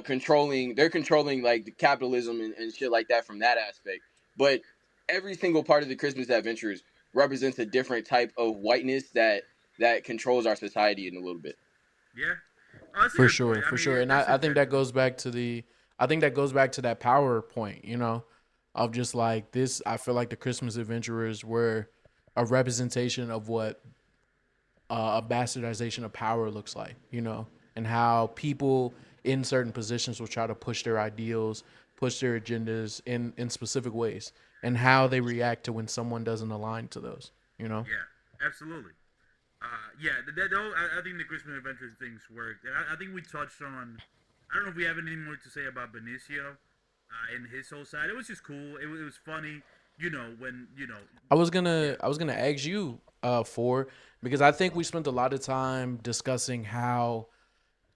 controlling like the capitalism and shit like that from that aspect. But every single part of the Christmas Adventures represents a different type of whiteness that controls our society in a little bit. Yeah. Oh, that's a For good sure, point. for I mean, sure. And that's I think that exactly- goes back to I think that goes back to that power point, of just like this. I feel like the Christmas Adventurers were a representation of what a bastardization of power looks like, you know, and how people in certain positions will try to push their ideals, push their agendas in specific ways, and how they react to when someone doesn't align to those, you know. Yeah, absolutely. Yeah, I think the Christmas Adventures things worked. And I think we touched on. I don't know if we have anything more to say about Benicio and his whole side. It was just cool. It was funny. You know when you know. Yeah. I was gonna ask you for because I think we spent a lot of time discussing how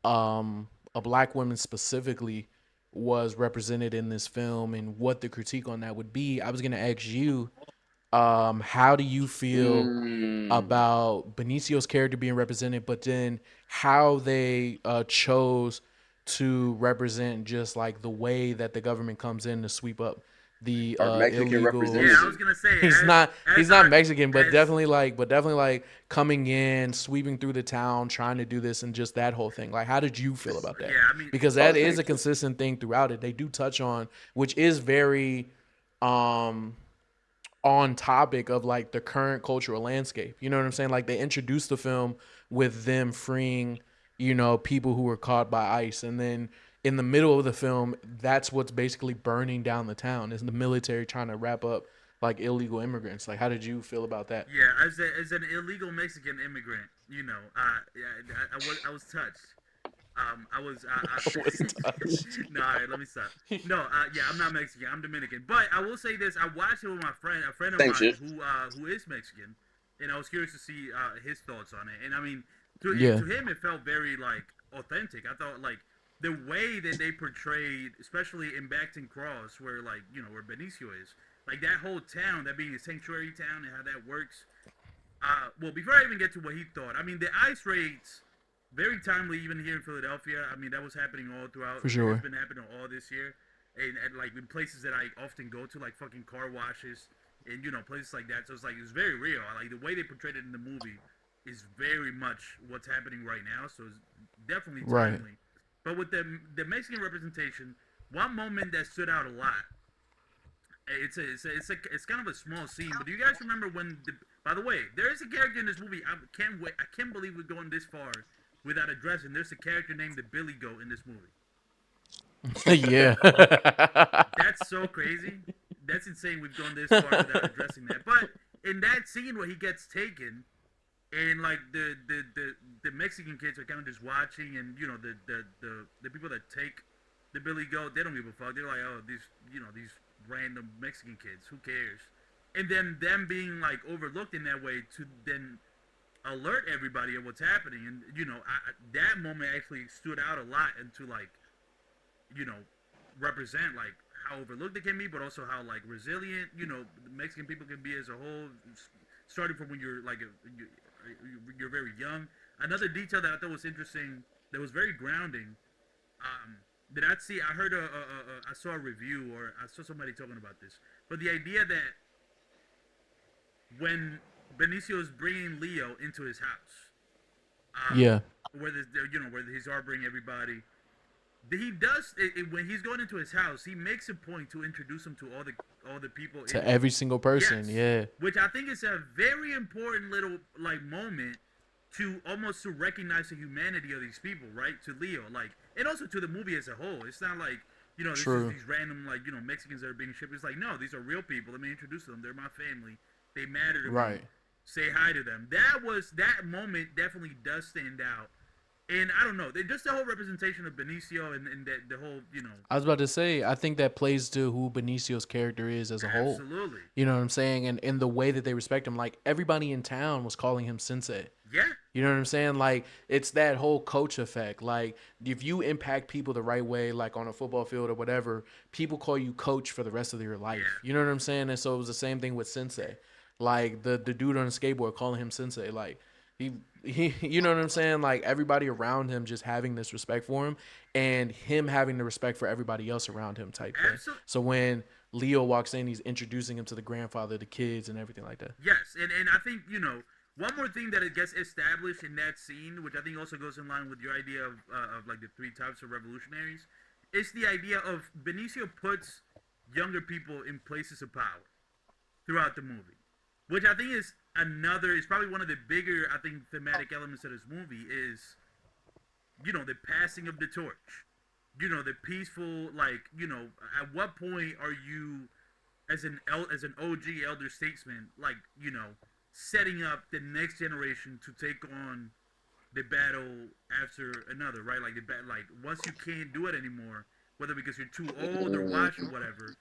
a black woman specifically was represented in this film and what the critique on that would be. I was gonna ask you, how do you feel Mm. about Benicio's character being represented, but then how they chose to represent just like the way that the government comes in to sweep up the Our Mexican illegals. Yeah, I representative. was gonna say He's as, not as he's not our, Mexican, as but definitely like coming in, sweeping through the town, trying to do this and just that whole thing. Like, how did you feel about that? yeah. I mean, Because Oh, that is thank a you. consistent thing throughout it. They do touch on, which is very um on topic of like the current cultural landscape. You know what I'm saying? Like they introduced the film with them freeing, you know, people who were caught by ICE, and then in the middle of the film, that's what's basically burning down the town is the military trying to wrap up like illegal immigrants. Like, how did you feel about that? yeah. As an illegal Mexican immigrant, you know, yeah, I was touched. I was. Was touched. No, all right, let me stop. No, yeah, I'm not Mexican. I'm Dominican. But I will say this: I watched it with my friend, a friend of Same mine shit. who is Mexican, and I was curious to see his thoughts on it. And I mean, Yeah, to him, it felt very like authentic. I thought like the way that they portrayed, especially in Backton Cross, where like you know where Benicio is, like that whole town, that being a sanctuary town, and how that works. Well, before I even get to what he thought, I mean, the ICE raids, very timely, even here in Philadelphia. I mean, that was happening all throughout. for It has sure. been happening all this year, and like in places that I often go to, like fucking car washes, and you know places like that. So it's like it's very real. Like the way they portrayed it in the movie is very much what's happening right now. So it's definitely Right. timely. But with the Mexican representation, one moment that stood out a lot. It's kind of a small scene, but do you guys remember when? By the way, there is a character in this movie. I can't wait. I can't believe we're going this far without addressing. There's a character named the Billy Goat in this movie. Yeah. That's so crazy. That's insane. We've gone this far without addressing that. But in that scene where he gets taken, and like the Mexican kids are kind of just watching, and you know the people that take the Billy Goat, they don't give a fuck. They're like, oh, these random Mexican kids, who cares? And then them being like overlooked in that way to then alert everybody of what's happening, and you know that moment actually stood out a lot, and to like you know represent like how overlooked they can be, but also how like resilient you know Mexican people can be as a whole, starting from when you're like you're very young. Another detail that I thought was interesting, that was very grounding. Did I see? I heard I saw a review, or I saw somebody talking about this. But the idea that when Benicio's bringing Leo into his house, Yeah. where where he's harboring everybody, he does when he's going into his house. He makes a point to introduce him to all the people To in every single person. Yes. Yeah. Which I think is a very important little like moment to almost to recognize the humanity of these people, right? To Leo, like, and also to the movie as a whole. It's not like this True. is these random like Mexicans that are being shipped. It's like no, these are real people. Let me introduce them. They're my family. They matter to me. Right. Say hi to them. That moment definitely does stand out. And I don't know, just the whole representation of Benicio and the whole, I was about to say, I think that plays to who Benicio's character is as a whole. absolutely. You know what I'm saying? And in the way that they respect him, like everybody in town was calling him sensei. Yeah. You know what I'm saying? Like it's that whole coach effect. Like if you impact people the right way, like on a football field or whatever, people call you coach for the rest of your life. Yeah. You know what I'm saying? And so it was the same thing with sensei. Like the dude on the skateboard calling him sensei. Like he you know what I'm saying? Like everybody around him just having this respect for him, and him having the respect for everybody else around him type thing. Absolutely. So when Leo walks in, he's introducing him to the grandfather, the kids, and everything like that. Yes, and I think one more thing that it gets established in that scene, which I think also goes in line with your idea of like the three types of revolutionaries, is the idea of Benicio puts younger people in places of power throughout the movie, which I think is probably one of the bigger, I think, thematic elements of this movie is, the passing of the torch. The peaceful, at what point are you, as an OG elder statesman, setting up the next generation to take on the battle after another, right? Once you can't do it anymore, whether because you're too old or washed or whatever,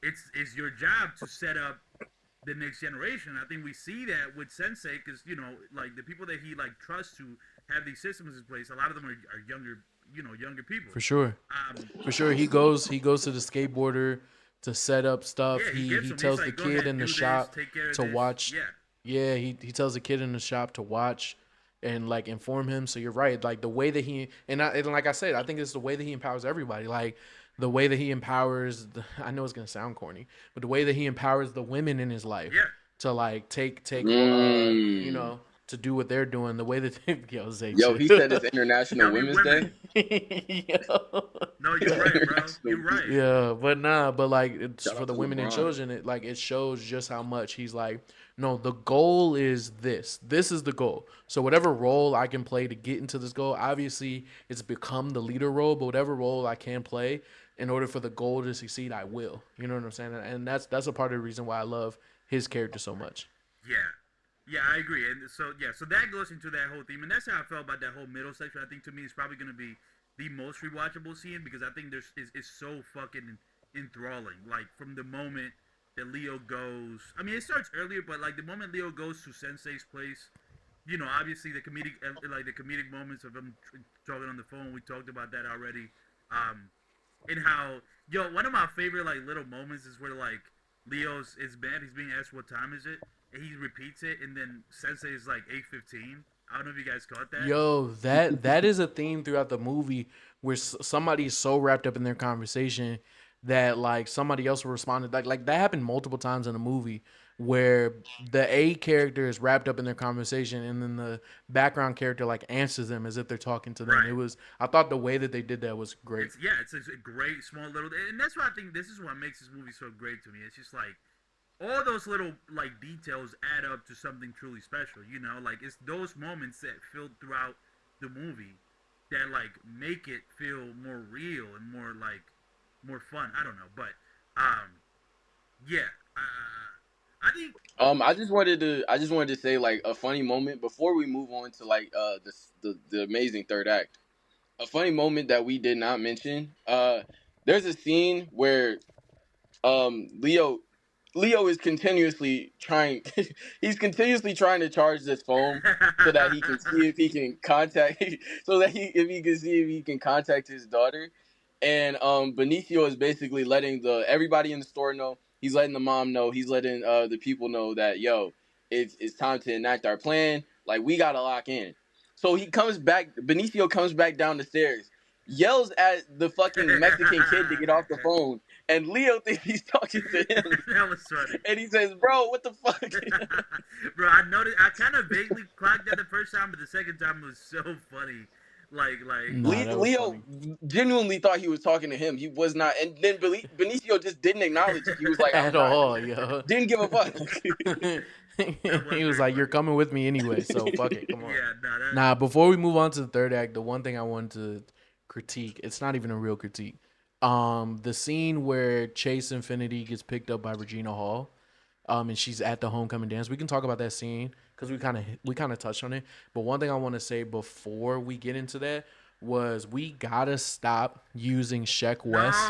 it's your job to set up the next generation. I think we see that with Sensei because the people that he trusts to have these systems in place, a lot of them are younger people. For sure. For sure. He goes to the skateboarder to set up stuff. Yeah, he tells the kid in the shop to watch. Yeah, he tells the kid in the shop to watch and inform him. So you're right. Like the way that he and like I said, I think it's the way that he empowers everybody. Like the way that he empowers I know it's gonna sound corny, but the way that he empowers the women in his life to take to do what they're doing, the way that he said it's International Women's Day. No, you're right, bro. You're right. Yeah, but it's Shout for out the to women and LeBron. children. It shows just how much he's like. No, the goal is this. This is the goal. So whatever role I can play to get into this goal, obviously it's become the leader role. But whatever role I can play in order for the goal to succeed, I will. You know what I'm saying? And that's a part of the reason why I love his character so much. Yeah, I agree. And so that goes into that whole theme, and that's how I felt about that whole middle section. I think to me it's probably going to be the most rewatchable scene because I think it's so fucking enthralling. Like from the moment that Leo goes, I mean it starts earlier, but the moment Leo goes to Sensei's place, obviously the comedic moments of him talking on the phone. We talked about that already. And how one of my favorite little moments is where Leo's is bad. He's being asked what time is it. And he repeats it, and then Sensei is 8:15. I don't know if you guys caught that. Yo, that is a theme throughout the movie where somebody is so wrapped up in their conversation that somebody else will respond. Like that happened multiple times in the movie where the A character is wrapped up in their conversation, and then the background character answers them as if they're talking to them. Right. I thought the way that they did that was great. It's a great small little, and that's why I think this is what makes this movie so great to me. It's just all those little details add up to something truly special, it's those moments that feel throughout the movie that make it feel more real and more more fun. I don't know, but I think I just wanted to say a funny moment before we move on to the amazing third act. A funny moment that we did not mention. There's a scene where Leo is continuously trying. He's continuously trying to charge this phone so that he can see if he can contact. If he can contact his daughter, and Benicio is basically letting everybody in the store know. He's letting the mom know. He's letting the people know that it's time to enact our plan. We gotta lock in. So he comes back. Benicio comes back down the stairs, yells at the fucking Mexican kid to get off the phone. And Leo thinks he's talking to him. That was funny. And he says, "Bro, what the fuck?" Bro, I noticed. I kind of vaguely clocked that the first time, but the second time was so funny. Leo genuinely thought he was talking to him. He was not. And then Benicio just didn't acknowledge it. He was like, at all, yo. Didn't give a fuck. He was like, "You're coming with me anyway, so fuck it, come on." Yeah, Nah, before we move on to the third act, the one thing I wanted to critique, it's not even a real critique. The scene where Chase Infinity gets picked up by Regina Hall, and she's at the homecoming dance. We can talk about that scene because we kind of touched on it. But one thing I want to say before we get into that was we gotta stop using Sheck West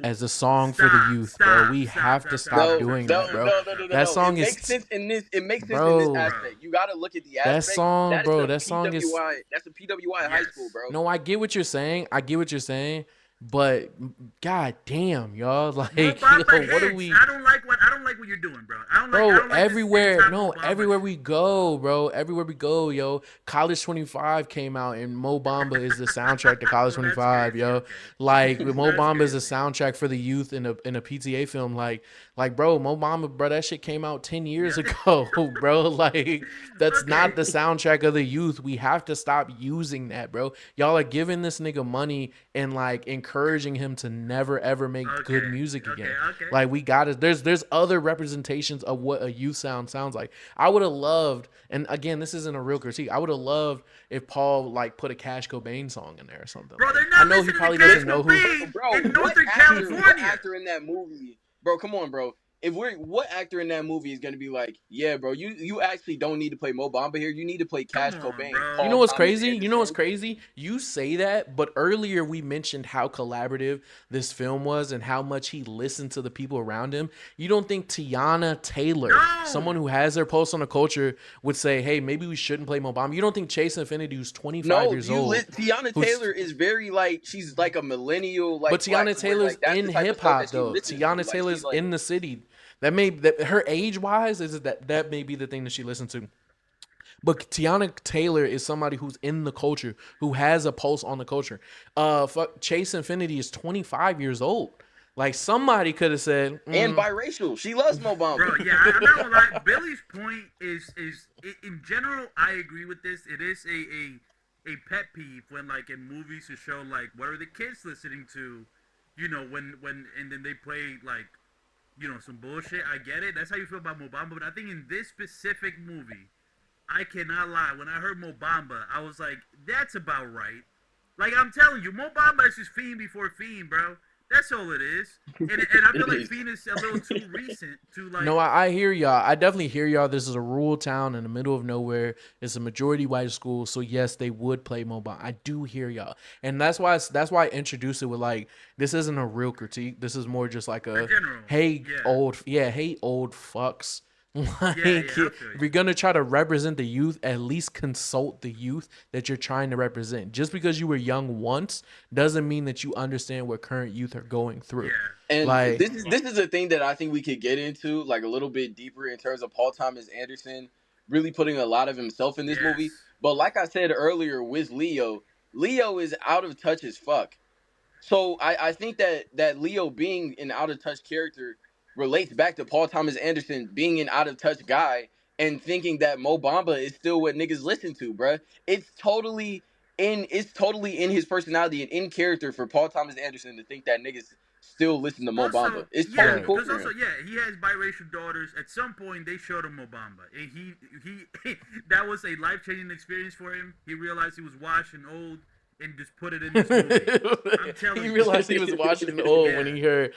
as a song for the youth, bro. We have to stop doing that, bro. That song it is makes sense in this. It makes sense bro, in this aspect. You gotta look at the aspect. that song, that bro. is That song is that's a PWI high school, bro. no. I get what you're saying. But god damn, y'all, what are we? I don't like what you're doing, bro. I don't like everywhere we go, bro. Everywhere we go, yo. College 25 came out, and Mo Bamba is the soundtrack to College 25, yo. Mo Bamba is the soundtrack for the youth in a PTA film. Bro, Mo Bamba, bro, that shit came out 10 years ago, bro. That's not the soundtrack of the youth. We have to stop using that, bro. Y'all are giving this nigga money and encouraging encouraging him to never ever make good music again. Okay. Like we got it. There's other representations of what a youth sounds like. I would have loved, and again, this isn't a real critique. I would have loved if Paul like put a Cash Cobain song in there or something. Bro, Like, they're not I know he listening probably to Cash doesn't know who. Cobain Bro, in what Northern actor, what California. actor in that movie? Bro, come on, bro. What actor in that movie is gonna be like, yeah, bro, you actually don't need to play Mo Bamba here. You need to play Cash Come on, Cobain. bro. Paul You know what's Thomas crazy? You know what's Anderson. crazy? You say that, but earlier we mentioned how collaborative this film was and how much he listened to the people around him. You don't think Tiana Taylor, No! someone who has their pulse on the culture, would say, hey, maybe we shouldn't play Mo Bamba? You don't think Chase Infinity, who's 25 No, years old, Tiana who's- Taylor is very like she's like a millennial, like. but Tiana black, where, Taylor's like, that's in the type of hip stuff hop that she though. listens to. Tiana Like, Taylor's she's, like, in the city. That her age wise is that may be the thing that she listens to. But Tiana Taylor is somebody who's in the culture, who has a pulse on the culture. Chase Infinity is 25 years old. Like somebody could have said, and biracial. She loves Mo Bamba. Bro, yeah, I'm not gonna lie. Billy's point is in general, I agree with this. It is a pet peeve when like in movies to show like what are the kids listening to, you know, when and then they play like, you know, some bullshit. I get it. That's how you feel about Mo Bamba. But I think in this specific movie, I cannot lie. When I heard Mo Bamba, I was like, that's about right. Like I'm telling you, Mo Bamba is just Fiend before Fiend, bro. That's all it is. And I feel like Fiend is a little too recent to like. no, I hear y'all. I definitely hear y'all. This is a rural town in the middle of nowhere. It's a majority white school, so yes, they would play mobile. I do hear y'all, and that's why I introduced it with like this isn't a real critique. This is more just like a general, hey yeah. hey old fucks. Like, I feel you. if you're gonna try to represent the youth, at least consult the youth that you're trying to represent. Just because you were young once doesn't mean that you understand what current youth are going through. Yeah. And Like- this is a thing that I think we could get into like a little bit deeper in terms of Paul Thomas Anderson really putting a lot of himself in this Yes. movie. But like I said earlier with Leo is out of touch as fuck. So I think that Leo being an out of touch character relates back to Paul Thomas Anderson being an out of touch guy and thinking that Mo Bamba is still what niggas listen to, bruh. It's totally in his personality and in character for Paul Thomas Anderson to think that niggas still listen to Mo Bamba. It's yeah, totally cool because for also, him. yeah, he has biracial daughters. At some point, they showed him Mo Bamba, and he that was a life changing experience for him. He realized he was washed and old, and just put it in this movie. I'm telling He you. realized he was watching old Yeah. when he heard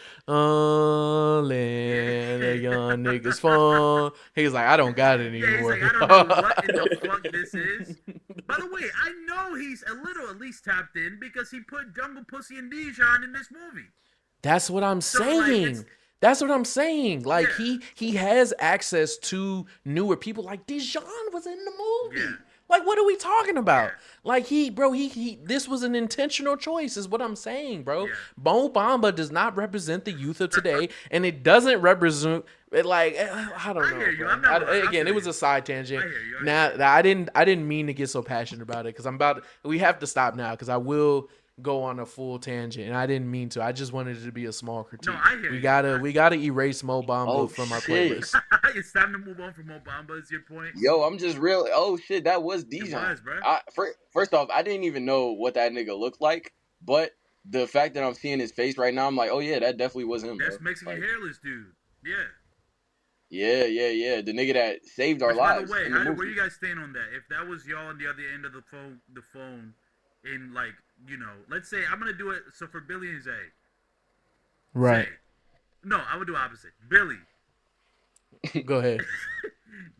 let the young niggas fall. He was like, I don't got it Yeah, he's anymore. like, I don't know what in the fuck this is. By the way, I know he's a little at least tapped in because he put Jungle Pussy and Dijon in this movie. That's what I'm So, like, saying. it's- That's what I'm saying. Like Yeah. he has access to newer people. Like Dijon was in the movie. Yeah. Like what are we talking about? Yeah. Like he this was an intentional choice is what I'm saying, bro. Yeah. Mo Bamba does not represent the youth of today, and it doesn't represent like I don't I know. hear you. bro. I'm not gonna lie. I Again, feel it was you. a side tangent. I hear you. I Now hear you. I didn't mean to get so passionate about it because we have to stop now because I will go on a full tangent and I didn't mean to. I just wanted it to be a small critique. No, I hear we you. gotta erase Mo Bamba Oh, from our shit. playlist. It's time to move on from Mo Bamba. Is your point? Yo, I'm just real. Oh shit, that was Dijon. was, bro. First off, I didn't even know what that nigga looked like, but the fact that I'm seeing his face right now, I'm like, oh yeah, that definitely was him. That's bro. Mexican Like, hairless dude. Yeah. Yeah. The nigga that saved our Which, by lives. the way, in the where movie. you guys stand on that? If that was y'all on the other end of the phone, in like, you know, let's say I'm gonna do it. So for Billy and Zay, Right. Zay, no, I'm gonna do opposite. Billy, Go ahead.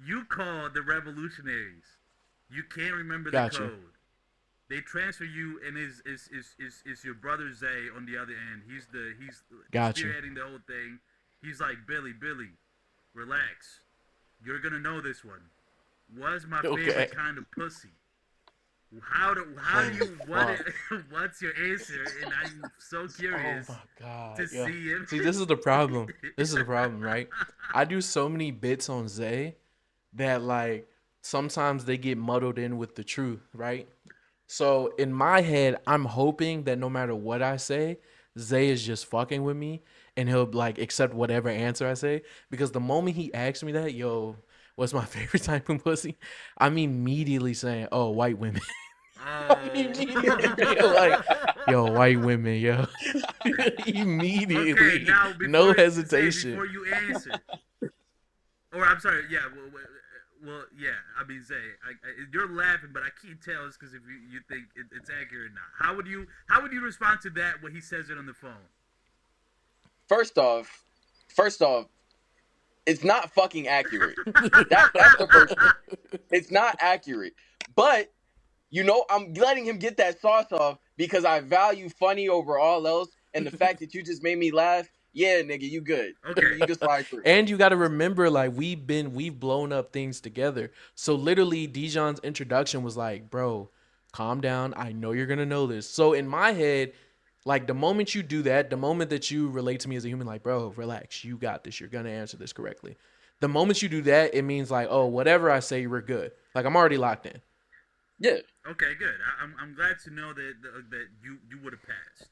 you call the revolutionaries. You can't remember the Gotcha. code. They transfer you, and is your brother Zay on the other end. He's Gotcha. spearheading the whole thing. He's like, Billy, relax. You're gonna know this one. What's my Okay. favorite kind of pussy? How do you what's your answer? And I'm so curious Oh my god. to yo. see him. See, this is the problem. This is the problem, right? I do so many bits on Zay that like sometimes they get muddled in with the truth, right? So in my head, I'm hoping that no matter what I say, Zay is just fucking with me and he'll like accept whatever answer I say. Because the moment he asks me that, yo, what's my favorite type of pussy? I'm immediately saying, oh, white women. Oh. Like, Yo, white women, yo. Immediately, Okay, now no before hesitation. before you answer, or I'm sorry, yeah, well yeah. I mean, you're laughing, but I can't tell it's because if you think it's accurate or not. How would you respond to that when he says it on the phone? First off, it's not fucking accurate. That's the first thing. It's not accurate. But I'm letting him get that sauce off because I value funny over all else, and the fact that you just made me laugh. Yeah, nigga, you good. Okay. You can slide through. And you got to remember, like, we've blown up things together. So literally, Dijon's introduction was like, bro, calm down. I know you're gonna know this. So in my head, like, the moment you do that, the moment that you relate to me as a human, like, bro, relax, you got this. You're gonna answer this correctly. The moment you do that, it means like, oh, whatever I say, we're good. Like, I'm already locked in. Yeah. Okay, good. I'm glad to know that you would have passed.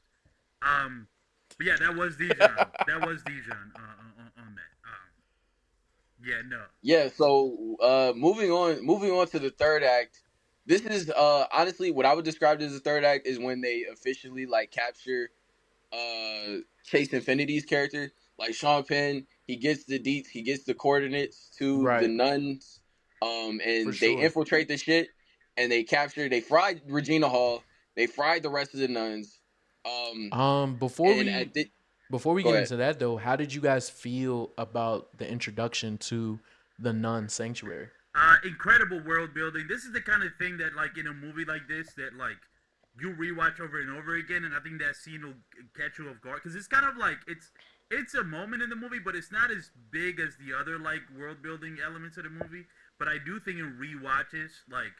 But yeah, that was Dijon. That was Dijon on that. Yeah, no. Yeah, so moving on to the third act. This is honestly what I would describe as the third act is when they officially like capture Chase Infinity's character. Like Sean Penn, he gets the deets, he gets the coordinates to the Right. nuns, For and they sure. infiltrate the shit, and they fried Regina Hall, they fried the rest of the nuns. Before And we at the, Before we Go get ahead. into that, though, how did you guys feel about the introduction to the nun sanctuary? Incredible world building. This is the kind of thing that, like, in a movie like this, that like you rewatch over and over again, and I think that scene will catch you off guard because it's kind of like it's a moment in the movie, but it's not as big as the other like world building elements of the movie. But I do think in rewatches, like,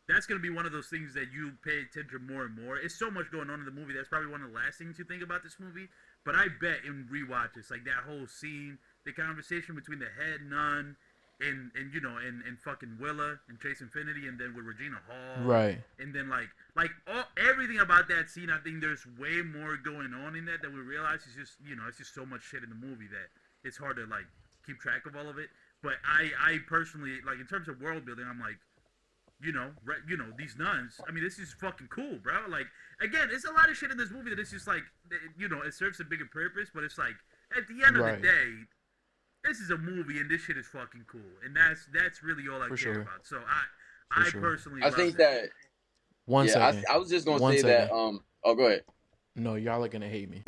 that's gonna be one of those things that you pay attention more and more. It's so much going on in the movie. That's probably one of the last things you think about this movie. But I bet in rewatches, like that whole scene, the conversation between the head nun and fucking Willa and Chase Infinity, and then with Regina Hall, Right. and then everything about that scene. I think there's way more going on in that than we realize. It's just it's just so much shit in the movie that it's hard to like keep track of all of it. But I personally, like, in terms of world building, I'm like, these nuns. I mean, this is fucking cool, bro. Like, again, it's a lot of shit in this movie that it's just like, it serves a bigger purpose, but it's like, at the end of Right. the day, this is a movie and this shit is fucking cool, and that's really all I For care sure. about. So For I sure. personally, I love think it. that One yeah, second. I was just gonna One say that. second. Oh, go ahead. No, y'all are gonna hate me.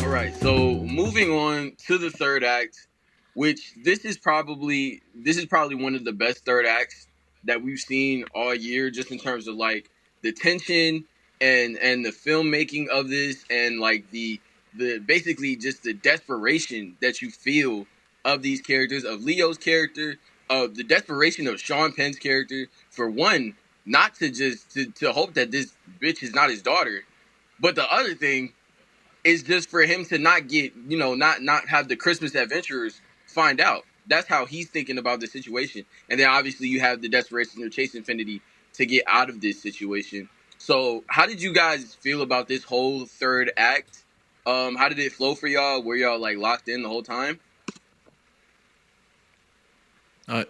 All right, so moving on to the third act, which this is probably one of the best third acts that we've seen all year, just in terms of like the tension and the filmmaking of this, and like the basically just the desperation that you feel of these characters, of Leo's character, of the desperation of Sean Penn's character, for one, not to just to hope that this bitch is not his daughter, but the other thing is just for him to not get, not have the Christmas adventurers find out. That's how he's thinking about the situation. And then obviously you have the desperation of Chase Infinity to get out of this situation. So how did you guys feel about this whole third act? How did it flow for y'all? Were y'all like locked in the whole time?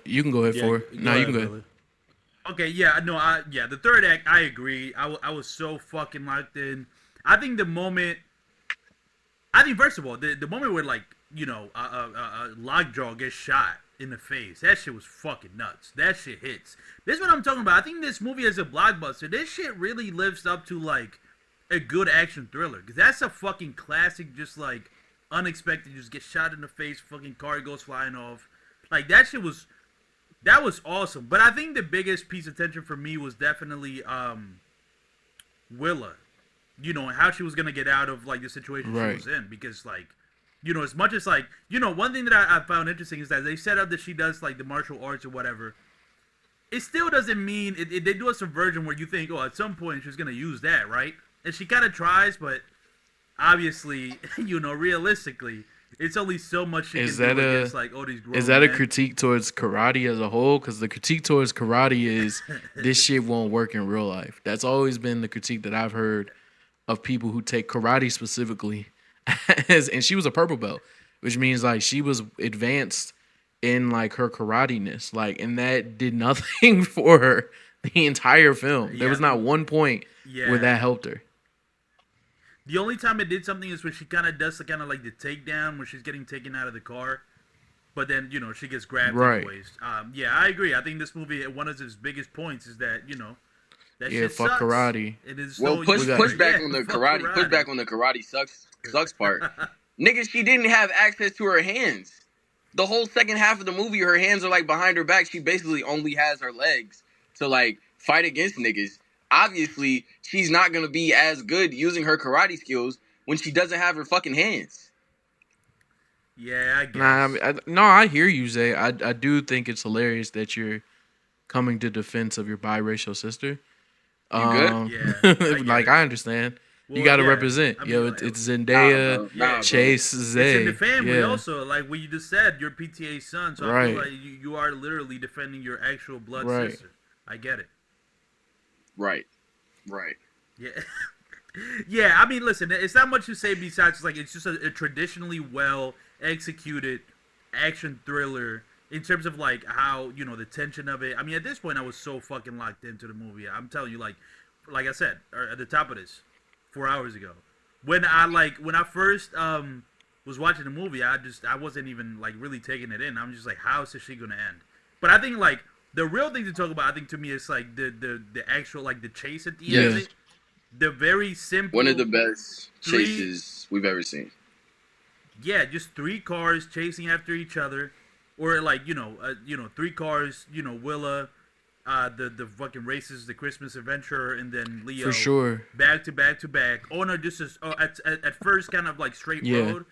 You can go ahead for. Nah, you can go ahead. Billy. Okay, yeah, no, the third act, I agree. I was so fucking locked in. I think first of all, the moment where like Lockjaw gets shot in the face, that shit was fucking nuts. That shit hits. This is what I'm talking about. I think this movie is a blockbuster. This shit really lives up to like a good action thriller, because that's a fucking classic. Just like unexpected, you just get shot in the face, fucking car goes flying off. Like that was awesome. But I think the biggest piece of tension for me was definitely Willa. And how she was gonna get out of like the situation Right. she was in, because like, as much as like, one thing that I found interesting is that they set up that she does like the martial arts or whatever. It still doesn't mean they do a subversion where you think, oh, at some point she's gonna use that, right? And she kind of tries, but obviously, realistically, It's only so much she Is can that do a against like all these grown is that a men. critique towards karate as a whole? Because the critique towards karate is this shit won't work in real life. That's always been the critique that I've heard of people who take karate specifically. And she was a purple belt, which means like she was advanced in like her karate-ness, like, and that did nothing for her the entire film. There Yeah, was not one point where yeah. that helped her. The only time it did something is when she kind of does the kind of like the takedown when she's getting taken out of the car, but then she gets grabbed Right. anyways. Yeah, I agree. I think this movie, one of its biggest points is that that Yeah, shit fuck sucks. karate. It is Well, so push got- push back yeah, on the fuck karate. Push back on the karate sucks part. Nigga, she didn't have access to her hands. The whole second half of the movie, her hands are like behind her back. She basically only has her legs to like fight against niggas. Obviously, she's not gonna be as good using her karate skills when she doesn't have her fucking hands. Yeah, I guess. Nah, no, I hear you, Zay. I do think it's hilarious that you're coming to defense of your biracial sister. You good? Yeah, I get Like it. I understand. You Well, got to yeah, represent. I mean, Yo, like, it's Zendaya, bro. Nah, bro. Chase, Zay. It's in the family yeah. also. Like what you just said, your PTA's son. So I Right. feel like you are literally defending your actual blood Right. sister. I get it. Right. Yeah. Yeah, I mean, listen, it's not much to say besides like it's just a traditionally well executed action thriller in terms of like how the tension of it. I mean, at this point, I was so fucking locked into the movie. I'm telling you, like I said at the top of this, 4 hours ago, when I first was watching the movie, I wasn't even like really taking it in. I'm just like, how is this shit gonna end? But I think like the real thing to talk about, I think to me, is like the actual like the chase at the end of Yes. it. The very simple. One of the best Three- chases we've ever seen. Yeah, just 3 cars chasing after each other, or like 3 cars. Willa, the fucking races, the Christmas Adventure, and then Leo. For sure. Back to back to back. Oh no, just at first kind of like straight Yeah. road,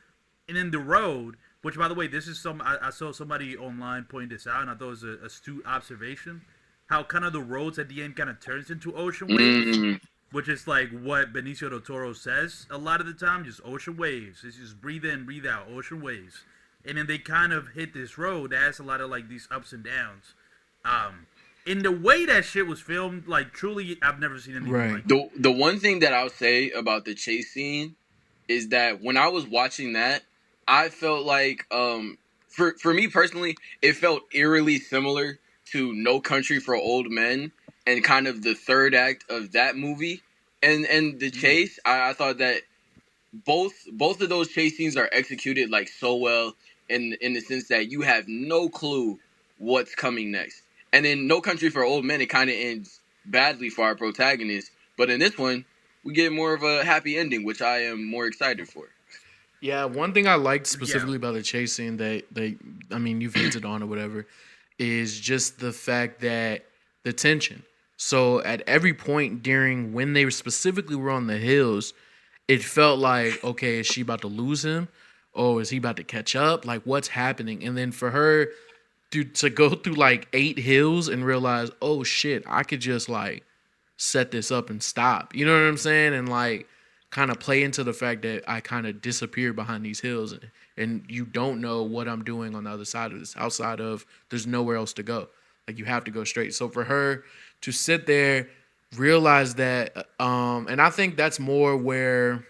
and then the road. Which, by the way, this is I saw somebody online point this out, and I thought it was a astute observation. How kind of the roads at the end kind of turns into ocean waves. Mm. Which is like what Benicio del Toro says a lot of the time, just ocean waves. It's just breathe in, breathe out, ocean waves. And then they kind of hit this road that has a lot of like these ups and downs. In the way that shit was filmed, like truly, I've never seen anything Right. like that. The one thing that I'll say about the chase scene is that when I was watching that, I felt like for me personally, it felt eerily similar to No Country for Old Men and kind of the third act of that movie. And the chase, I thought that both of those chase scenes are executed like so well in the sense that you have no clue what's coming next. And in No Country for Old Men, it kind of ends badly for our protagonist. But in this one, we get more of a happy ending, which I am more excited for. Yeah, one thing I liked specifically about the chase scene that I mean, you've hinted on or whatever, is just the fact that the tension. So at every point during when they specifically were on the hills, it felt like, okay, is she about to lose him? Or is he about to catch up? Like, what's happening? And then for her to go through like 8 hills and realize, oh shit, I could just like set this up and stop. You know what I'm saying? And like kind of play into the fact that I kind of disappear behind these hills and you don't know what I'm doing on the other side of this, outside of there's nowhere else to go. Like you have to go straight. So for her to sit there, realize that, and I think that's more where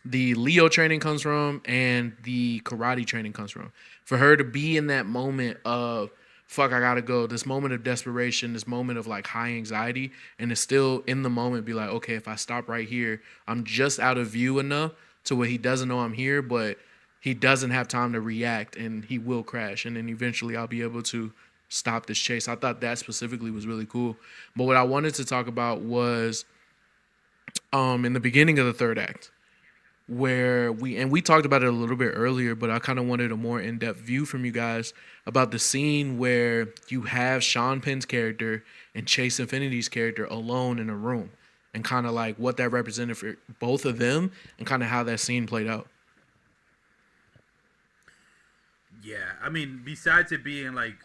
the Leo training comes from and the karate training comes from. For her to be in that moment of, fuck, I gotta go, this moment of desperation, this moment of like high anxiety, and to still in the moment be like, okay, if I stop right here, I'm just out of view enough to where he doesn't know I'm here, but he doesn't have time to react and he will crash. And then eventually I'll be able to stop this chase. I thought that specifically was really cool. But what I wanted to talk about was in the beginning of the third act, where we talked about it a little bit earlier, but I kind of wanted a more in-depth view from you guys about the scene where you have Sean Penn's character and Chase Infinity's character alone in a room, and kind of like what that represented for both of them and kind of how that scene played out. Yeah, I mean, besides it being like,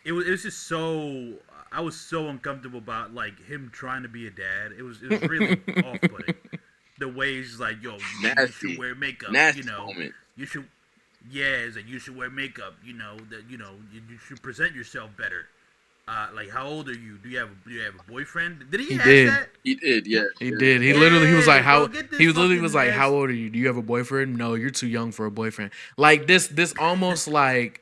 it was just so, I was so uncomfortable about like him trying to be a dad. It was really off-putting. The way he's like, yo, you Nasty. should wear makeup, Nasty you know. moment. You should, yeah, it's like you should wear makeup. That you should present yourself better. Like how old are you? Do you have a boyfriend? Did he He ask did. that? He did, yeah, He yeah. did. He was like, Yeah, bro, how get he this was literally fucking was like, how ass. old are you? Do you have a boyfriend? No, you're too young for a boyfriend. Like this almost like,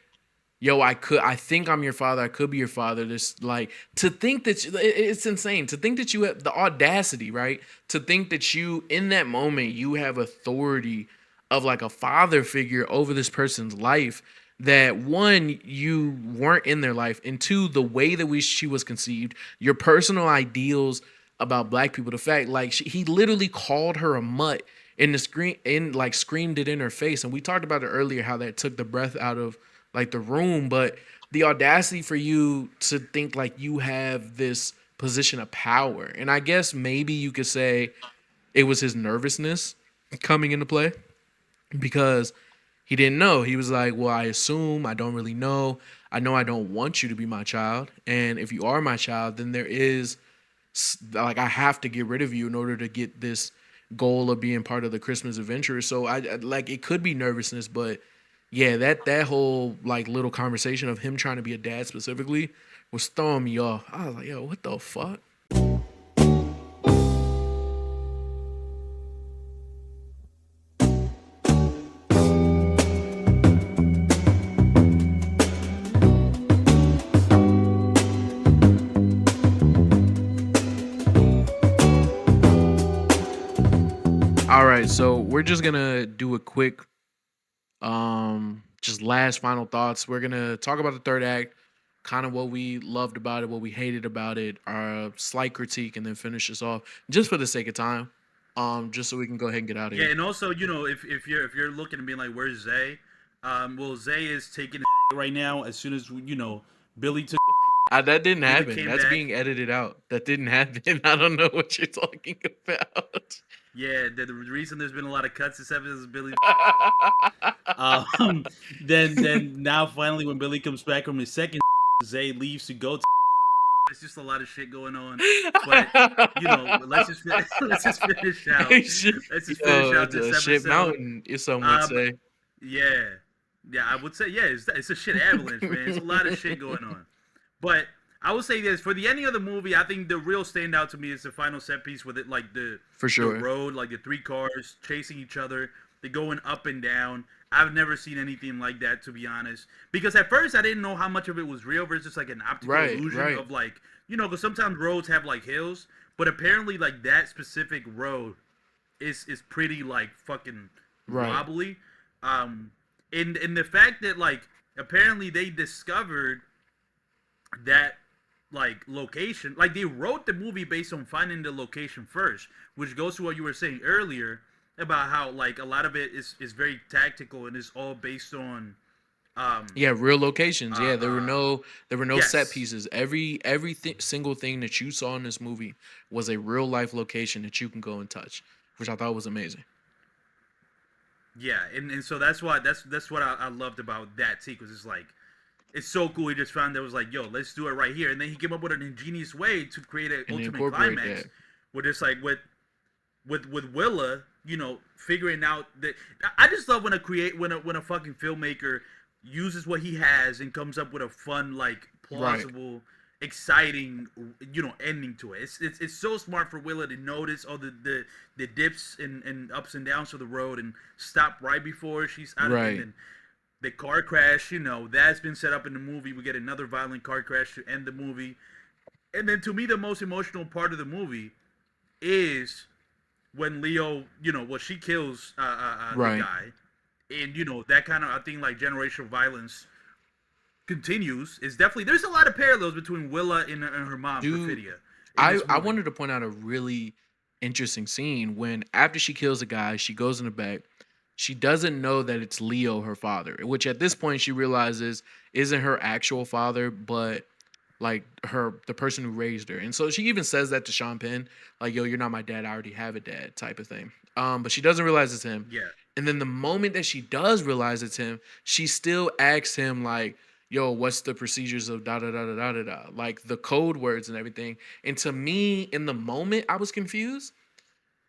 yo, I think I'm your father. I could be your father. This like to think that it's insane to think that you have the audacity, right? To think that you in that moment you have authority of like a father figure over this person's life. That one, you weren't in their life, and two, the way that she was conceived, your personal ideals about black people, the fact like he literally called her a mutt in the screen and like screamed it in her face, and we talked about it earlier how that took the breath out of like the room, but the audacity for you to think like you have this position of power. And I guess maybe you could say it was his nervousness coming into play because he didn't know. He was like, well, I assume, I don't really know. I know I don't want you to be my child. And if you are my child, then there is like I have to get rid of you in order to get this goal of being part of the Christmas adventure. So like it could be nervousness, but yeah, that whole like little conversation of him trying to be a dad specifically was throwing me off. I was like, yo, what the fuck? All right, so we're just gonna do a quick just last final thoughts. We're gonna talk about the third act, kind of what we loved about it, what we hated about it, our slight critique, and then finish this off just for the sake of time. Just so we can go ahead and get out of Yeah, here. and also, if you're looking and being like, "Where's Zay?" Well, Zay is taking right now. As soon as Billy took, That didn't Billy happen. came That's back. being edited out. That didn't happen. I don't know what you're talking about. Yeah, the reason there's been a lot of cuts this episode is Billy. Um, then now finally when Billy comes back from his second, Zay leaves to go. It's just a lot of shit going on, but let's just finish out. Shit. Let's just finish Yo, out it's this a shit episode. mountain, if some would Um, say. yeah, yeah, I would say yeah. It's a shit avalanche, man. It's a lot of shit going on. But I will say this: for the ending of the movie, I think the real standout to me is the final set piece with it, like For the sure. road, like the three cars chasing each other, they're going up and down. I've never seen anything like that, to be honest. Because at first I didn't know how much of it was real versus like an optical Right, illusion right. of like because sometimes roads have like hills, but apparently like that specific road is pretty like fucking Right. wobbly. And the fact that like apparently they discovered that like location, like they wrote the movie based on finding the location first, which goes to what you were saying earlier about how like a lot of it is very tactical and is all based on Yeah, real locations. uh Yeah, uh there were no set yes, pieces. Single thing that you saw in this movie was a real life location that you can go and touch, which I thought was amazing. yeah, and so that's what I loved about that sequence. It's like it's so cool. He just found that was like, yo, let's do it right here, and then he came up with an ingenious way to create an And ultimate incorporate climax, that. where just like with Willa, figuring out that I just love when a fucking filmmaker uses what he has and comes up with a fun, like Right. plausible, exciting, ending to it. It's so smart for Willa to notice all the dips and ups and downs of the road and stop right before she's out of it. Right. And the car crash, that's been set up in the movie. We get another violent car crash to end the movie. And then to me, the most emotional part of the movie is when Leo, she kills the Right. guy, and that kind of I think like generational violence continues. Is definitely there's a lot of parallels between Willa and her mom, Dude, Perfidia, in I this I movie. wanted to point out a really interesting scene when after she kills a guy, she goes in the back. She doesn't know that it's Leo, her father, which at this point she realizes isn't her actual father, but like the person who raised her. And so she even says that to Sean Penn, like, yo, you're not my dad, I already have a dad, type of thing. But she doesn't realize it's him. Yeah, And then the moment that she does realize it's him, she still asks him like, yo, what's the procedures of da da da da da da da, like the code words and everything. And to me, in the moment, I was confused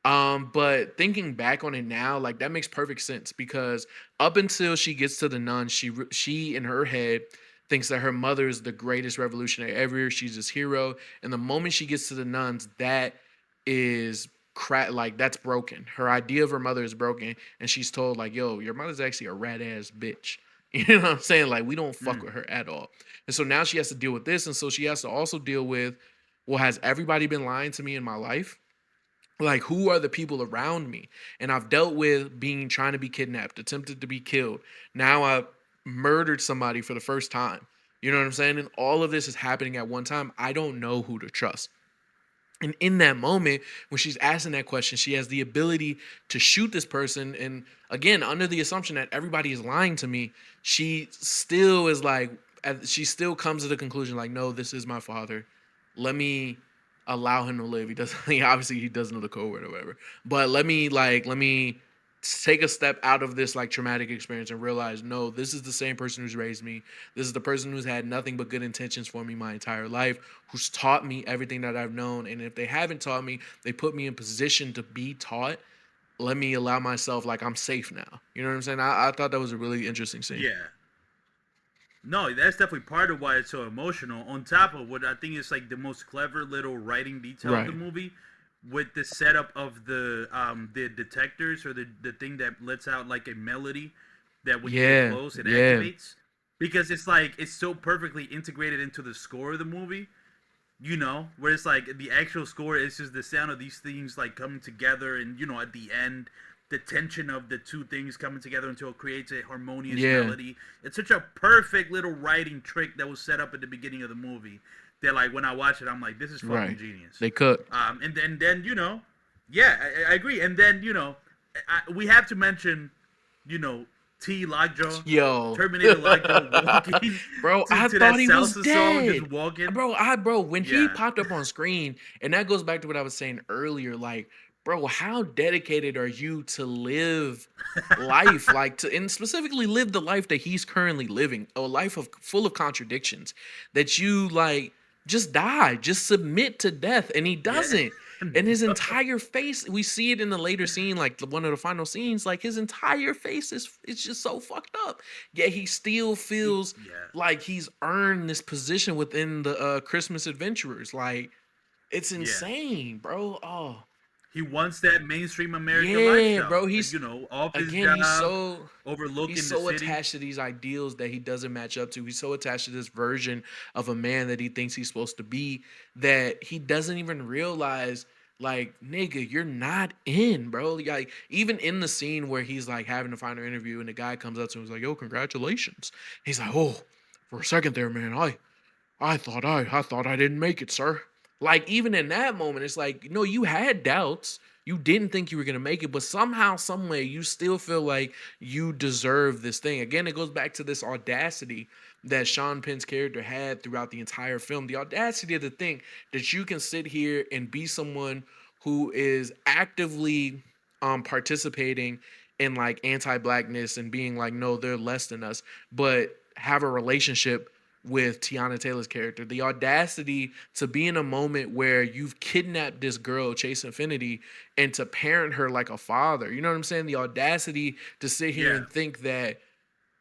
But thinking back on it now, like that makes perfect sense because up until she gets to the nun, she in her head thinks that her mother is the greatest revolutionary ever. She's this hero, and the moment she gets to the nuns, that is like that's broken. Her idea of her mother is broken, and she's told like, "Yo, your mother's actually a rat ass bitch." You know what I'm saying? Like we don't fuck Mm. with her at all. And so now she has to deal with this, and so she has to also deal with, well, has everybody been lying to me in my life? Like who are the people around me? And I've dealt with being trying to be kidnapped, attempted to be killed. Now I've murdered somebody for the first time. You know what I'm saying? And all of this is happening at one time. I don't know who to trust. And in that moment, when she's asking that question, she has the ability to shoot this person. And again, under the assumption that everybody is lying to me, she still is like, she still comes to the conclusion, like, no, this is my father. Let me allow him to live. He doesn't, obviously, he doesn't know the code word or whatever. But let me take a step out of this like traumatic experience and realize, no, this is the same person who's raised me. This is the person who's had nothing but good intentions for me my entire life, who's taught me everything that I've known. And if they haven't taught me, they put me in position to be taught. Let me allow myself, like, I'm safe now. You know what I'm saying? I thought that was a really interesting scene. Yeah. No, that's definitely part of why it's so emotional. On top of what I think is like the most clever little writing detail of the Right. movie, with the setup of the detectors or the thing that lets out like a melody that when you get Yeah. close it Yeah. activates, because it's like it's so perfectly integrated into the score of the movie. You know, where it's like the actual score is just the sound of these things like coming together, and you know at the end the tension of the two things coming together until it creates a harmonious Yeah. melody. It's such a perfect little writing trick that was set up at the beginning of the movie that like when I watch it I'm like, this is fucking Right. genius. They cook. And then you know, yeah, I agree. And then you know, we have to mention, you know, T Lockjaw, Yo. Terminator Lockjaw walking Bro, I to that thought he was salsa song, just dead. walking. Bro, when he Yeah, popped up on screen, and that goes back to what I was saying earlier, like, bro, how dedicated are you to live life, like to, and specifically live the life that he's currently living, a life of full of contradictions, that you like just die, just submit to death, and he yeah. doesn't. And his entire face, we see it in the later scene, like one of the final scenes, like his entire face is it's just so fucked up. Yet he still feels Yeah. like he's earned this position within the Christmas Adventurers. Like it's Yeah. insane, bro. Oh, He wants that mainstream American yeah, bro. lifestyle. He's You know, off his again, job, he's overlooking the so city. attached to these ideals that he doesn't match up to. He's so attached to this version of a man that he thinks he's supposed to be that he doesn't even realize, like, nigga, you're not in, bro. Like, even in the scene where he's like having a final interview and the guy comes up to him and is like, yo, congratulations. He's like, oh, for a second there, man, I thought I didn't make it, sir. Like even in that moment, it's like, no, you had doubts. You didn't think you were gonna make it, but somehow, some way, you still feel like you deserve this thing. Again, it goes back to this audacity that Sean Penn's character had throughout the entire film. The audacity to think that you can sit here and be someone who is actively participating in like anti-blackness and being like, no, they're less than us, but have a relationship with Tiana Taylor's character. The audacity to be in a moment where you've kidnapped this girl, Chase Infinity, and to parent her like a father. You know what I'm saying? The audacity to sit here Yeah. and think that,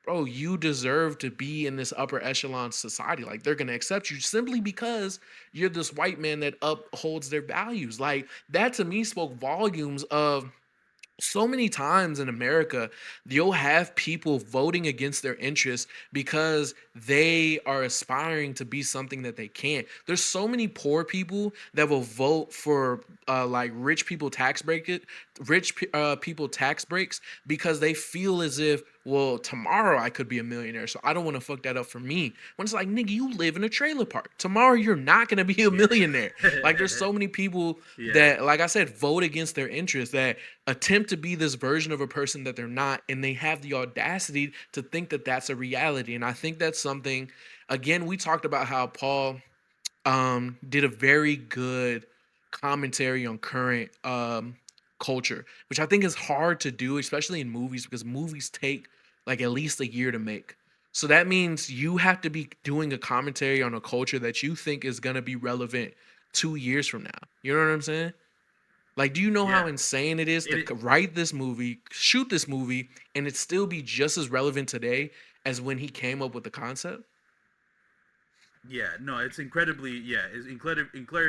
bro, you deserve to be in this upper echelon society. Like they're gonna accept you simply because you're this white man that upholds their values. Like that to me spoke volumes of so many times in America, you'll have people voting against their interests because they are aspiring to be something that they can't. There's so many poor people that will vote for like people tax breaks because they feel as if, well, tomorrow I could be a millionaire, so I don't want to fuck that up for me. When it's like, nigga, you live in a trailer park. Tomorrow you're not gonna be a millionaire. Like there's so many people Yeah. that, like I said, vote against their interests, that attempt to be this version of a person that they're not, and they have the audacity to think that that's a reality. And I think that's something, again, we talked about how Paul did a very good commentary on current culture, which I think is hard to do, especially in movies, because movies take like at least a year to make. So that means you have to be doing a commentary on a culture that you think is going to be relevant 2 years from now. You know what I'm saying? Like, do you know how Yeah. insane it is to write this movie, shoot this movie, and it still be just as relevant today as when he came up with the concept? Yeah, no, it's incredibly Yeah. insightful.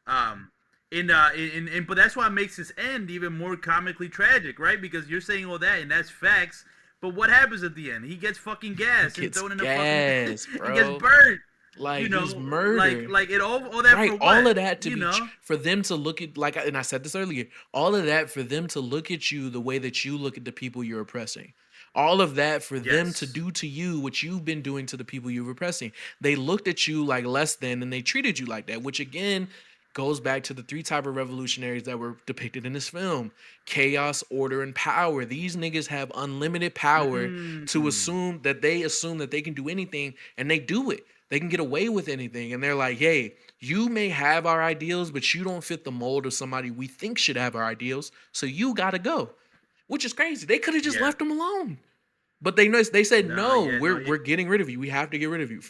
Um, and but that's why it makes this end even more comically tragic, right? Because you're saying all that, and that's facts. But what happens at the end? He gets fucking gas and Gets thrown in the gas, fucking. He gets bro. burnt. Like, You know, he's murdered. like it all that Right, for all what? of that to You be know? for them to look at, like, and I said this earlier, all of that for them to look at you the way that you look at the people you're oppressing. All of that for them to Yes. do to you what you've been doing to the people you're oppressing. They looked at you like less than, and they treated you like that, which again goes back to the three type of revolutionaries that were depicted in this film: chaos, order, and power. These niggas have unlimited power to Mm. assume that they can do anything, and they do it. They can get away with anything, and they're like, hey, you may have our ideals, but you don't fit the mold of somebody we think should have our ideals, so you gotta go. Which is crazy. They could have just Yeah. left him alone. But they said, Nah, no, yeah, no, we're getting rid of you. We have to get rid of you.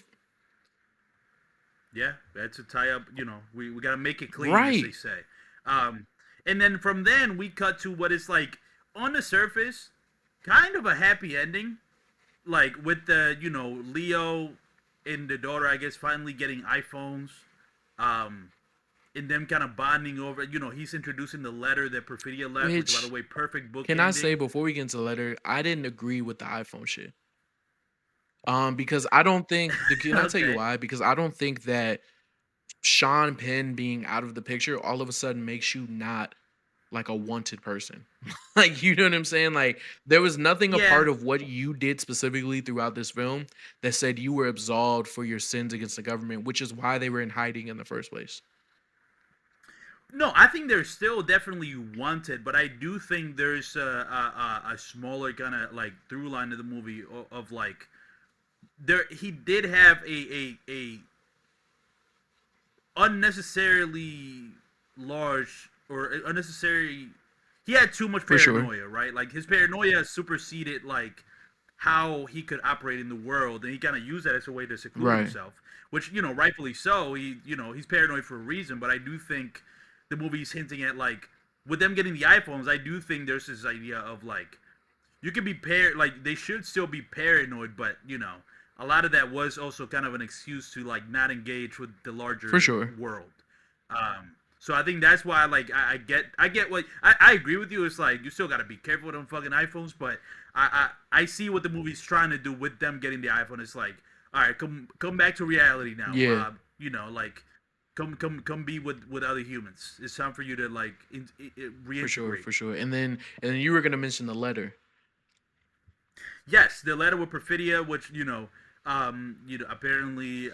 Yeah, that's a tie up. You know, we got to make it clean, as Right. they say. And then from then we cut to what is like on the surface, kind of a happy ending, like with the Leo and the daughter, I guess, finally getting iPhones, and them kind of bonding over. He's introducing the letter that Perfidia left, which by Which, the way, perfect book can ending. I say before we get into the letter, I didn't agree with the iPhone shit. Because I don't think, can I tell you Okay. why? Because I don't think that Sean Penn being out of the picture all of a sudden makes you not like a wanted person. Like, you know what I'm saying? Like, there was nothing a Yeah. part of what you did specifically throughout this film that said you were absolved for your sins against the government, which is why they were in hiding in the first place. No, I think they're still definitely wanted, but I do think there's a smaller kind of like through line of the movie of like he did have a unnecessarily large or unnecessary. He had too much For sure. paranoia, right? Like his paranoia superseded like how he could operate in the world, and he kind of used that as a way to seclude Right. himself. Which rightfully so. He's paranoid for a reason, but I do think the movie's hinting at like with them getting the iPhones. I do think there's this idea of like you can be like they should still be paranoid, but a lot of that was also kind of an excuse to like not engage with the larger For sure. world. So I think that's why like I get what I agree with you. It's like you still got to be careful with them fucking iPhones, but I see what the movie's trying to do with them getting the iPhone. It's like, all right, come back to reality now. Yeah. Like come be with other humans. It's time for you to like reintegrate. For sure. And then you were gonna mention the letter. Yes, the letter with Perfidia, which apparently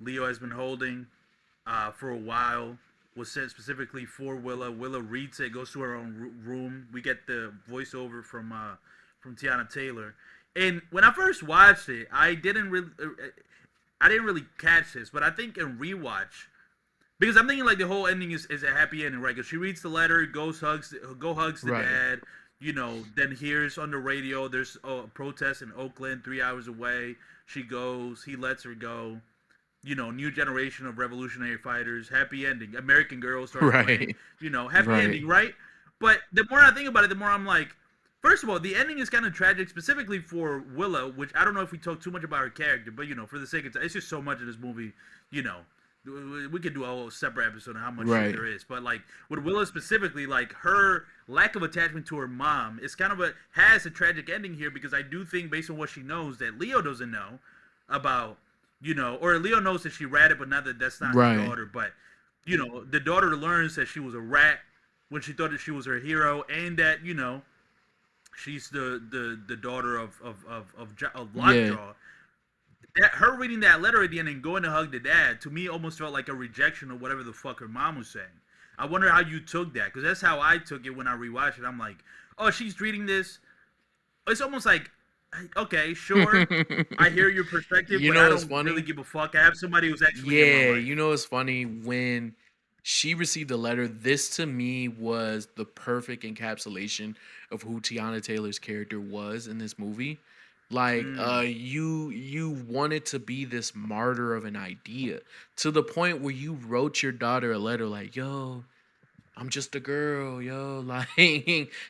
Leo has been holding for a while, was sent specifically for Willa. Willa reads it, goes to her own room. We get the voiceover from Tiana Taylor. And when I first watched it, I didn't really catch this, but I think in rewatch, because I'm thinking like the whole ending is a happy ending, right? Because she reads the letter, hugs the Right. dad. Then hears on the radio there's a protest in Oakland 3 hours away. She goes, he lets her go. New generation of revolutionary fighters, happy ending. American Girl starts Right. playing. Happy Right. ending, right? But the more I think about it, the more I'm like, first of all, the ending is kind of tragic, specifically for Willow, which I don't know if we talk too much about her character, but for the sake of it's just so much in this movie, we could do a whole separate episode on how much Right. shit there is. But like with Willow specifically, like her lack of attachment to her mom is kind of has a tragic ending here, because I do think based on what she knows that Leo doesn't know about, or Leo knows that she ratted, but not that's not Right. her daughter. But the daughter learns that she was a rat when she thought that she was her hero, and that she's the daughter of Lockjaw. Her reading that letter at the end and going to hug the dad, to me almost felt like a rejection of whatever the fuck her mom was saying. I wonder how you took that, because that's how I took it when I rewatched it. I'm like, oh, she's reading this. It's almost like, okay, sure, I hear your perspective, but I don't really give a fuck. I have somebody who's actually in my life. It's funny, when she received the letter, this to me was the perfect encapsulation of who Tiana Taylor's character was in this movie, Like Mm. you wanted to be this martyr of an idea to the point where you wrote your daughter a letter like, yo, I'm just a girl, yo. Like,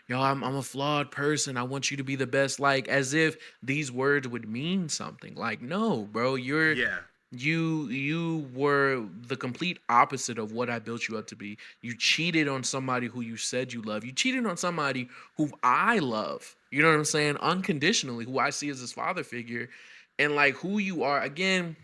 yo, I'm a flawed person. I want you to be the best. Like, as if these words would mean something. Like, no, bro, Yeah. you were the complete opposite of what I built you up to be. You cheated on somebody who you said you love. You cheated on somebody who I love. You know what I'm saying? Unconditionally, who I see as his father figure. And like who you are, again,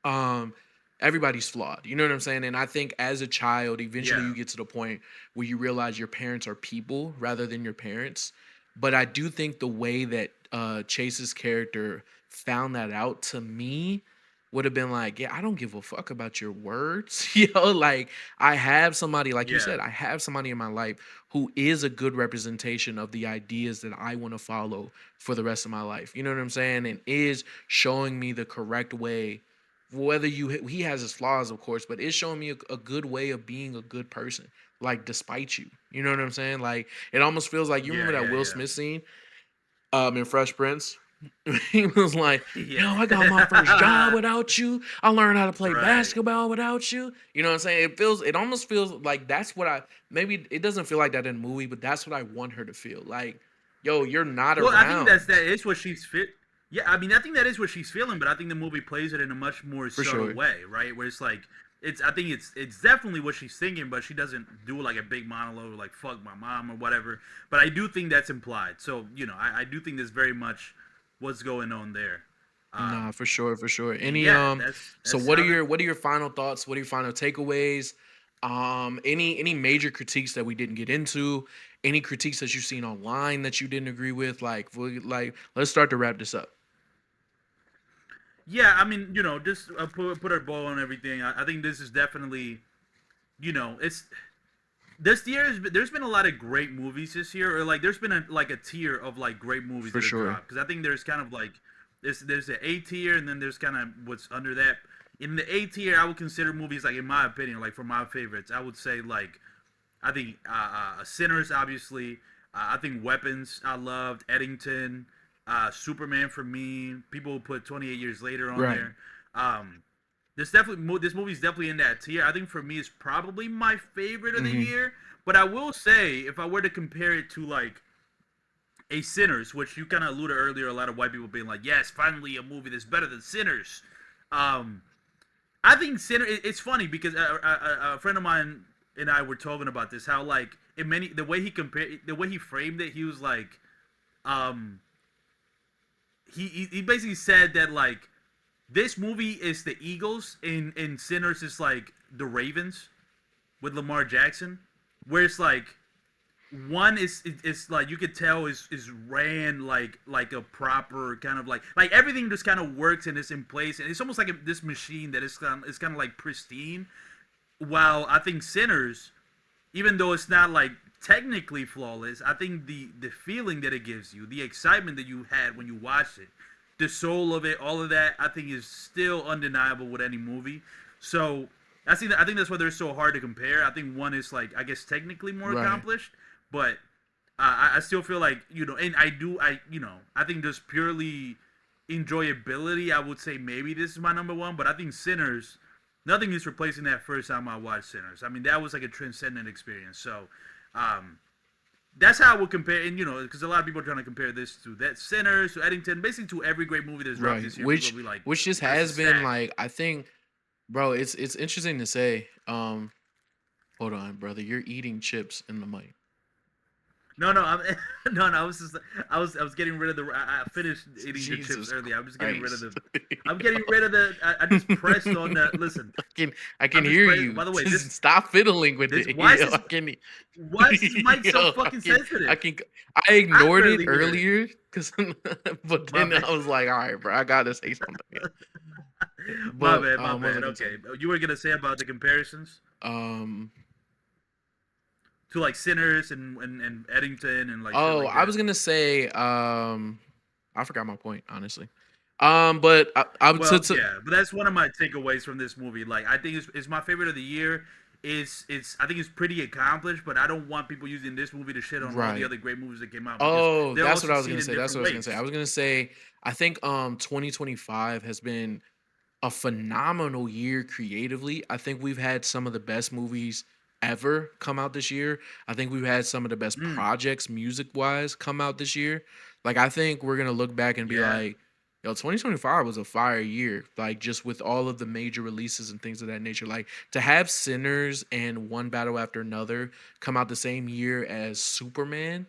um everybody's flawed, you know what I'm saying? And I think as a child eventually Yeah. you get to the point where you realize your parents are people rather than your parents. But I do think the way that Chase's character found that out, to me, would have been like, yeah, I don't give a fuck about your words. Like, I have somebody, like you Yeah. said, I have somebody in my life who is a good representation of the ideas that I want to follow for the rest of my life, you know what I'm saying? And is showing me the correct way, whether he has his flaws, of course, but it's showing me a good way of being a good person, like despite you know what I'm saying? Like, it almost feels like, you Yeah. remember that Yeah. Will Yeah. Smith scene in Fresh Prince. He was like, yo, I got my first job Yeah. without you, I learned how to play Right. basketball without you, you know what I'm saying? It almost feels like that's what I, maybe it doesn't feel like that in the movie, but that's what I want her to feel like. Yo, you're not Well, I think around. that is what she's fit. Yeah, I mean, I think that is what she's feeling, but I think the movie plays it in a much more For subtle sure. way, right? Where it's like, it's. I think it's definitely what she's thinking, but she doesn't do like a big monologue like "fuck my mom" or whatever. But I do think that's implied. So I do think there's very much what's going on there. Nah, for sure, for sure. And Any yeah, so that's how the. what are your final thoughts? What are your final takeaways? Any major critiques that we didn't get into? Any critiques that you've seen online that you didn't agree with? Like let's start to wrap this up. Yeah, I mean, just put our bow on everything. I think this is definitely, it's this year there's been a lot of great movies this year, or like there's been a tier of like great movies For that have sure. dropped. Because I think there's kind of like there's the A tier, and then there's kind of what's under that. In the A tier, I would consider movies, like, in my opinion, like for my favorites, I would say, like, I think Sinners, obviously. I think Weapons, I loved. Eddington, Superman for me. People put 28 Years Later on Right. there. Um, this movie's definitely in that tier. I think for me, it's probably my favorite of the Mm-hmm. year. But I will say, if I were to compare it to like a Sinners, which you kind of alluded earlier, a lot of white people being like, "Yes, finally a movie that's better than Sinners." Um, I think It's funny because a friend of mine and I were talking about this. How, like, the way the way he framed it, he was like, um, he basically said that, like, this movie is the Eagles, and Sinners is like the Ravens with Lamar Jackson, where it's like one is like, you could tell is ran like a proper kind of like everything just kind of works and is in place, and it's almost like this machine that is kind of like pristine. While I think Sinners, even though it's not like technically flawless, I think the feeling that it gives you, the excitement that you had when you watched it, the soul of it, all of that, I think is still undeniable with any movie. So I think that's why they're so hard to compare. I think one is, like, I guess, technically more Right. accomplished, but I still feel like, and I think just purely enjoyability, I would say maybe this is my number one. But I think Sinners, nothing is replacing that first time I watched Sinners. I mean, that was like a transcendent experience. So, um, that's how I would compare, and because a lot of people are trying to compare this to that Sinners, to Eddington, basically to every great movie that's dropped Right. this year. People Which will be like, which just "That's a has been stack." like, I think, bro, it's interesting to say. Hold on, brother. You're eating chips in the mic. No, no, no. I was getting rid of I finished eating the chips Jesus earlier. I'm just getting rid of Christ. the. I'm getting rid of the. I just pressed on the. Listen, I can I'm just hear pressing. you. By the way, Just stop fiddling with this it. why is Yo, this why is this mic so yo, fucking sensitive? I I ignored it barely hear it. earlier because, but My then bad. I was like, all right, bro, I gotta say something. My But bad. My what was I bad. gonna say? Okay, you were gonna say about the comparisons Um, to, like, Sinners and Eddington and like shit oh, like I that. was gonna say, I forgot my point, honestly. But I would Well, yeah, but that's one of my takeaways from this movie. Like, I think it's my favorite of the year. I think it's pretty accomplished, but I don't want people using this movie to shit on all Right. the other great movies that came out. Oh, they all that's what I was gonna succeed say. in That's what I was different gonna say. ways. I was gonna say, I think 2025 has been a phenomenal year creatively. I think we've had some of the best movies ever come out this year. I think we've had some of the best Mm, projects music wise come out this year. Like I think we're gonna look back and be yeah, like, yo, 2025 was a fire year. Like just with all of the major releases and things of that nature. Like to have Sinners and One Battle After Another come out the same year as Superman,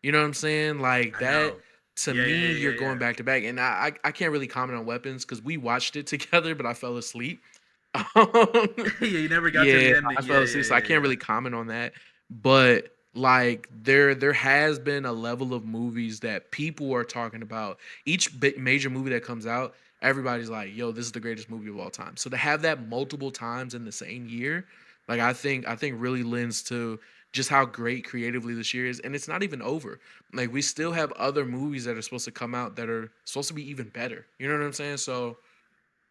you know what I'm saying? Like I that know. to Yeah, me, yeah, you're yeah, going yeah. back to back. And I can't really comment on Weapons because we watched it together, but I fell asleep. Um, Yeah, you never got to yeah, the I ending. fell Yeah, asleep, yeah, so I yeah, can't yeah. really comment on that. But like there has been a level of movies that people are talking about. Each major movie that comes out, everybody's like, "Yo, this is the greatest movie of all time." So to have that multiple times in the same year, like I think really lends to just how great creatively this year is, and it's not even over. Like we still have other movies that are supposed to come out that are supposed to be even better. You know what I'm saying? So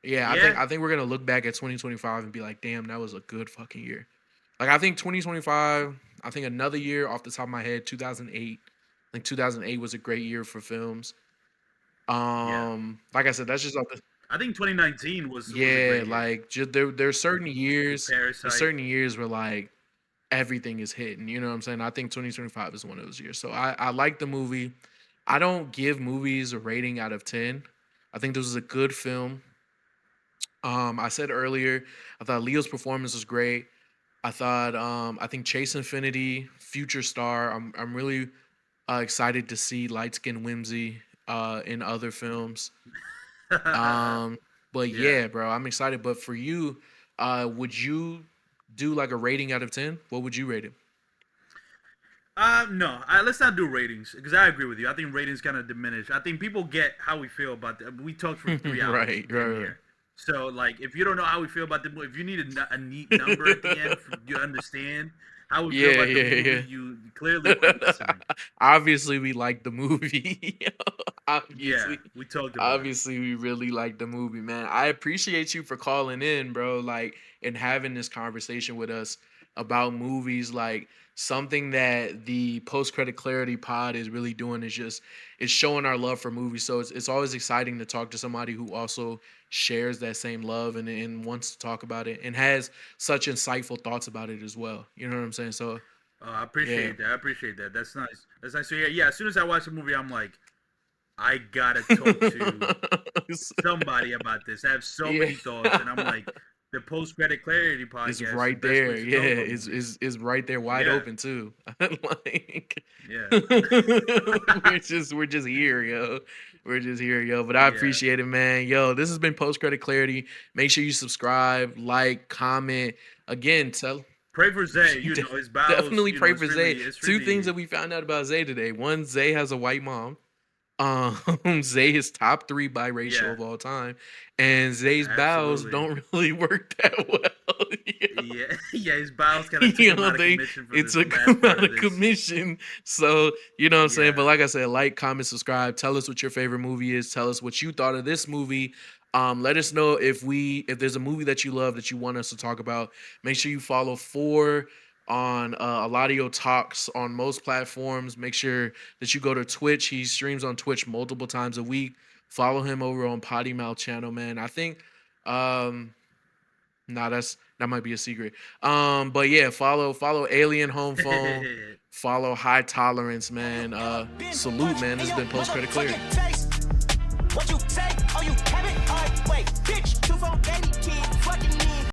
yeah, I think Yeah, I think we're gonna look back at 2025 and be like, damn, that was a good fucking year. Like I think 2025, I think another year off the top of my head, 2008. I think 2008 was a great year for films. yeah. Like I said, that's just off the I think 2019 was a yeah, great year like just there's certain with years, there's Parasite. certain years where like everything is hitting. You know what I'm saying? I think 2025 is one of those years. So I like the movie. I don't give movies a rating out of 10. I think this was a good film. I said earlier, I thought Leo's performance was great. I think Chase Infinity, future star. I'm really excited to see Light Skin Whimsy in other films. Um, but Yeah. yeah, bro, I'm excited. But for you, would you do like a rating out of 10? What would you rate it? No. Let's not do ratings because I agree with you. I think ratings kind of diminish. I think people get how we feel about that. We talked for 3 hours, Right, damn right, right. near. So, like, if you don't know how we feel about the movie, if you need a neat number at the end for you to understand how we feel Yeah, about the movie, yeah, you clearly weren't yeah. listening. Obviously, we like the movie. Yeah, obviously, we talked about it. obviously, we really like the movie, man. I appreciate you for calling in, bro. Like, and having this conversation with us about movies. Like, something that the Post Credit Clarity Pod is really doing is just it's showing our love for movies. So it's always exciting to talk to somebody who also shares that same love and wants to talk about it and has such insightful thoughts about it as well. You know what I'm saying? So I yeah. appreciate that. I appreciate that. That's nice. That's nice to hear. Yeah, as soon as I watch the movie, I'm like, I gotta talk to somebody about this. I have so Yeah. many thoughts, and I'm like, the Post Credit Clarity It's podcast is the right best there. place to Yeah, talk about it's movies. is is right there wide Yeah, open too. Like yeah, we're just here, yo. We're just here, yo. But I yeah. appreciate it, man. Yo, this has been Post Credit Clarity. Make sure you subscribe, like, comment. Again, tell Pray for Zay. You know his bowels. definitely You know, pray for Zay. it's Two things extremely. that we found out about Zay today. One, Zay has a white mom. Zay is top 3 biracial Yeah, of all time, and Zay's bowels absolutely. don't really work that well. Yeah, yeah. His bowels kind of took You him know, out of commission for it this took last him part out of of this. commission. So, you know what I'm saying? But Yeah. like I said, like, comment, subscribe. Tell us what your favorite movie is. Tell us what you thought of this movie. Let us know if there's a movie that you love that you want us to talk about. Make sure you follow on Eladio Talks on most platforms. Make sure that you go to Twitch. He streams on Twitch multiple times a week. Follow him over on Potty Mouth channel, man. I think um nah, that might be a secret. But yeah, follow Alien Home Phone, follow High Tolerance, man. Salute, man. This has been Post Credit Clarity.